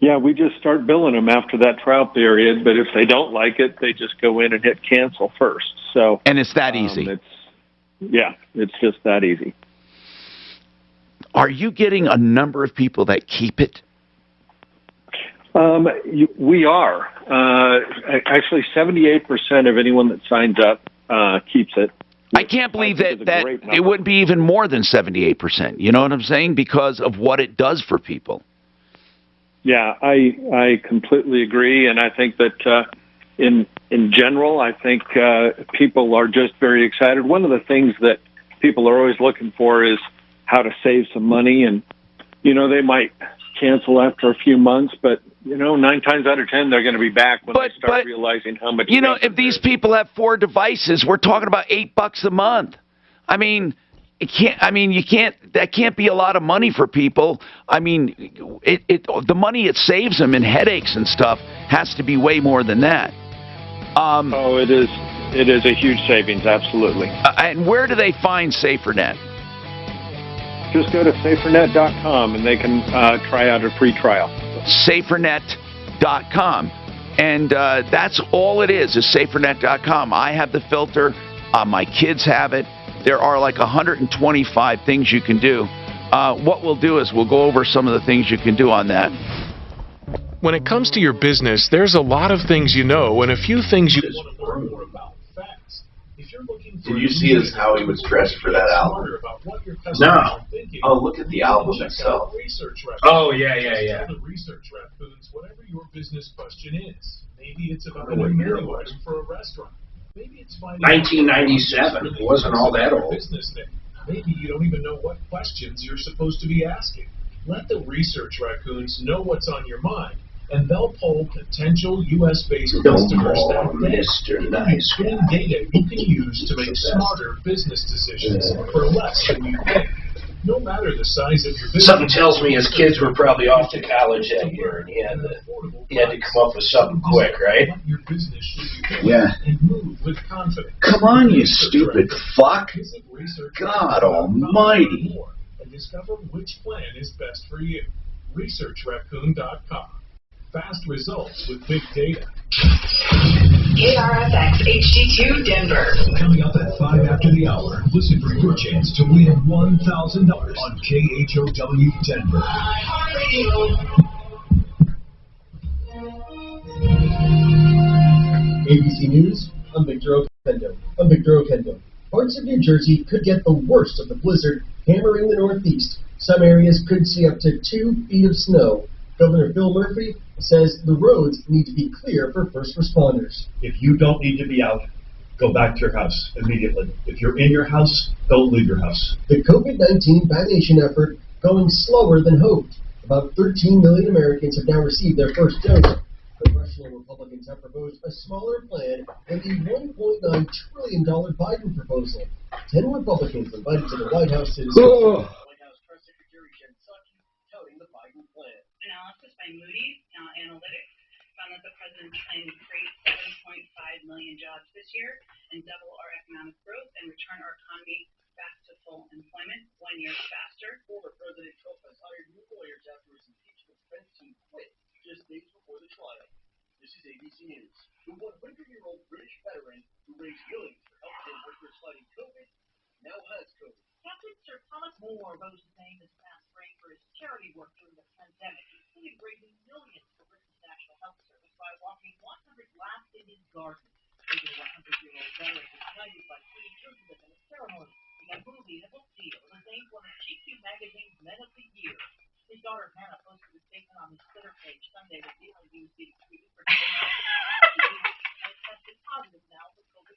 Yeah, we just start billing them after that trial period, but if they don't like it, they just go in and hit cancel first. So, and it's that easy. It's just that easy. Are you getting a number of people that keep it? We are. Actually, 78% of anyone that signs up keeps it. I can't believe that it wouldn't be even more than 78%. You know what I'm saying? Because of what it does for people. Yeah, I completely agree, and I think that in general, I think people are just very excited. One of the things that people are always looking for is how to save some money, and they might cancel after a few months, but 9 times out of 10 they're going to be back when they start realizing how much. If these people have 4 devices, we're talking about $8 a month. I mean, it can't. I mean, you can't. That can't be a lot of money for people. I mean, the money it saves them in headaches and stuff has to be way more than that. Oh, it is. It is a huge savings, absolutely. And where do they find SaferNet? Just go to safernet.com and they can try out a free trial. SaferNet.com. And that's all it is SaferNet.com. I have the filter. My kids have it. There are like 125 things you can do. What we'll do is we'll go over some of the things you can do on that. When it comes to your business, there's a lot of things you know and a few things you want to learn more about fast. If you're looking for Did you see how he was dressed for that album? No. Oh, look at the album itself. Oh, yeah. The research raccoons, whatever your business question is. Maybe it's about a new menu item for a restaurant. Maybe it's finding 1997. It wasn't all that old. Business thing. Maybe you don't even know what questions you're supposed to be asking. Let the research raccoons know what's on your mind, and they'll poll potential U.S.-based customers that Mr. Nice Guy. Data you can use to make smarter business decisions for less than you think. No matter the size of your business. Something tells me his kids were probably off to college that year, and he had to come up with something quick, right? Yeah. Come on, you stupid fuck. God almighty. And discover which plan is best for you. ResearchRaccoon.com. Fast results with big data. KRFX HD2 Denver. Coming up at 5 after the hour, listen for your chance to win $1,000 on KHOW Denver. ABC News, I'm Victor Okendo. Parts of New Jersey could get the worst of the blizzard hammering the Northeast. Some areas could see up to 2 feet of snow. Governor Phil Murphy says the roads need to be clear for first responders. If you don't need to be out, go back to your house immediately. If you're in your house, don't leave your house. The COVID-19 vaccination effort going slower than hoped. About 13 million Americans have now received their first dose. Congressional Republicans have proposed a smaller plan than the $1.9 trillion Biden proposal. 10 Republicans invited to the White House to discuss. Analysis by Moody's Analytics found that the president's plan would create 7.5 million jobs this year and double our economic growth and return our economy back to full employment 1 year faster. Former President Trump has hired new lawyers after his impeachment defense team quit just days before the trial. This is ABC News. The 100-year-old British veteran who raised millions for healthcare workers fighting COVID now has COVID. Captain Sir Thomas More rose to fame this past spring for his charity work during the pandemic, including raising millions for Britain's National Health Service by walking 100 laps in his garden. Over the 100-year-old veteran was knighted by Queen Elizabeth in a ceremony in a movie in a book deal and was named one of GQ magazine's Men of the Year. His daughter Hannah posted a statement on his Twitter page Sunday revealing he was being treated for and tested positive now for COVID-19.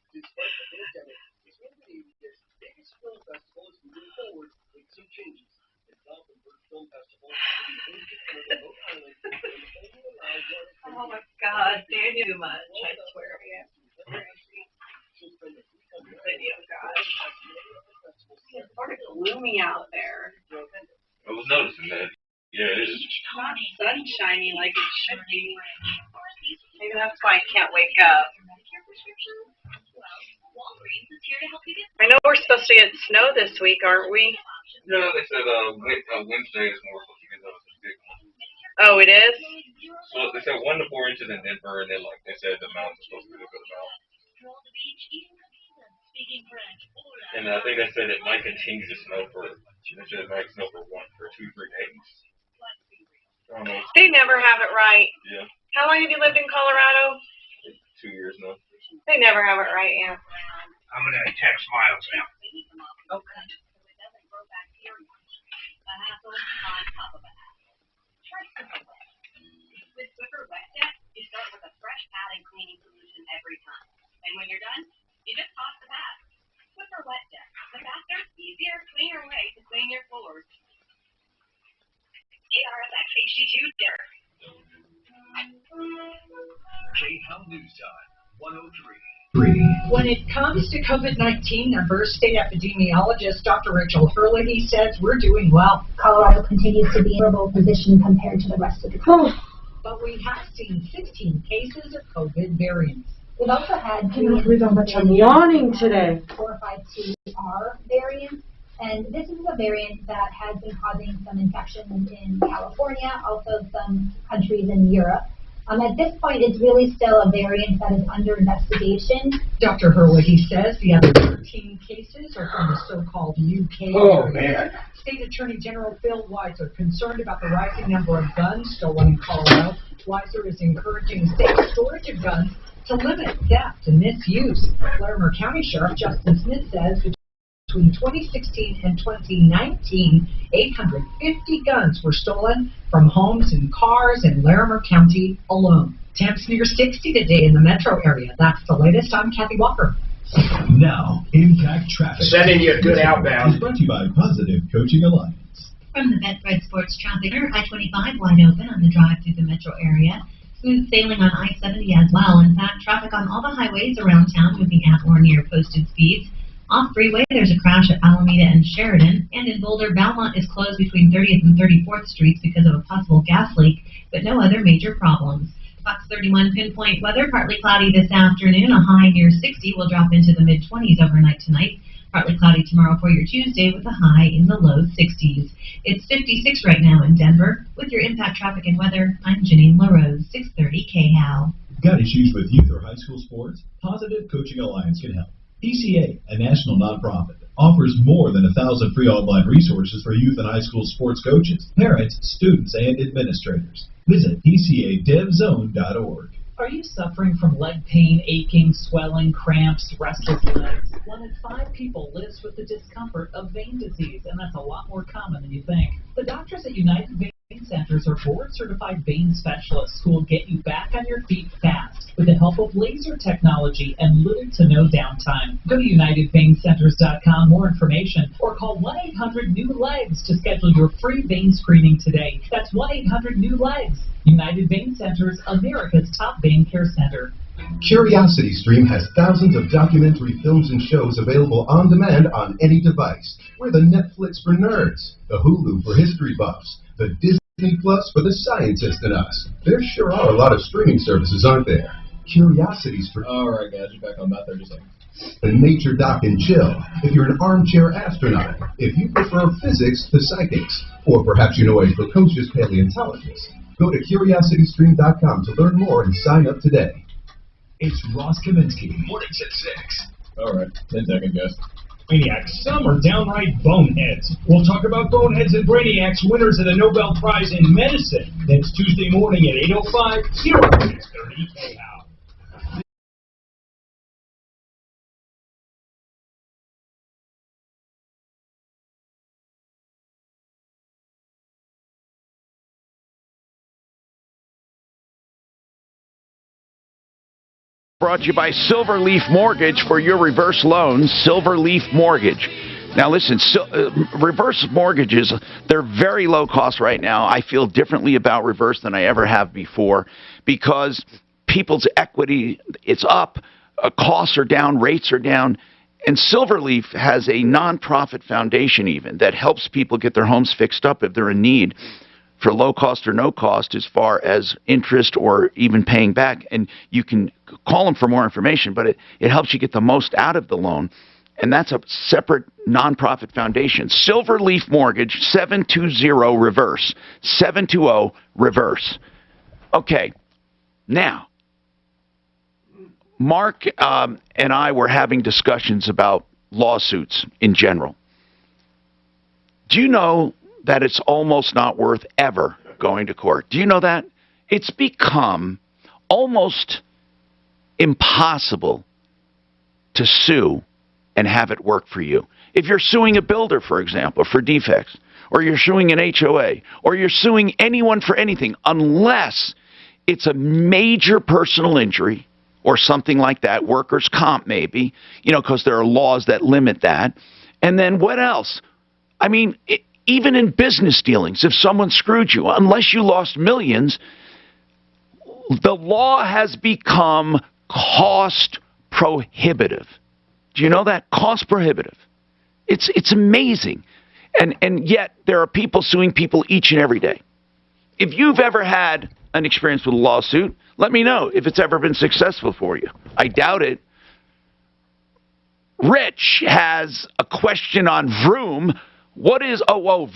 Despite the pandemic, it's one of India's biggest film festivals moving forward with some changes. The Gothenburg Film Festival will be hosted on a remote island and only allow Oh my God, Dan, too much. I swear. Video, guys. It's sort of gloomy out there. I was noticing that. Yeah, it is. Not sunshiny like it should be. Maybe that's why I can't wake up. I know we're supposed to get snow this week, aren't we? No, they said Wednesday is more supposed to get those big ones. Oh, it is? So they said 1 to 4 inches in Denver, and then like they said the mountains are supposed to be a good amount. And I think they said it might continue to snow for 2 to 3 days. I don't know. They never have it right. Yeah. How long have you lived in Colorado? 2 years now. They never have it right, yeah. I'm going to text Miles now. Okay. With Swiffer Wet Jet, you start with a fresh pad and cleaning solution every time. And when you're done, you just toss the pad. Swiffer Wet Jet, the faster, easier, cleaner way to clean your floors. KRFX HD2 Denver. KHOW News Time. When it comes to COVID-19 numbers, state epidemiologist Dr. Rachel Hurley says we're doing well. Colorado continues to be in a favorable position compared to the rest of the country. But we have seen 16 cases of COVID variants. We've also had I can't believe how much I'm yawning today. 452R variant, and this is a variant that has been causing some infections in California, also some countries in Europe. At this point, it's really still a variant that is under investigation. Dr. Hurley says the other 13 cases are from the so-called UK area. State Attorney General Phil Weiser concerned about the rising number of guns stolen in Colorado. Weiser is encouraging safe storage of guns to limit theft and misuse. Larimer County Sheriff Justin Smith says between 2016 and 2019, 850 guns were stolen from homes and cars in Larimer County alone. Temps near 60 today in the metro area. That's the latest. I'm Kathy Walker. Now, Impact Traffic. Sending you a good outbound. Is brought to you by Positive Coaching Alliance. From the Betfred Sports Traffic Center, I-25 wide open on the drive through the metro area. Smooth sailing on I-70 as well. In fact, traffic on all the highways around town moving at or near posted speeds. Off freeway, there's a crash at Alameda and Sheridan, and in Boulder, Belmont is closed between 30th and 34th Streets because of a possible gas leak, but no other major problems. Fox 31 pinpoint weather, partly cloudy this afternoon, a high near 60 will drop into the mid-20s overnight tonight. Partly cloudy tomorrow for your Tuesday with a high in the low 60s. It's 56 right now in Denver. With your Impact Traffic and Weather, I'm Janine LaRose, 630 KHAL. Got issues with youth or high school sports? Positive Coaching Alliance can help. PCA, a national nonprofit, offers more than 1,000 free online resources for youth and high school sports coaches, parents, students, and administrators. Visit PCADevZone.org. Are you suffering from leg pain, aching, swelling, cramps, restless legs? 1 in 5 people lives with the discomfort of vein disease, and that's a lot more common than you think. The doctors at United Vein Centers are board-certified vein specialists who will get you back on your feet fast with the help of laser technology and little to no downtime. Go to UnitedVeinCenters.com for more information or call 1-800-NEW-LEGS to schedule your free vein screening today. That's 1-800-NEW-LEGS. United Vein Centers, America's top vein care center. CuriosityStream has thousands of documentary films and shows available on demand on any device. We're the Netflix for nerds, the Hulu for history buffs, the Disney Plus for the scientist in us. There sure are a lot of streaming services, aren't there? CuriosityStream. All right, guys, you're back on about 30 seconds. The Nature Doc and Chill, if you're an armchair astronaut, if you prefer physics to psychics, or perhaps you know a precocious paleontologist. Go to CuriosityStream.com to learn more and sign up today. It's Ross Kaminsky. Mornings at 6. All right, 10 seconds, guys. Brainiacs, some are downright boneheads. We'll talk about boneheads and brainiacs, winners of the Nobel Prize in Medicine. That's Tuesday morning at 8:05 here on 630 KHAL. Brought to you by Silverleaf Mortgage for your reverse loans. Silverleaf Mortgage. Now listen, reverse mortgages, they're very low cost right now. I feel differently about reverse than I ever have before because people's equity, it's up, costs are down, rates are down. And Silverleaf has a nonprofit foundation even that helps people get their homes fixed up if they're in need for low cost or no cost as far as interest or even paying back. And you can call them for more information, but it helps you get the most out of the loan. And that's a separate nonprofit foundation. Silverleaf Mortgage, 720-REVERSE. 720-REVERSE. Okay, now, Mark and I were having discussions about lawsuits in general. Do you know that it's almost not worth ever going to court? Do you know that? It's become almost impossible to sue and have it work for you. If you're suing a builder, for example, for defects, or you're suing an HOA, or you're suing anyone for anything, unless it's a major personal injury or something like that, workers' comp maybe, because there are laws that limit that. And then what else? I mean, even in business dealings, if someone screwed you, unless you lost millions, the law has become cost prohibitive. Do you know that? Cost prohibitive. It's amazing. And yet there are people suing people each and every day. If you've ever had an experience with a lawsuit, let me know if it's ever been successful for you. I doubt it. Rich has a question on Vroom. What is,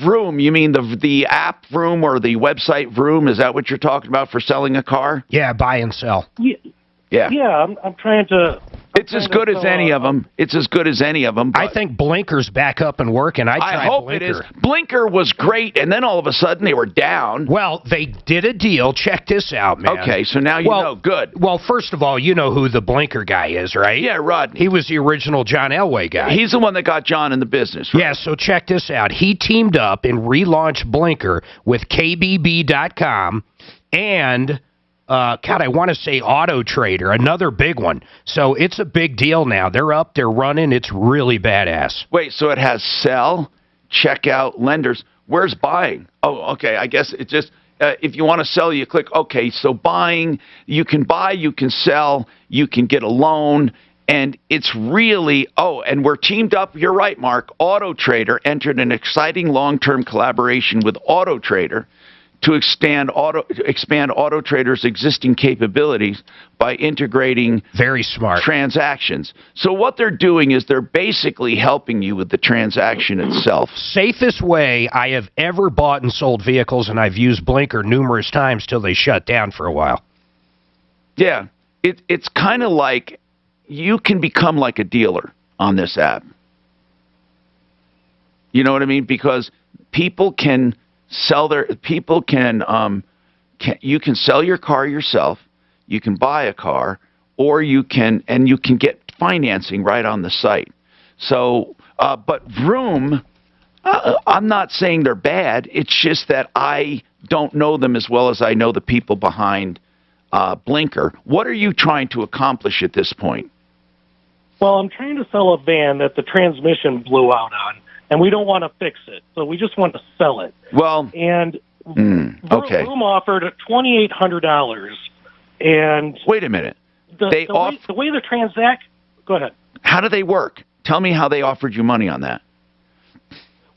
Vroom? You mean the app Vroom or the website Vroom? Is that what you're talking about for selling a car? Yeah, buy and sell. Yeah. I'm trying to. It's as good as any of them. It's as good as any of them. I think Blinker's back up and working. I hope Blinker. it is. Blinker was great, and then all of a sudden they were down. Well, they did a deal. Check this out, man. Okay, so now you know. Good. Well, first of all, you know who the Blinker guy is, right? Yeah, Rodney. He was the original John Elway guy. He's the one that got John in the business, right? Yeah, so check this out. He teamed up and relaunched Blinker with KBB.com and... I want to say Auto Trader, another big one. So it's a big deal now. They're up, they're running. It's really badass. Wait, so it has sell, checkout, lenders. Where's buying? Oh, okay. I guess it just, if you want to sell, you click, okay. So buying, you can buy, you can sell, you can get a loan. And it's really, and we're teamed up. You're right, Mark. Auto Trader entered an exciting long-term collaboration with Auto Trader to expand Auto Trader's existing capabilities by integrating very smart transactions. So what they're doing is they're basically helping you with the transaction itself. Safest way I have ever bought and sold vehicles, and I've used Blinker numerous times till they shut down for a while. Yeah, it's kind of like you can become like a dealer on this app. You know what I mean? Because people can you can sell your car yourself, you can buy a car, or you can get financing right on the site. So, but Vroom, I'm not saying they're bad. It's just that I don't know them as well as I know the people behind Blinker. What are you trying to accomplish at this point? Well, I'm trying to sell a van that the transmission blew out on, and we don't want to fix it, so we just want to sell it. Well, and okay. Vroom offered $2,800, and wait a minute. The way the transact. Go ahead. How do they work? Tell me how they offered you money on that.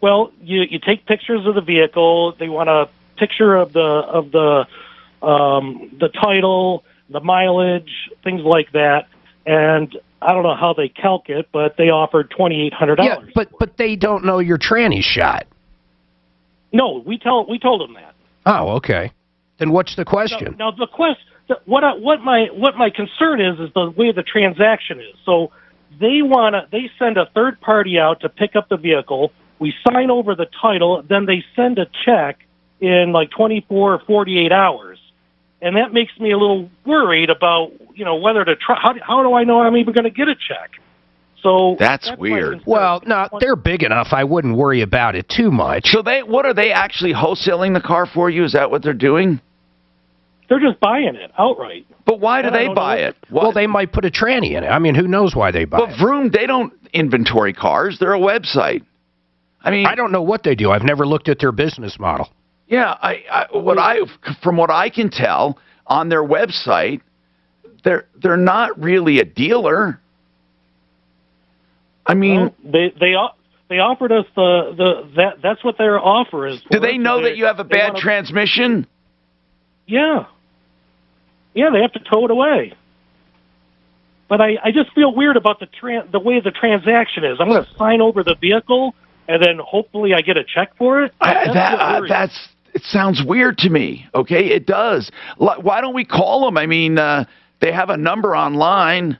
Well, you take pictures of the vehicle. They want a picture of the title, the mileage, things like that, and I don't know how they calc it, but they offered $2,800. Yeah, but they don't know your tranny shot. No, we told them that. Oh, okay. Then what's the question? Now the question, what my concern is the way the transaction is. So they send a third party out to pick up the vehicle. We sign over the title, then they send a check in like 24 or 48 hours. And that makes me a little worried about, whether to try. How do I know I'm even going to get a check? So that's weird. Well, no, they're big enough. I wouldn't worry about it too much. So what are they actually wholesaling the car for you? Is that what they're doing? They're just buying it outright. But why do they buy it? Well, they might put a tranny in it. I mean, who knows why they buy it? But Vroom, they don't inventory cars. They're a website. I mean, I don't know what they do. I've never looked at their business model. Yeah, from what I can tell on their website, they're not really a dealer. I mean, well, they offered us that's what their offer is. Do they know that you have a bad transmission? Yeah. Yeah, they have to tow it away. But I just feel weird about the way the transaction is. I'm going to sign over the vehicle, and then hopefully I get a check for it. It sounds weird to me. Okay, it does. Why don't we call them? I mean, they have a number online.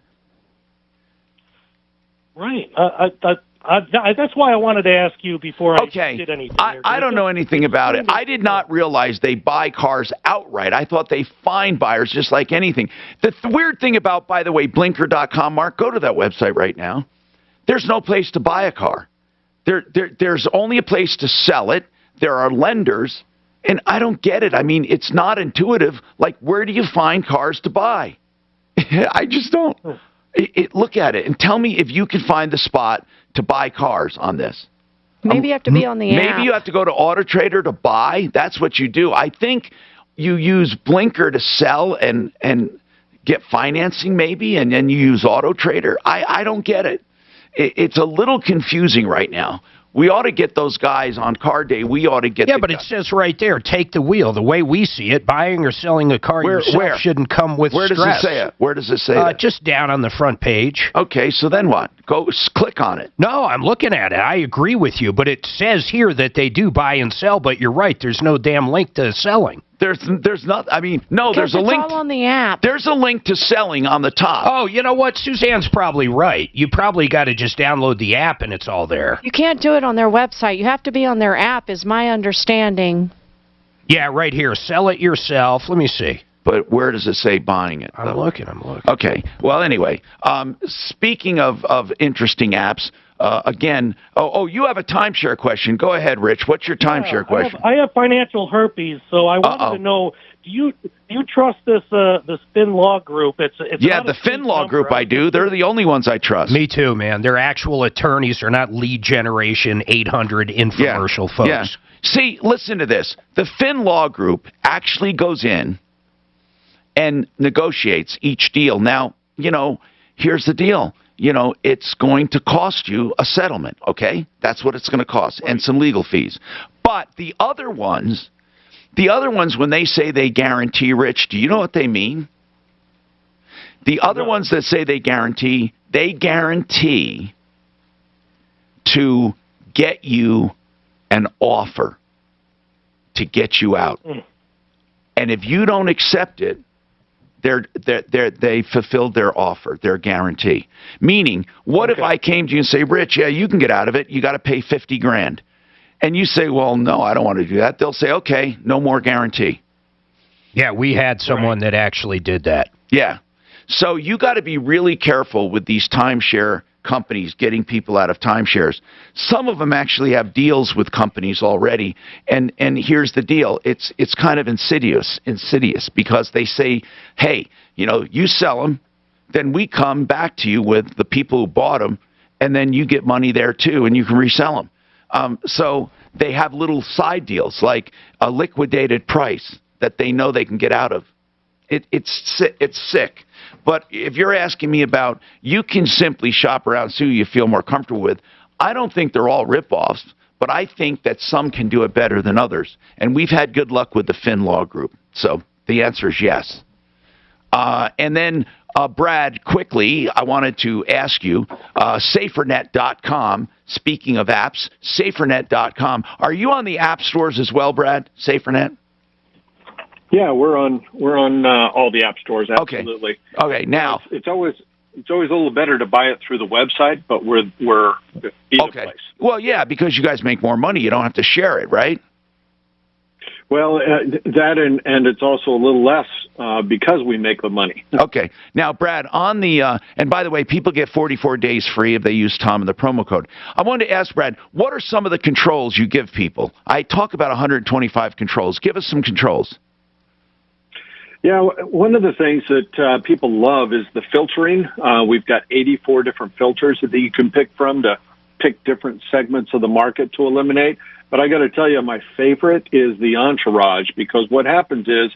Right. That's why I wanted to ask you before I did anything. I don't know anything about it. I did not realize they buy cars outright. I thought they find buyers just like anything. The weird thing about, by the way, Blinker.com, Mark, go to that website right now. There's no place to buy a car. There's only a place to sell it. There are lenders, and I don't get it. I mean, it's not intuitive. Like, where do you find cars to buy? I just don't. Look at it and tell me if you can find the spot to buy cars on this. Maybe you have to be on the app. Maybe you have to go to Auto Trader to buy. That's what you do. I think you use Blinker to sell and get financing maybe, and then you use Auto Trader. I don't get it. It's a little confusing right now. We ought to get those guys on car day. We ought to get. Yeah, but it says right there, take the wheel. The way we see it, buying or selling a car yourself shouldn't come with stress. Where does it say it? Where does it say that? Just down on the front page. Okay, so then what? Go click on it. No, I'm looking at it. I agree with you, but it says here that they do buy and sell, but you're right. There's no damn link to selling. There's not. I mean, no. There's a link. It's all on the app. There's a link to selling on the top. Oh, you know what? Suzanne's probably right. You probably got to just download the app and it's all there. You can't do it on their website. You have to be on their app, is my understanding. Yeah, right here. Sell it yourself. Let me see. But where does it say buying it? I'm looking. Okay. Well, anyway, speaking of interesting apps, again, you have a timeshare question. Go ahead, Rich. What's your timeshare question? I have financial herpes, so I wanted to know, do you trust this FinLaw group? It's the FinLaw group I do. They're the only ones I trust. Me too, man. They're actual attorneys. They're not lead generation 800 infomercial folks. Yeah. See, listen to this. The FinLaw group actually goes in and negotiates each deal. Now, here's the deal. It's going to cost you a settlement, okay? That's what it's going to cost, and some legal fees. But the other ones, when they say they guarantee, Rich, do you know what they mean? The other ones that say they guarantee to get you an offer to get you out. And if you don't accept it, they fulfilled their offer, their guarantee. Meaning, what if I came to you and say, Rich, yeah, you can get out of it. You got to pay $50,000. And you say, well, no, I don't want to do that. They'll say, okay, no more guarantee. Yeah, we had someone that actually did that. Yeah. So you got to be really careful with these timeshare companies getting people out of timeshares. Some of them actually have deals with companies already, and here's the deal. It's kind of insidious because they say, hey, you sell them, then we come back to you with the people who bought them, and then you get money there too, and you can resell them. So they have little side deals like a liquidated price that they know they can get out of. It's sick. But if you're asking me about, you can simply shop around, see who you feel more comfortable with. I don't think they're all ripoffs, but I think that some can do it better than others. And we've had good luck with the FinLaw group. So the answer is yes. And then, Brad, quickly, I wanted to ask you, SaferNet.com, speaking of apps, SaferNet.com. Are you on the app stores as well, Brad, SaferNet? Yeah, we're on all the app stores. Absolutely. Okay. Now it's always a little better to buy it through the website, but we're either place. Well, yeah, because you guys make more money, you don't have to share it, right? Well, that and it's also a little less because we make the money. Okay. Now, Brad, on the and by the way, people get 44 days free if they use Tom in the promo code. I wanted to ask Brad, what are some of the controls you give people? I talk about 125 controls. Give us some controls. Yeah, one of the things that people love is the filtering. We've got 84 different filters that you can pick from to pick different segments of the market to eliminate. But I got to tell you, my favorite is the entourage, because what happens is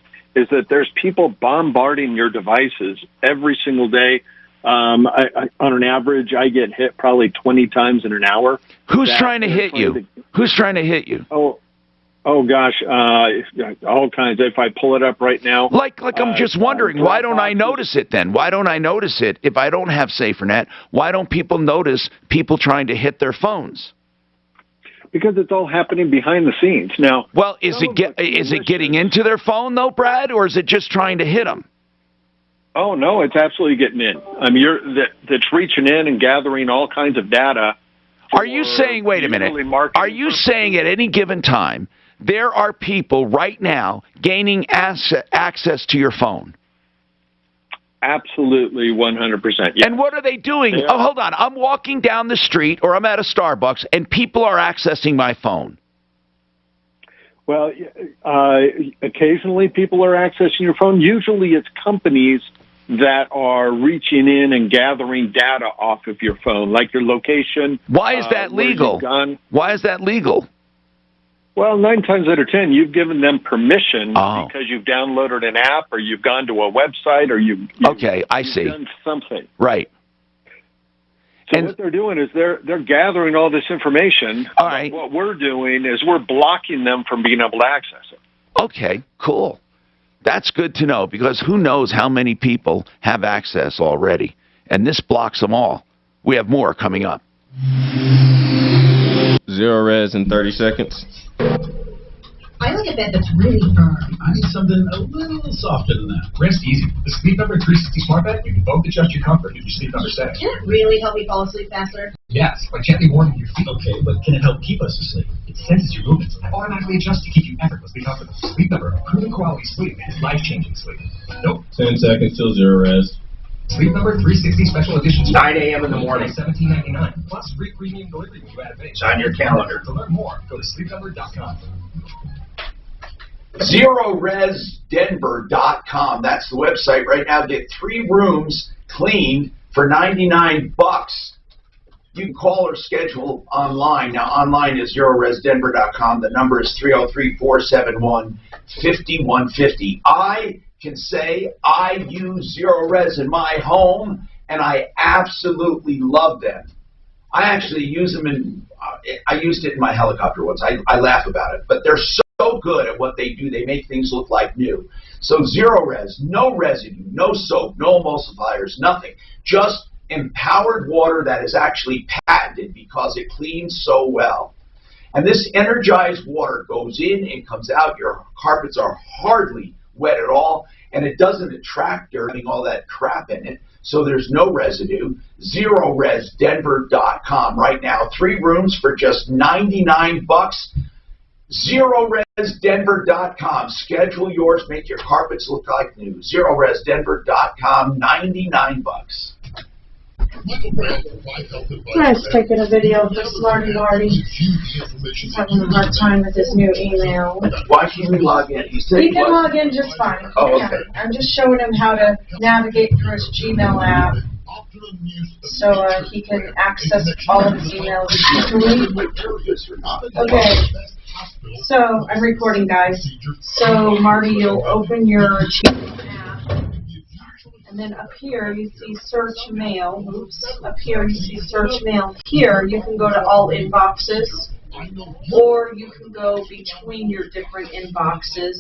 that there's people bombarding your devices every single day. On an average, I get hit probably 20 times in an hour. Who's trying to hit you? Who's trying to hit you? Oh gosh, all kinds. If I pull it up right now, like I'm just wondering, why don't I notice it then? Why don't I notice it if I don't have SaferNet? Why don't people notice people trying to hit their phones? Because it's all happening behind the scenes now. Well, is it getting into their phone though, Brad, or is it just trying to hit them? Oh no, it's absolutely getting in. I mean, that's reaching in and gathering all kinds of data. Are you saying? Wait a minute. Are you saying at any given time there are people right now gaining access to your phone? Absolutely, 100%. Yeah. And what are they doing? Oh, hold on. I'm walking down the street or I'm at a Starbucks and people are accessing my phone. Well, occasionally people are accessing your phone. Usually it's companies that are reaching in and gathering data off of your phone, like your location. Why is that legal? Why is that legal? Well, 9 times out of 10, you've given them permission because you've downloaded an app or you've gone to a website or you've I see. done something. Right. So what they're doing is they're gathering all this information. All right. What we're doing is we're blocking them from being able to access it. Okay, cool. That's good to know because who knows how many people have access already. And this blocks them all. We have more coming up. Zero res in 30 seconds. I like a bed that's really firm. I need something a little softer than that. Rest easy. The Sleep Number 360 Smart Bed, you can both adjust your comfort if your sleep number settings. Can it really help me fall asleep faster? Yes, by gently warming your feet. Okay, but can it help keep us asleep? It senses your movements and automatically adjusts to keep you effortlessly comfortable. Sleep Number, proven quality sleep is life-changing sleep. Nope. 10 seconds till zero res. Sleep Number 360 Special Edition. 9 a.m. in the morning. $17.99. Plus free premium delivery when you add a base. It's on your calendar. To learn more, go to sleepnumber.com. ZeroResDenver.com. That's the website right now. Get 3 rooms cleaned for $99. You can call or schedule online. Now, online is ZeroResDenver.com. The number is 303-471-5150. I can say I use Zero Res in my home, and I absolutely love them. I actually use them I used it in my helicopter once. I laugh about it, but they're so good at what they do. They make things look like new. So Zero Res, no residue, no soap, no emulsifiers, nothing. Just empowered water that is actually patented because it cleans so well. And this energized water goes in and comes out. Your carpets are hardly wet at all, and it doesn't attract dirt, having all that crap in it. So there's no residue. ZeroResDenver.com right now. 3 rooms for just $99. ZeroResDenver.com. Schedule yours. Make your carpets look like new. ZeroResDenver.com. $99. Nice taking a video for Smarty Marty. He's having a hard time with his new email. Why can't we log in? He can log in just fine. Oh, Yeah. okay. I'm just showing him how to navigate through his Gmail app so he can access all of his emails easily. Okay. So I'm recording, guys. So Marty, you'll open your Gmail app. And then up here, you see search mail. Oops. Up here, you see search mail. Here, you can go to all inboxes, or you can go between your different inboxes.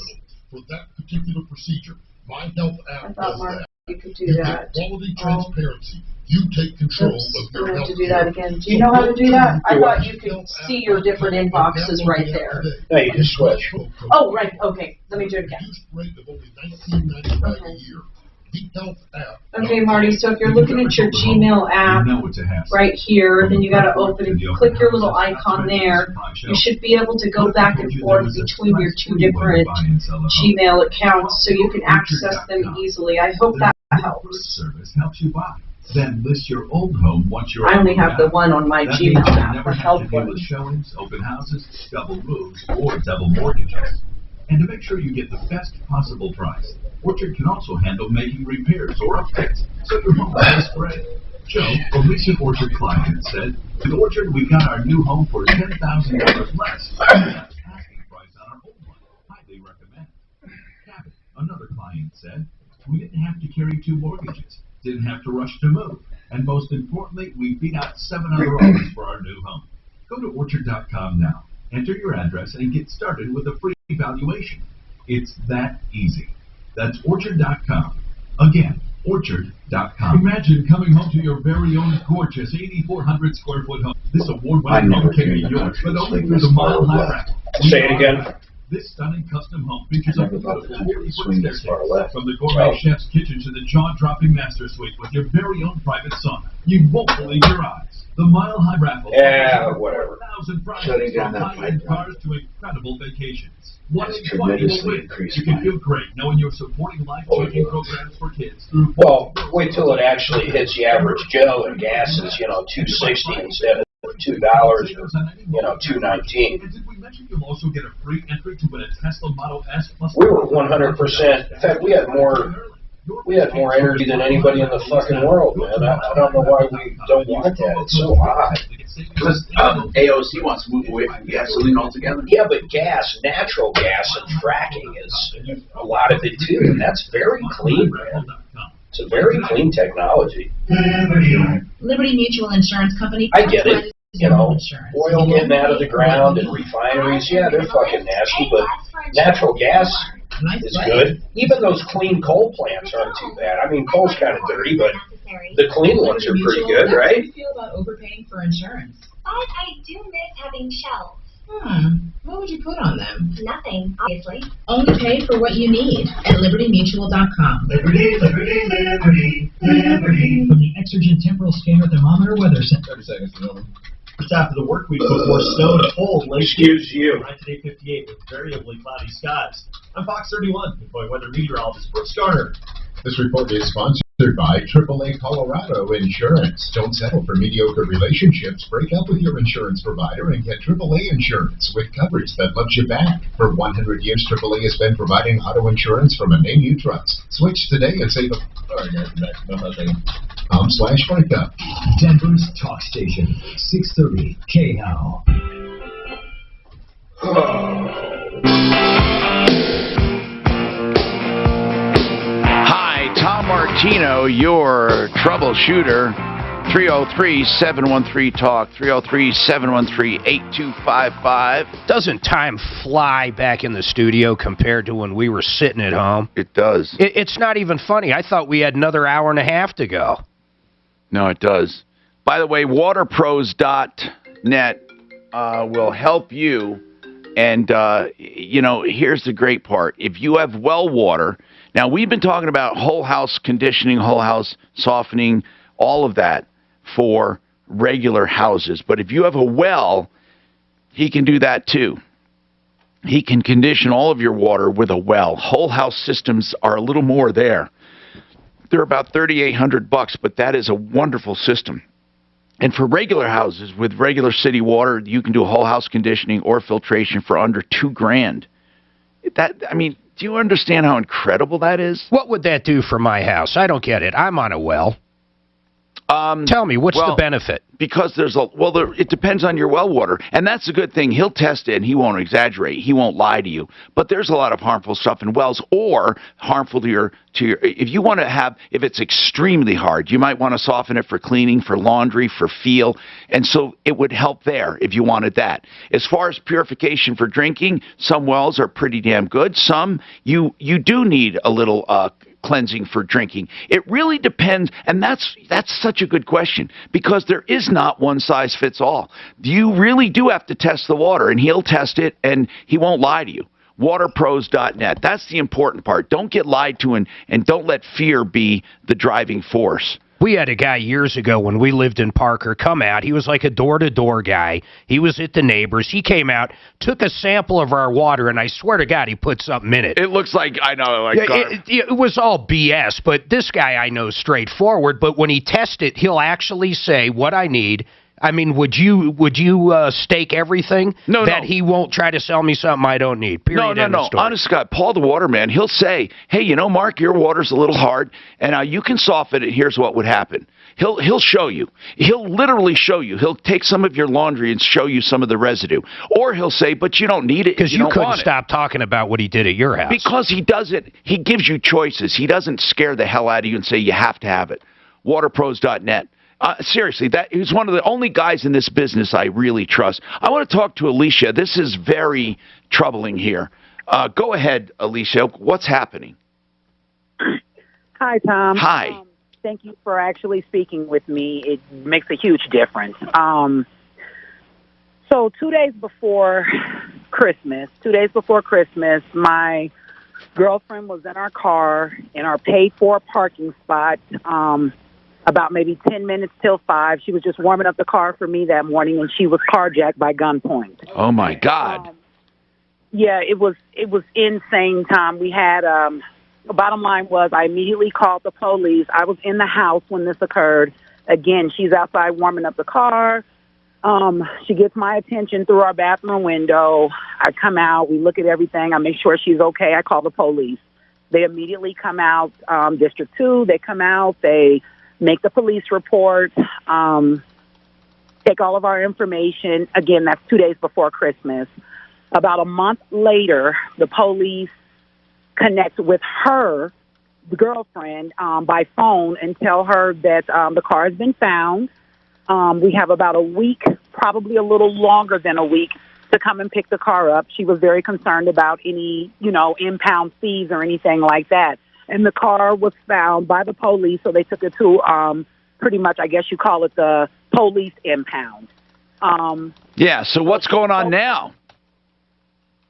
For that particular procedure, My Health app I thought, does Mark, that. you could do You that. get quality transparency. You take control of I'm your going health. to do that again. Do you know how to do that? I thought you could see your different inboxes right there. No, you just switch. Oh, right. Okay. Let me do it again. Rate of only $19.95 a year. The Health app. Okay, Marty, so if you're looking at your Gmail app right here, then you got to open it. Click your little icon there. You should be able to go back and forth between your 2 different Gmail accounts so you can access them easily. I hope that helps. Service helps you buy. Then list your old home once you're. I only have the one on my Gmail app, the help one. With showings, open houses, double moves, or double mortgages. And to make sure you get the best possible price, Orchard can also handle making repairs or updates, so your home is great. Joe, a recent Orchard client, said, "With Orchard, we got our new home for $10,000 less. Asking price on our old one. Highly recommend." Cabot, another client, said, "We didn't have to carry 2 mortgages, didn't have to rush to move, and most importantly, we beat out 7 other offers for our new home." Go to Orchard.com now. Enter your address and get started with a free evaluation. It's that easy. That's Orchard.com. Again, Orchard.com. Imagine coming home to your very own gorgeous 8,400 square foot home. This award-winning home can be yours, but only through the Mile High Raffle. Say it again. This stunning custom home features a beautiful 40-foot staircase from the gourmet chef's kitchen to the jaw-dropping master suite with your very own private sauna. You won't believe your eyes. The Mile High Raffle. Yeah, whatever. 1,000 prizes Shutting down from that high-end cars to incredible vacations. One in 20 will win. You can feel great knowing you're supporting life-changing programs for kids through. Well, wait till it actually hits the average Joe and gas is, $2.60 instead of $2 or, $2.19. And did we mention you'll also get a free entry to win a Tesla Model S Plus? We were 100%. In fact, we had more We had more energy than anybody in the fucking world, man. I don't know why we don't want that. It's so hot. Because AOC wants to move away from gasoline altogether. Yeah, but natural gas and fracking is a lot of it too, and that's very clean, man. It's a very clean technology. Liberty Mutual Insurance Company. I get it. You know, oil getting out of the ground and refineries, yeah, they're fucking nasty, but natural gas is good. Even those clean coal plants aren't too bad. I mean, coal's kind of dirty, but the clean ones are pretty good, right? How do you feel about overpaying for insurance? But I do miss having shelves. What would you put on them? Nothing, obviously. Only pay for what you need at libertymutual.com. Liberty, liberty, liberty, liberty. From the Exergen Temporal Scanner Thermometer Weather Center. 30 seconds, Norman. First half of the work week before snow to cold. Excuse you. Today 58 with variably cloudy skies. I'm Fox 31 with my weather meteorologist Brooks Garner. This report is sponsored by AAA Colorado Insurance. Don't settle for mediocre relationships. Break up with your insurance provider and get AAA insurance with coverage that loves you back. For 100 years, AAA has been providing auto insurance from a name you trust. Switch today and save a... Sorry, guys. Back. No, no, second. /breakup. Denver's talk station, 630 KHOW. Hi, Tom Martino, your troubleshooter. 303-713-TALK, 303-713-8255. Doesn't time fly back in the studio compared to when we were sitting at home? It does. It's not even funny. I thought we had another hour and a half to go. No, it does. By the way, waterpros.net will help you. And, here's the great part. If you have well water, now we've been talking about whole house conditioning, whole house softening, all of that for regular houses. But if you have a well, he can do that too. He can condition all of your water with a well. Whole house systems are a little more there. They're about $3,800, but that is a wonderful system. And for regular houses with regular city water, you can do whole house conditioning or filtration for under $2,000. Do you understand how incredible that is? What would that do for my house? I don't get it. I'm on a well. Tell me, what's the benefit? Because it depends on your well water, and that's a good thing. He'll test it, and he won't exaggerate. He won't lie to you. But there's a lot of harmful stuff in wells, or harmful to your. If it's extremely hard, you might want to soften it for cleaning, for laundry, for feel, and so it would help there if you wanted that. As far as purification for drinking, some wells are pretty damn good. Some you do need a little cleansing for drinking. It really depends, and that's such a good question, because there is not one size fits all. You really do have to test the water, and he'll test it, and he won't lie to you. Waterpros.net. That's the important part. Don't get lied to, and don't let fear be the driving force. We had a guy years ago when we lived in Parker come out. He was like a door-to-door guy. He was at the neighbors. He came out, took a sample of our water, and I swear to God, he put something in it. It looks like, I know, like... It was all BS, but this guy I know straightforward. But when he tests it, he'll actually say what I need. I mean, would you stake everything that he won't try to sell me something I don't need? Period. No. Honest to God, Paul the waterman, he'll say, hey, Mark, your water's a little hard, and you can soften it. Here's what would happen. He'll show you. He'll literally show you. He'll take some of your laundry and show you some of the residue. Or he'll say, but you don't need it. Because you couldn't stop talking about what he did at your house. Because he does it. He gives you choices. He doesn't scare the hell out of you and say you have to have it. Waterpros.net. Seriously, he's one of the only guys in this business I really trust. I want to talk to Alicia. This is very troubling here. Go ahead, Alicia. What's happening? Hi, Tom. Hi. Thank you for actually speaking with me. It makes a huge difference. So 2 days before Christmas, my girlfriend was in our car in our paid-for parking spot. About maybe 10 minutes till 5. She was just warming up the car for me that morning, and she was carjacked by gunpoint. Oh, my God. Yeah, it was insane, Tom. We had, the bottom line was I immediately called the police. I was in the house when this occurred. Again, she's outside warming up the car. She gets my attention through our bathroom window. I come out. We look at everything. I make sure she's okay. I call the police. They immediately come out, District 2, they come out, they make the police report, take all of our information. Again, that's 2 days before Christmas. About a month later, the police connect with her, the girlfriend, by phone and tell her that the car has been found. We have about a week, probably a little longer than a week, to come and pick the car up. She was very concerned about any, impound fees or anything like that. And the car was found by the police, so they took it to pretty much, I guess you call it the police impound. Yeah, so what's going on now?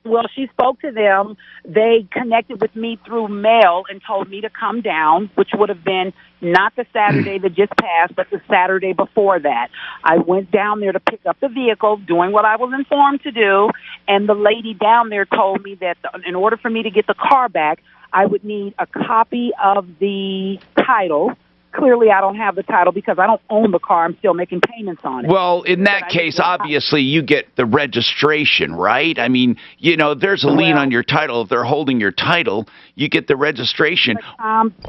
Well, she spoke to them. They connected with me through mail and told me to come down, which would have been not the Saturday that just passed, but the Saturday before that. I went down there to pick up the vehicle, doing what I was informed to do, and the lady down there told me that in order for me to get the car back, I would need a copy of the title. Clearly, I don't have the title because I don't own the car. I'm still making payments on it. Well, in that case, obviously, you get the registration, right? I mean, there's a lien on your title. If they're holding your title, you get the registration.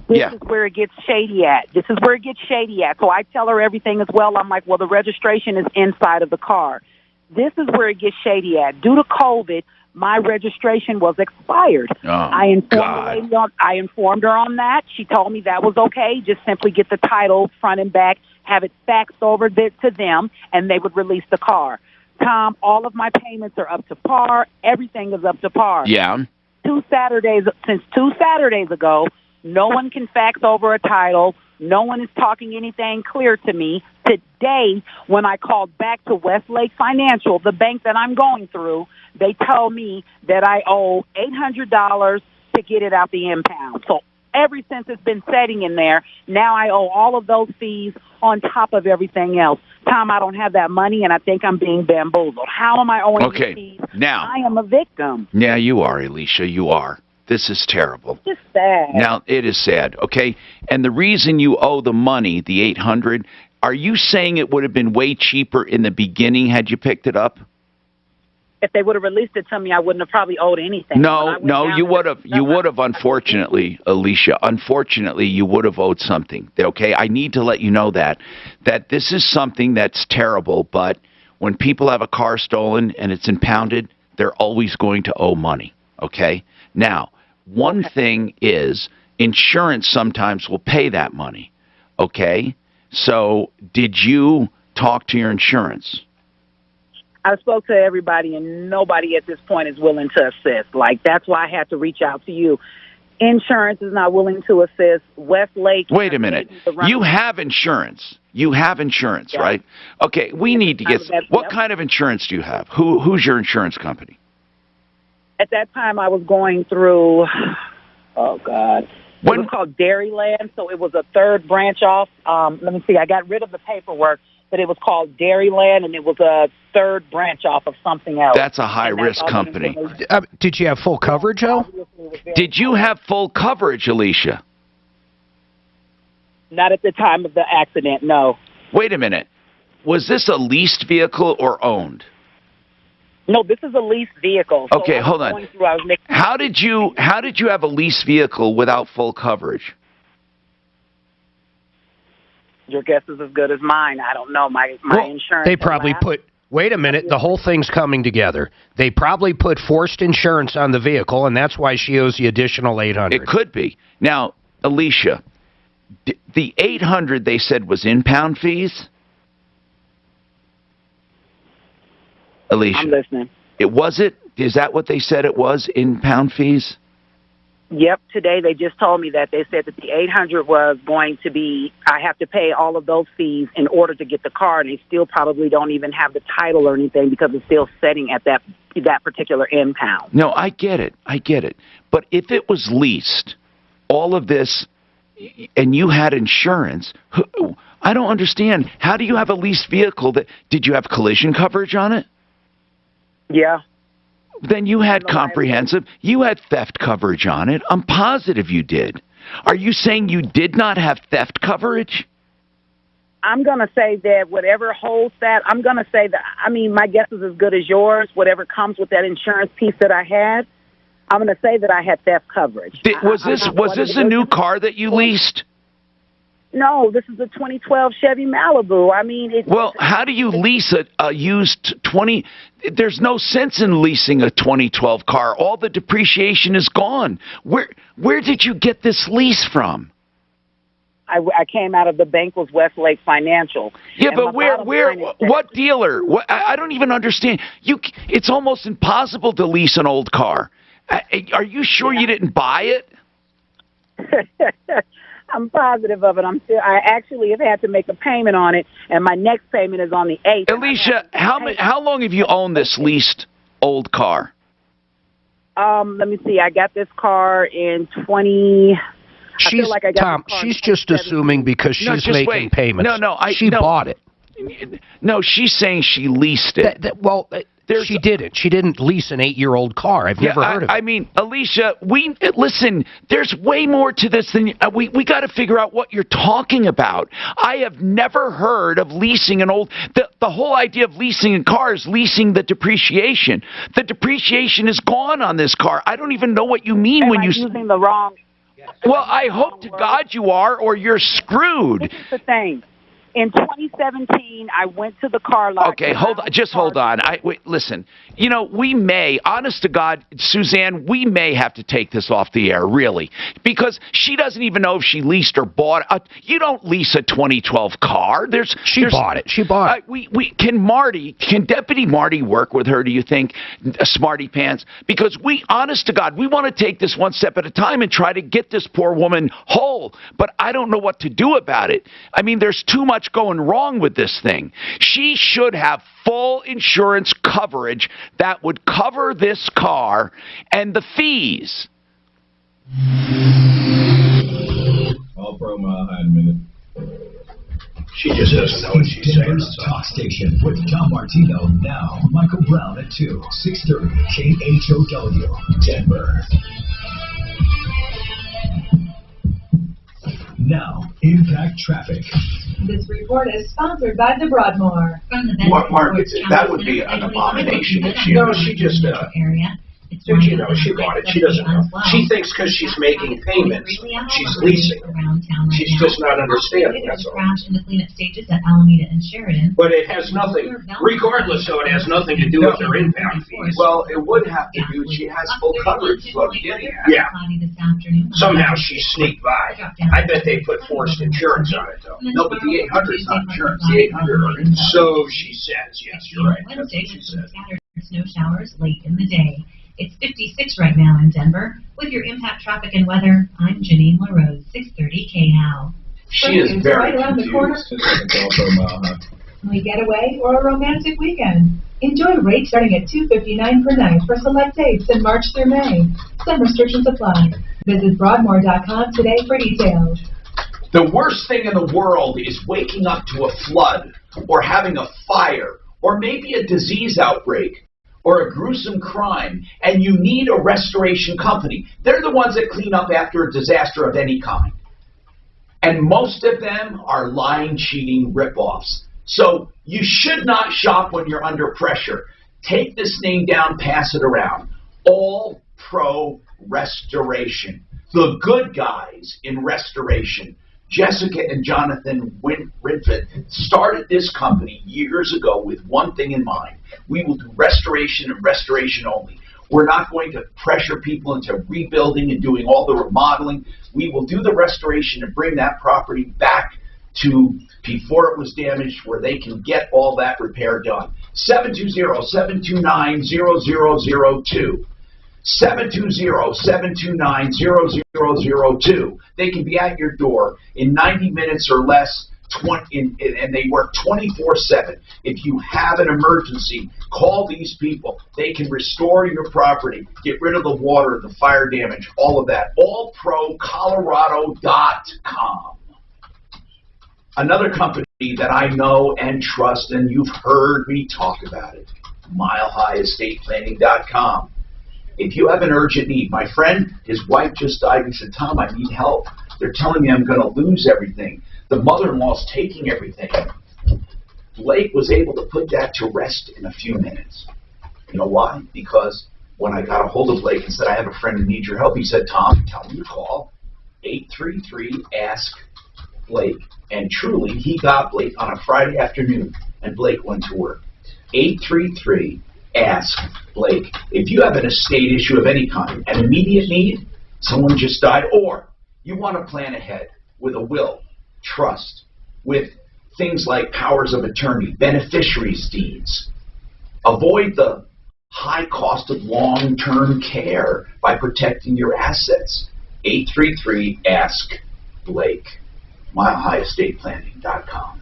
This is where it gets shady at. So I tell her everything as well. I'm like, well, the registration is inside of the car. This is where it gets shady at. Due to COVID, my registration was expired. Oh, I informed her on that. She told me that was okay. Just simply get the title front and back, have it faxed over to them, and they would release the car. Tom, all of my payments are up to par. Everything is up to par. Yeah. Since 2 Saturdays ago, no one can fax over a title. No one is talking anything clear to me. Today, when I called back to Westlake Financial, the bank that I'm going through, they told me that I owe $800 to get it out the impound. So ever since it's been sitting in there, now I owe all of those fees on top of everything else. Tom, I don't have that money, and I think I'm being bamboozled. How am I owing these fees? Now, I am a victim. Yeah, you are, Alicia. You are. This is terrible. It's sad. Now, it is sad, okay? And the reason you owe the money, the $800, are you saying it would have been way cheaper in the beginning had you picked it up? If they would have released it to me, I wouldn't have probably owed anything. No, you would have. You would have, unfortunately, Alicia. Unfortunately, you would have owed something. Okay, I need to let you know that this is something that's terrible. But when people have a car stolen and it's impounded, they're always going to owe money. Okay. Now, one thing is insurance sometimes will pay that money. Okay. So, did you talk to your insurance? I spoke to everybody, and nobody at this point is willing to assist. Like, that's why I had to reach out to you. Insurance is not willing to assist. Westlake. Wait a minute. You have insurance. You have insurance, right? Okay, we need to get... What kind of insurance do you have? Who's your insurance company? At that time, I was going through... Oh, God. It was called Dairyland, so it was a third branch off. Let me see. I got rid of the paperwork, but it was called Dairyland, and it was a third branch off of something else. That's a high-risk company. Did you have full coverage, Joe? Did you have full coverage, Alicia? Not at the time of the accident, no. Wait a minute. Was this a leased vehicle or owned? No, this is a leased vehicle. So okay, hold on. How did you have a leased vehicle without full coverage? Your guess is as good as mine. I don't know. My insurance. They probably put... Wait a minute. The whole thing's coming together. They probably put forced insurance on the vehicle, and that's why she owes the additional $800. It could be. Now, Alicia, the $800 they said was impound fees? Alicia. I'm listening. Is that what they said it was, impound fees? Yep. Today they just told me that. They said that the $800 was going to be, I have to pay all of those fees in order to get the car, and they still probably don't even have the title or anything because it's still sitting at that particular impound. No, I get it. But if it was leased, all of this, and you had insurance, I don't understand. How do you have a leased vehicle did you have collision coverage on it? Yeah. Then you had comprehensive. You had theft coverage on it. I'm positive you did. Are you saying you did not have theft coverage? I'm going to say that whatever holds that, I'm going to say that, I mean, my guess is as good as yours. Whatever comes with that insurance piece that I had, I'm going to say that I had theft coverage. Was this a new car that you leased? No, this is a 2012 Chevy Malibu. I mean, well, how do you lease a used 20? There's no sense in leasing a 2012 car. All the depreciation is gone. Where did you get this lease from? I came out of the bank was Westlake Financial. Yeah, but what dealer? I don't even understand. It's almost impossible to lease an old car. Are you sure you didn't buy it? I'm positive of it. I actually have had to make a payment on it, and my next payment is on the 8th. Alicia, how long have you owned this leased old car? Let me see. I got this car in 20. I feel like I got Tom, she's just assuming because she's making payments. She bought it. No, she's saying she leased it. She didn't. She didn't lease an 8-year-old car. I've never heard of it. I mean, Alicia, listen, there's way more to this than we got to figure out what you're talking about. I have never heard of leasing an old. The whole idea of leasing a car is leasing the depreciation. The depreciation is gone on this car. I don't even know what you mean when you using the wrong. Well, I hope to God you are, or you're screwed. This is the thing. In 2017, I went to the car lot. Okay, hold on. Listen, we may, honest to God, Suzanne, we may have to take this off the air, really, because she doesn't even know if she leased or bought. You don't lease a 2012 car. She bought it. She bought it. Can Deputy Marty work with her? Do you think, Smarty Pants? Because honest to God, we want to take this one step at a time and try to get this poor woman whole. But I don't know what to do about it. I mean, there's too much going wrong with this thing. She should have full insurance coverage that would cover this car and the fees. All Pro Mile High in a minute. She just doesn't know what she's saying. Denver's Talk Station with Tom Martino now. Michael Brown at 2, 6:30 KHOW, Denver. Now, Impact Traffic. This report is sponsored by the Broadmoor. From the What market? That would be an abomination if she. No, she just area. She bought it. She doesn't know. She thinks because she's making payments, she's leasing. She's just not understanding. That's all. In the cleanup stages at Alameda and Sheridan. But it has nothing, regardless, so it has nothing to do with her impact fees. Well, it would have to do. She has full coverage. What I'm getting at. Yeah. Somehow she sneaked by. I bet they put forced insurance on it, though. No, but the 800 is not insurance. The 800 are insurance. So she says. Yes, you're right. That's Wednesday what she with some said. scattered snow showers late in the day. It's 56 right now in Denver. With your impact traffic and weather, I'm Janine LaRose, 630 KHOW. She is very right around the corner. We get away or a romantic weekend. Enjoy rates starting at $259 per night for select dates in March through May. Some restrictions apply. Visit Broadmoor.com today for details. The worst thing in the world is waking up to a flood, or having a fire, or maybe a disease outbreak, or a gruesome crime, and you need a restoration company. They're the ones that clean up after a disaster of any kind. And most of them are lying, cheating ripoffs. So you should not shop when you're under pressure. Take this name down, pass it around. All Pro Restoration. The good guys in restoration. Jessica and Jonathan Winford started this company years ago with one thing in mind. We will do restoration and restoration only. We're not going to pressure people into rebuilding and doing all the remodeling. We will do the restoration and bring that property back to before it was damaged, where they can get all that repair done. 720-729-0002. 720-729-0002. They can be at your door in 90 minutes or less, and they work 24/7. If you have an emergency, call these people. They can restore your property, get rid of the water, the fire damage, all of that. AllProColorado.com. Another company that I know and trust, and you've heard me talk about it, MileHighEstatePlanning.com. If you have an urgent need, my friend, his wife just died. He said, Tom, I need help. They're telling me I'm going to lose everything. The mother-in-law's taking everything. Blake was able to put that to rest in a few minutes. You know why? Because when I got a hold of Blake and said, I have a friend who needs your help, he said, Tom, tell him to call 833-ASK-BLAKE. And truly, he got Blake on a Friday afternoon, and Blake went to work. 833-ASK-BLAKE. If you have an estate issue of any kind, an immediate need, someone just died, or you want to plan ahead with a will, trust, with things like powers of attorney, beneficiaries' deeds. Avoid the high cost of long-term care by protecting your assets. 833-ASK-BLAKE. MileHighEstatePlanning.com.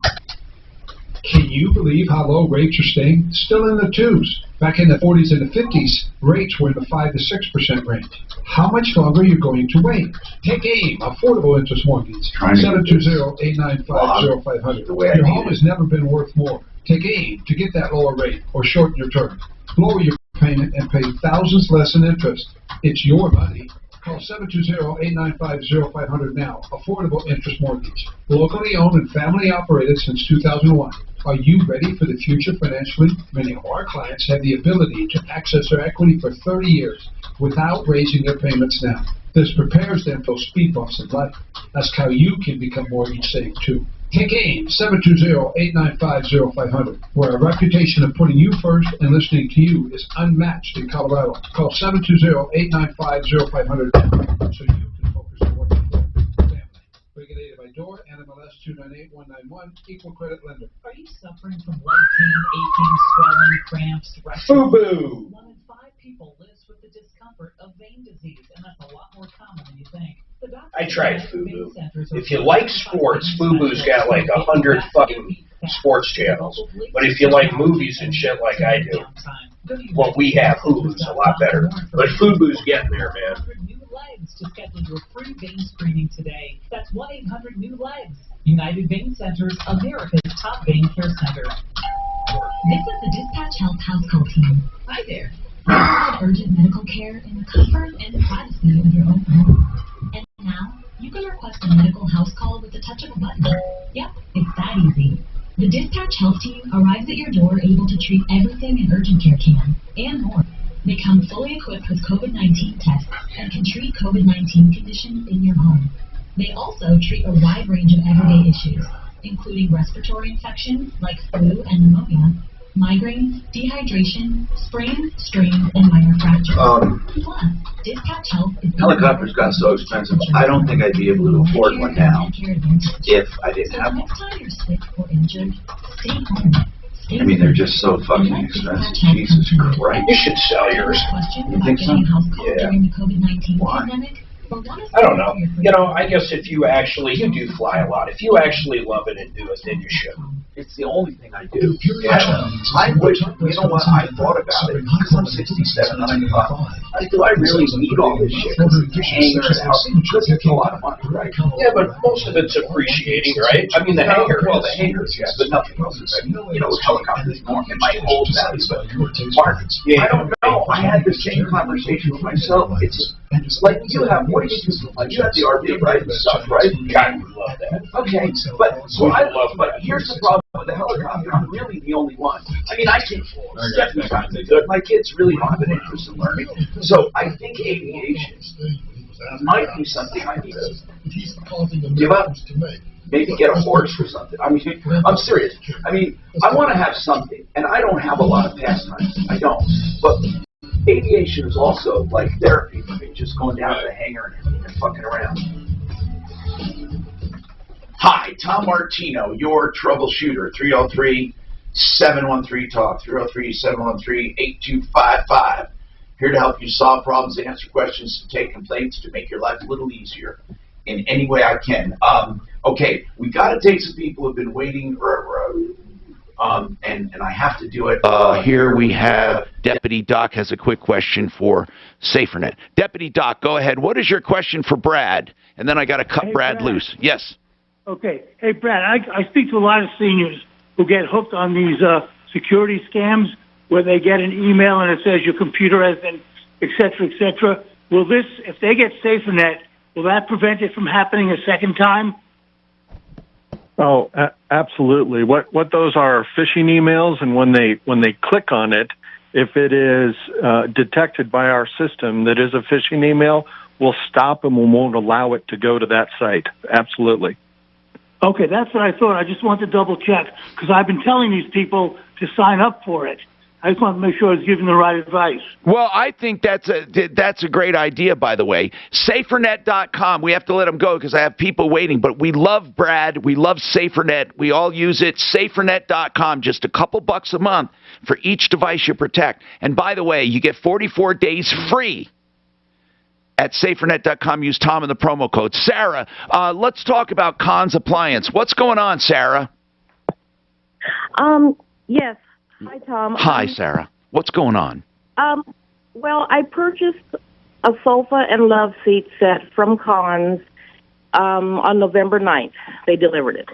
Can you believe how low rates are staying? Still in the twos. Back in the 40s and the 50s, rates were in the 5 to 6% range. How much longer are you going to wait? Take AIM, affordable interest mortgage. 720-895-0500. Your home has never been worth more. Take AIM to get that lower rate or shorten your term. Lower your payment and pay thousands less in interest. It's your money. Call 720-895-0500 now. Affordable interest mortgage. Locally owned and family operated since 2001. Are you ready for the future financially? Many of our clients have the ability to access their equity for 30 years without raising their payments now. This prepares them for speed bumps in life. Ask how you can become mortgage safe too. Take AIM, 720-895-0500, where a reputation of putting you first and listening to you is unmatched in Colorado. Call 720-895-0500 so you can focus on what you do. Family. Regulated by DOR, NMLS 298191, Equal Credit Lender. Are you suffering from leg pain, aching, swelling, cramps, FUBU. 1 in 5 people lives with the discomfort of vein disease, and that's a lot more common than you think. I tried FUBU. If you like sports, FUBU's got like 100 fucking sports channels. But if you like movies and shit like I do, what we have, Hulu's a lot better. But FUBU's getting there, man. New Legs to schedule your free vein screening today. That's 1-800-NEW-LEGS. United Vein Centers, America's top vein care center. This is the Dispatch Health House Call team. Hi there. We provide urgent medical care in the comfort and privacy of your own home. And now, you can request a medical house call with the touch of a button. Yep, it's that easy. The Dispatch Health team arrives at your door able to treat everything an urgent care can, and more. They come fully equipped with COVID-19 tests and can treat COVID-19 conditions in your home. They also treat a wide range of everyday issues, including respiratory infections like flu and pneumonia, migraine, dehydration, sprains, strains, and minor fractures. Plus, Dispatch Health is... Helicopters got so expensive, I don't think I'd be able to afford one now if I didn't have one. Next time you're sick or injured, stay home. I mean, they're just so fucking expensive. Jesus Christ. You should sell yours. You think so? Yeah. During the COVID-19 pandemic, I don't know. You know, I guess if you do fly a lot. If you actually love it and do it, then you should. It's the only thing I do. I would, you know what, I thought about it, because I'm 67 and I thought, do I really need all this shit? Because it's hanger and house, because it's a lot of money, right? Yeah, but most of it's appreciating, right? I mean, the hanger. Well, the hangers, yes, but nothing else is, you know, helicopters more, it might hold that, but Mark, I don't know, I had the same conversation with myself. It's like you have, what do you do? Like you have the RV, right, and stuff, right? God, we love that. Okay, but here's the problem with the helicopter. I'm really the only one. I mean, I can Stephanie's not good. My kids really don't have an interest in learning. So I think aviation might be something I need to give up. Maybe get a horse or something. I mean, I'm serious. I mean, I want to have something, and I don't have a lot of pastimes. I don't. But aviation is also like therapy for me, just going down to the hangar and fucking around. Hi, Tom Martino, your troubleshooter, 303-713-TALK, 303-713-8255. Here to help you solve problems, to answer questions, to take complaints, to make your life a little easier in any way I can. Okay, we got to take some people who have been waiting, and I have to do it. Here we have Deputy Doc has a quick question for SaferNet. Deputy Doc, go ahead. What is your question for Brad? And then I got to cut Brad loose. Yes. Okay. Hey, Brad, I speak to a lot of seniors who get hooked on these security scams where they get an email and it says your computer has been, et cetera, et cetera. Will this, if they get SaferNet, will that prevent it from happening a second time? Oh, absolutely. What those are phishing emails, and when they click on it, if it is detected by our system that is a phishing email, we'll stop them and won't allow it to go to that site. Absolutely. Okay, that's what I thought. I just want to double check because I've been telling these people to sign up for it. I just want to make sure I was giving the right advice. Well, I think that's a great idea, by the way. SaferNet.com. We have to let them go because I have people waiting. But we love Brad. We love SaferNet. We all use it. SaferNet.com. Just a couple bucks a month for each device you protect. And by the way, you get 44 days free at SaferNet.com. Use Tom in the promo code. Sarah, let's talk about Kahn's Appliance. What's going on, Sarah? Yes. Hi, Tom. Hi, Sarah. What's going on? Well, I purchased a sofa and love seat set from Kahn's on November 9th. They delivered it.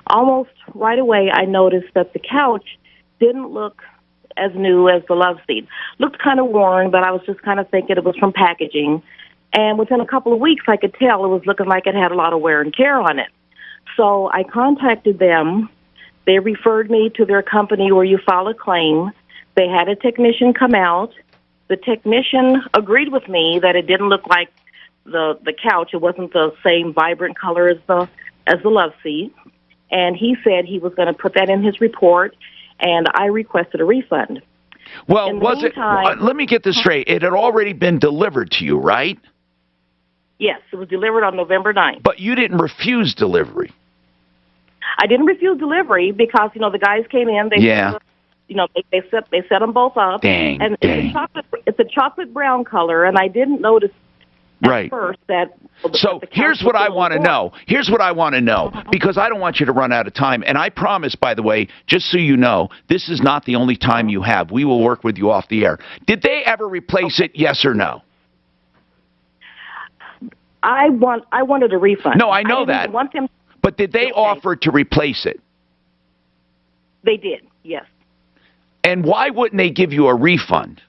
Almost right away, I noticed that the couch didn't look as new as the love seat. Looked kind of worn, but I was just kind of thinking it was from packaging. And within a couple of weeks, I could tell it was looking like it had a lot of wear and tear on it. So I contacted them. They referred me to their company where you file a claim. They had a technician come out. The technician agreed with me that it didn't look like the couch. It wasn't the same vibrant color as the love seat. And he said he was going to put that in his report, and I requested a refund. Well, let me get this straight. It had already been delivered to you, right? Yes, it was delivered on November 9th. But you didn't refuse delivery. I didn't refuse delivery because, the guys came in. They they set them both up. And it's a chocolate brown color, and I didn't notice at first that. So here's what I want to know. Here's what I want to know, because I don't want you to run out of time. And I promise, by the way, just so you know, this is not the only time you have. We will work with you off the air. Did they ever replace it? Yes or no? I wanted a refund. No, I know that. But did they offer to replace it? They did, yes. And why wouldn't they give you a refund?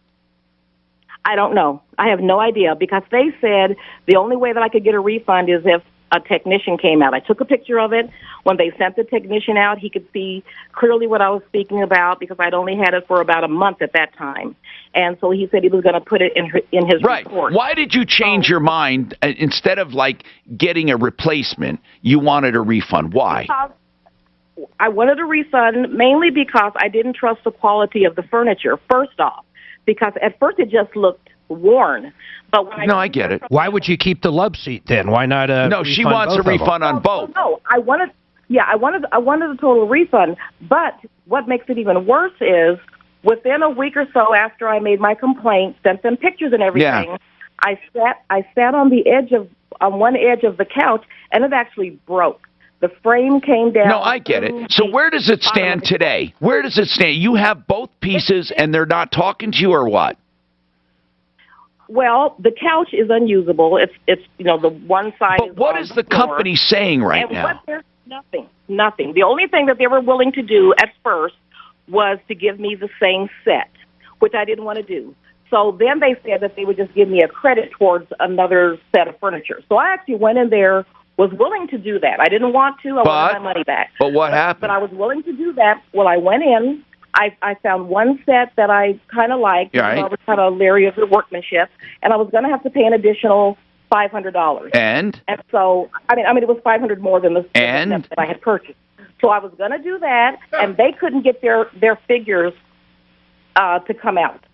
I don't know. I have no idea, because they said the only way that I could get a refund is if a technician came out. I took a picture of it. When they sent the technician out, he could see clearly what I was speaking about, because I'd only had it for about a month at that time. And so he said he was going to put it in his report. Why did you change your mind? Instead of getting a replacement, you wanted a refund? Why? Because I wanted a refund mainly because I didn't trust the quality of the furniture, first off, because at first it just looked worn. But when I get it. Why would you keep the love seat then? Why not No, she wants a refund on both. No, I wanted a total refund. But what makes it even worse is within a week or so after I made my complaint, sent them pictures and everything, I sat on one edge of the couch, and it actually broke. The frame came down. No, I get it. So where does it stand today? Where does it stand? You have both pieces and they're not talking to you, or what? Well, the couch is unusable. It's the one side. But what is the company saying right now? Nothing. The only thing that they were willing to do at first was to give me the same set, which I didn't want to do. So then they said that they would just give me a credit towards another set of furniture. So I actually went in there, was willing to do that. I didn't want to. I wanted my money back. But what happened? But I was willing to do that. Well, I went in. I found one set that I kind of liked. Right. I was kind of leery of the workmanship, and I was going to have to pay an additional $500. And so, I mean, it was $500 more than the set that I had purchased. So I was going to do that, and they couldn't get their figures to come out.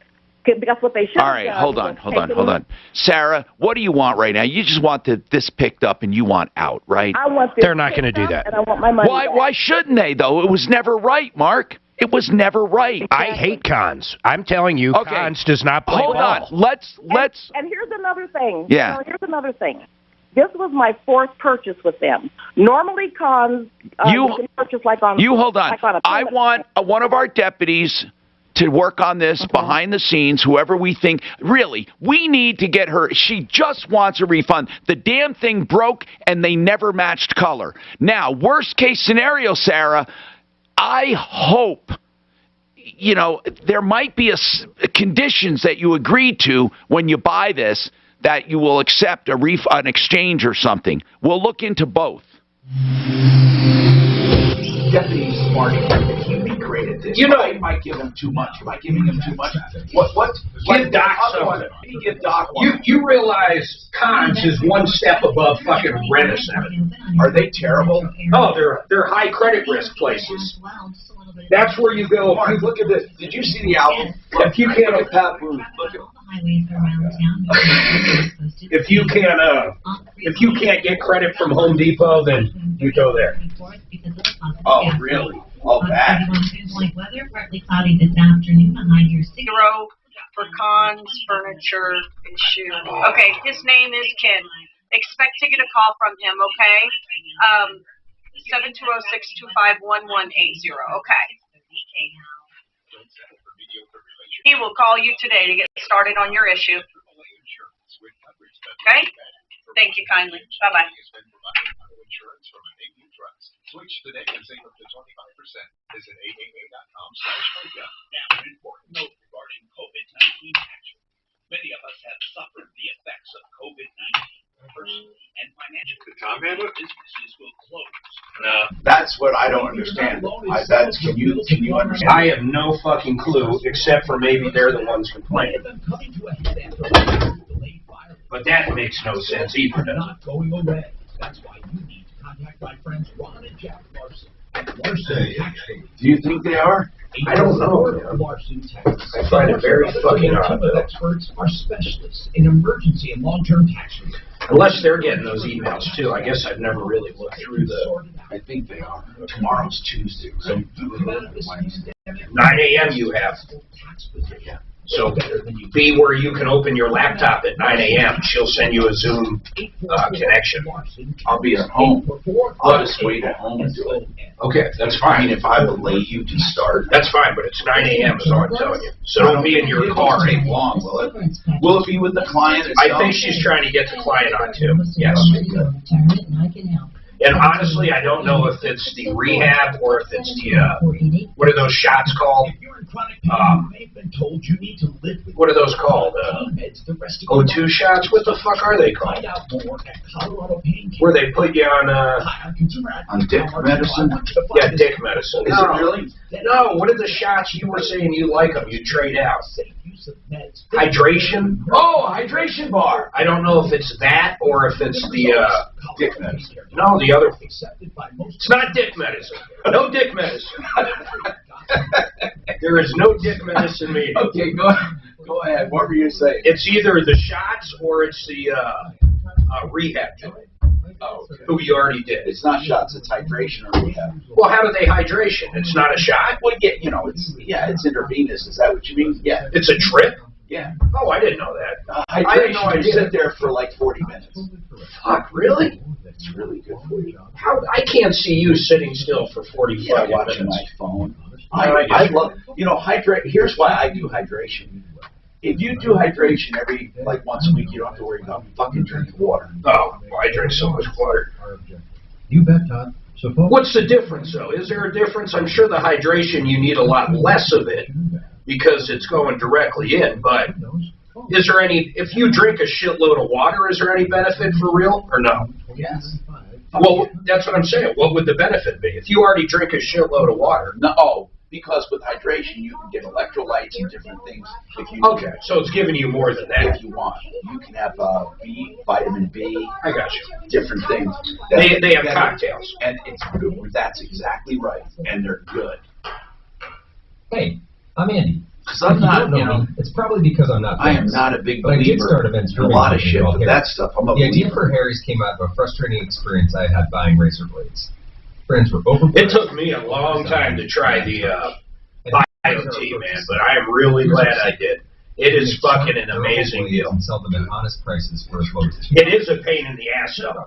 Because what they should All right, hold on. Sarah, what do you want right now? You just want this picked up and you want out, right? I want this. They're not going to do that. And I want my money back. Why shouldn't they, though? It was never right, Mark. It was never right. I hate Kahn's. I'm telling you, Kahn's does not play ball. Hold on. Let's. And here's another thing. Yeah. Here's another thing. This was my fourth purchase with them. Normally, Kahn's you can purchase on. You hold on. I want one of our deputies to work on this behind the scenes, whoever we think. Really, we need to get her. She just wants a refund. The damn thing broke, and they never matched color. Now, worst case scenario, Sarah, I hope, there might be conditions that you agreed to when you buy this, that you will accept an exchange or something. We'll look into both. Deputy Smart, can you great at this. You know, I might give him too much. Am I giving him too much? What? Give Doc something. Let me give Doc one. You realize Cons is one step above fucking Rent-A-Center. Are they terrible? Oh, they're high credit risk places. That's where you go. Mark, look at this. Did you see the album? If you can't, Look at Pat Boone. Look at if you can't get credit from Home Depot, then you go there. Oh, really? Oh, bad. Weather, partly cloudy this afternoon, a high near 60. For Cons, furniture, and shoe. Okay, his name is Ken. Expect to get a call from him, okay? 7206251180, okay? He will call you today to get started on your issue. Okay? Thank you kindly. Bye-bye. Switch today and save up to 25%. Visit 888.com/breakup. Now, an important note regarding COVID-19 action. Many of us have suffered the effects of COVID-19 personally and financially. Businesses will close. That's what I don't understand. Can you understand? I have no fucking clue, except for maybe they're the ones complaining. But that makes no sense either, does it? Going away. That's why you need to contact my friends Ron and Jack Larson at Larson Tax Relief. Do you think they are? I don't know. Larson Tax. I find it very fucking odd, team of experts are specialists in emergency and long-term tax relief. Unless they're getting those emails too. I guess I've never really looked through I think they are. Tomorrow's Tuesday. So 9 a.m. you have. So be where you can open your laptop at 9 a.m. She'll send you a Zoom connection. I'll be at home. I'll just wait at home and do it. Okay, that's I fine. mean, if I delay you to start. That's fine, but it's 9 a.m. is all I'm telling you. So don't be in your car. It won't take long, will it? Will it be with the client itself? I think she's trying to get the client on too. Yes. And honestly, I don't know if it's the rehab or if it's the, what are those shots called? What are those called? O2 shots? What the fuck are they called? Where they put you on dick medicine? Yeah, dick medicine. Is it really? No, what are the shots you were saying you like them? You trade out. Hydration? Oh, hydration bar. I don't know if it's that or if it's the, dick medicine. No, the other. It's not dick medicine. No dick medicine. There is no dick medicine meeting. Okay, go ahead. What were you saying? It's either the shots or it's the rehab joint. Oh, okay. Who you already did. It's not shots. It's hydration or rehab. Well, how do they hydration? It's not a shot. Well, it's intravenous. Is that what you mean? Yeah. It's a drip. Yeah. Oh, I didn't know that. Hydration. I didn't know I You did. sit there for like 40 minutes. Fuck, really? It's really good for you. How I can't see you sitting still for 45 Yeah, minutes. watching my phone. I love, hydrate. Here's why I do hydration. If you do hydration every, once a week, you don't have to worry about fucking drinking water. Oh, well, I drink so much water. You bet, Todd. So What's the difference, though? Is there a difference? I'm sure the hydration, you need a lot less of it because it's going directly in, but is there any, if you drink a shitload of water, is there any benefit for real or no? Yes. Well, that's what I'm saying. What would the benefit be? If you already drink a shitload of water. No, because with hydration, you can get electrolytes and different things. Okay, so it's giving you more than that. If you want. You can have vitamin B. I got you. Different things. They have cocktails. And it's good. That's exactly right. And they're good. Hey, I'm Andy. Because I'm not, it's probably because I'm not. I am not a big But I did believer start events in a lot of shit, but that stuff, I'm a The idea believer. for Harry's came out of a frustrating experience I had buying razor blades. Friends were overpriced. It took me a long time to try the BioT, man, but I am really glad I did. It is fucking an amazing deal. And sell them at honest prices for as low as $2. It is a pain in the ass, though.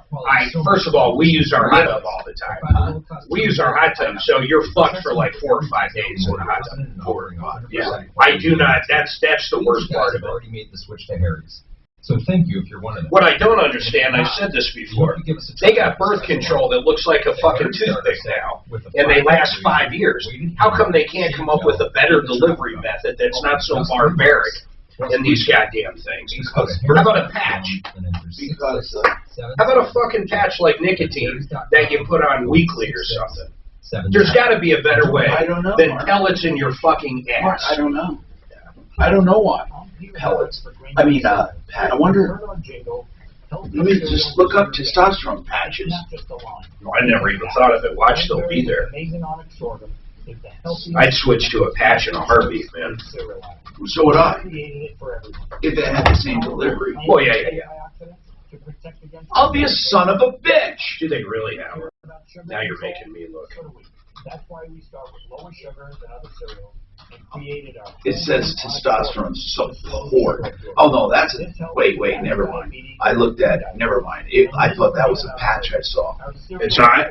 First of all, we use our hot tub all the time. We use our hot tub, so you're fucked for like 4 or 5 days in the hot tub. 4 or 5. Yeah, I do not. That's the worst part of it. Already made the switch to Harry's. So thank you if you're one of them. What I don't understand, I've said this before, they got birth control that looks like a fucking toothpick now, and they last 5 years. How come they can't come up with a better delivery method that's not so barbaric in these goddamn things? How about a patch? Because How about a fucking patch like nicotine that you put on weekly or something? There's got to be a better way I don't know, than Mark. pellets in your fucking Mark, ass. I don't know. I don't know why. Pellets. I mean, Pat, I wonder. Let me just look up testosterone patches. I never even thought of it. Watch, they'll be there. I'd switch to a patch in a heartbeat, man. So would I. If it had the same delivery. Oh, yeah. I'll be a son of a bitch. Do they really have it? Now you're making me look. That's why we start with lower sugar than other cereals and created our. It says testosterone support. Oh no, that's a. Wait, never mind. I looked at it. Never mind. I thought that was a patch I saw. It's not.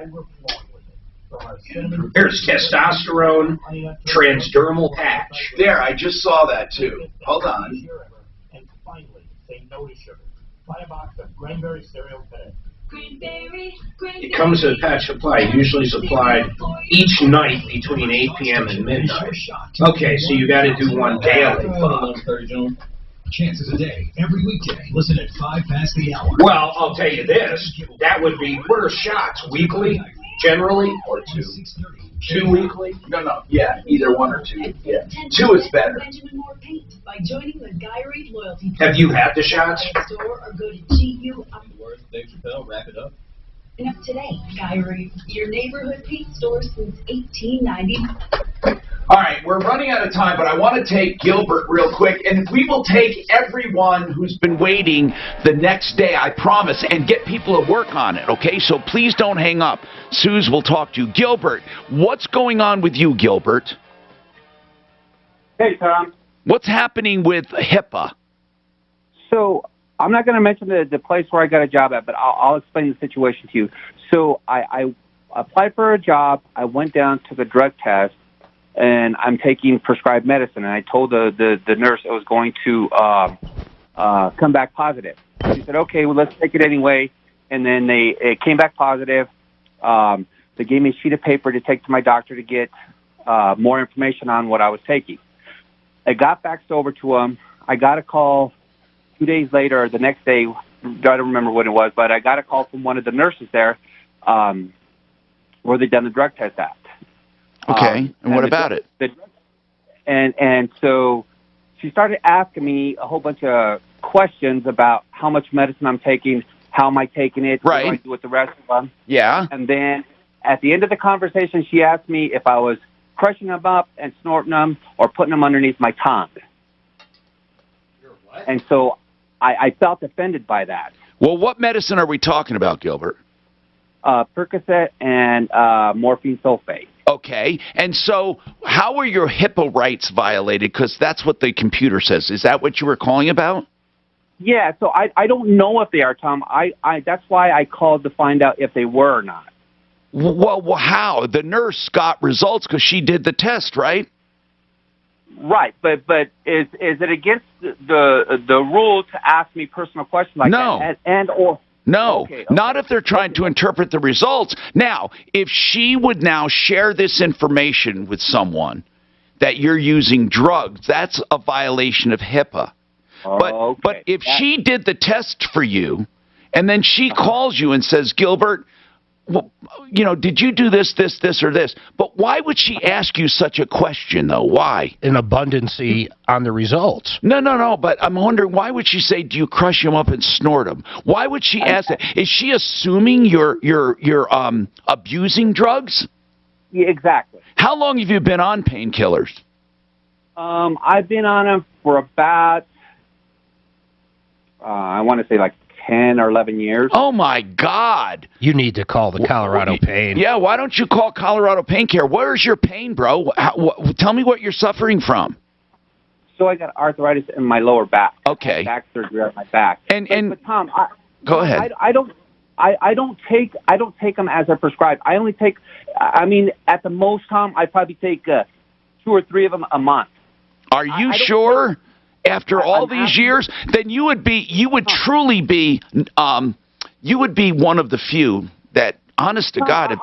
Here's testosterone transdermal patch. There, I just saw that too. Hold on. And finally, say no to sugar. Buy a box of Granberry cereal today. It comes in a patch supply, usually supplied each night between 8 p.m. and midnight. Okay, so you got to do one daily. Chances a day, every weekday. Listen at 5 past the hour. Well, I'll tell you this. That would be, what are shots? Weekly, generally? Or 2. 2 weekly? No. Yeah, either 1 or 2. Yeah. 2 is better. By joining the Guy Reed Loyalty Have you had the shots? store or go to GU Words, Dave Chappelle, wrap it up. up today. Guy Reed, your neighborhood paint store since 1890. All right, we're running out of time, but I want to take Gilbert real quick, and we will take everyone who's been waiting the next day, I promise, and get people to work on it, okay? So please don't hang up. Suze will talk to you. Gilbert, what's going on with you, Gilbert? Hey, Tom. What's happening with HIPAA? So I'm not going to mention the place where I got a job at, but I'll explain the situation to you. So I applied for a job. I went down to the drug test, and I'm taking prescribed medicine. And I told the nurse it was going to come back positive. She said, okay, well, let's take it anyway. And then it came back positive. They gave me a sheet of paper to take to my doctor to get more information on what I was taking. I got faxed over to him. I got a call 2 days later, or the next day, I don't remember what it was, but I got a call from one of the nurses there where they'd done the drug test at. Okay, and what about it? And so she started asking me a whole bunch of questions about how much medicine I'm taking, how am I taking it, what do I do with the rest of them. Yeah. And then at the end of the conversation, she asked me if I was crushing them up and snorting them or putting them underneath my tongue. And so I felt offended by that. Well, what medicine are we talking about, Gilbert? Percocet and morphine sulfate. Okay, and so how are your HIPAA rights violated? Because that's what the computer says. Is that what you were calling about? Yeah, so I don't know if they are, Tom. That's why I called to find out if they were or not. Well, how? The nurse got results because she did the test, right? Right, but is it against the rule to ask me personal questions like that? No, okay. Not if they're trying to interpret the results. Now, if she would now share this information with someone that you're using drugs, that's a violation of HIPAA. But if she did the test for you, and then she calls you and says, Gilbert, well, did you do this, or this? But why would she ask you such a question, though? Why? An abundancy on the results. No. But I'm wondering, why would she say, do you crush them up and snort them? Why would she ask that? Is she assuming you're abusing drugs? Yeah, exactly. How long have you been on painkillers? I've been on them for about, I want to say like 10 or 11 years. Oh, my God. You need to call the Colorado Pain. Yeah, why don't you call Colorado Pain Care? Where's your pain, bro? Tell me what you're suffering from. So I got arthritis in my lower back. Okay. Back surgery on my back. But Tom, go ahead. I don't take them as they're prescribed. I only take, at the most, Tom, I probably take 2 or 3 of them a month. Are you sure? After all these years, then you would truly be one of the few that, honest to God,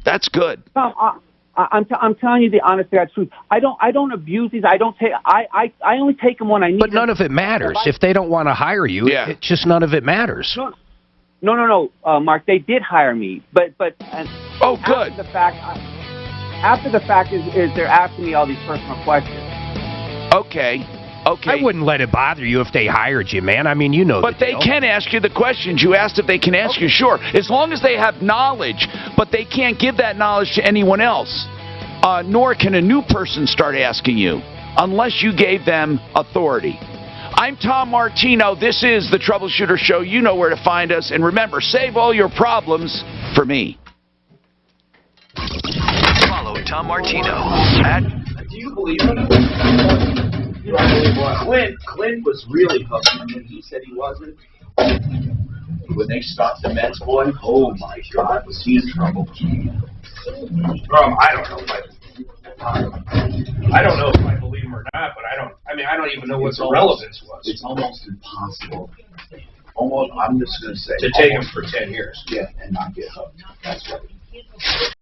that's good. Tom, I'm telling you the honest to God truth. I don't abuse these. I don't take. I only take them when I need them. But none of it matters. If they don't want to hire you, it just none of it matters. No, Mark. They did hire me, but oh, good. The fact after the fact is they're asking me all these personal questions. Okay. I wouldn't let it bother you if they hired you, man. I mean, you know. But they can ask you the questions. You asked if they can ask you, sure. As long as they have knowledge, but they can't give that knowledge to anyone else. Nor can a new person start asking you unless you gave them authority. I'm Tom Martino. This is the Troubleshooter Show. You know where to find us. And remember, save all your problems for me. Follow Tom Martino at... Do you believe it? Clint was really hooked, and when he said he wasn't, when they stopped the Mets boy, oh my God, was he in trouble? I don't know if I believe him or not, but I don't even know what the relevance was. It's almost impossible. I'm just going to say. To take him for 10 years. Yeah, and not get hooked. That's right.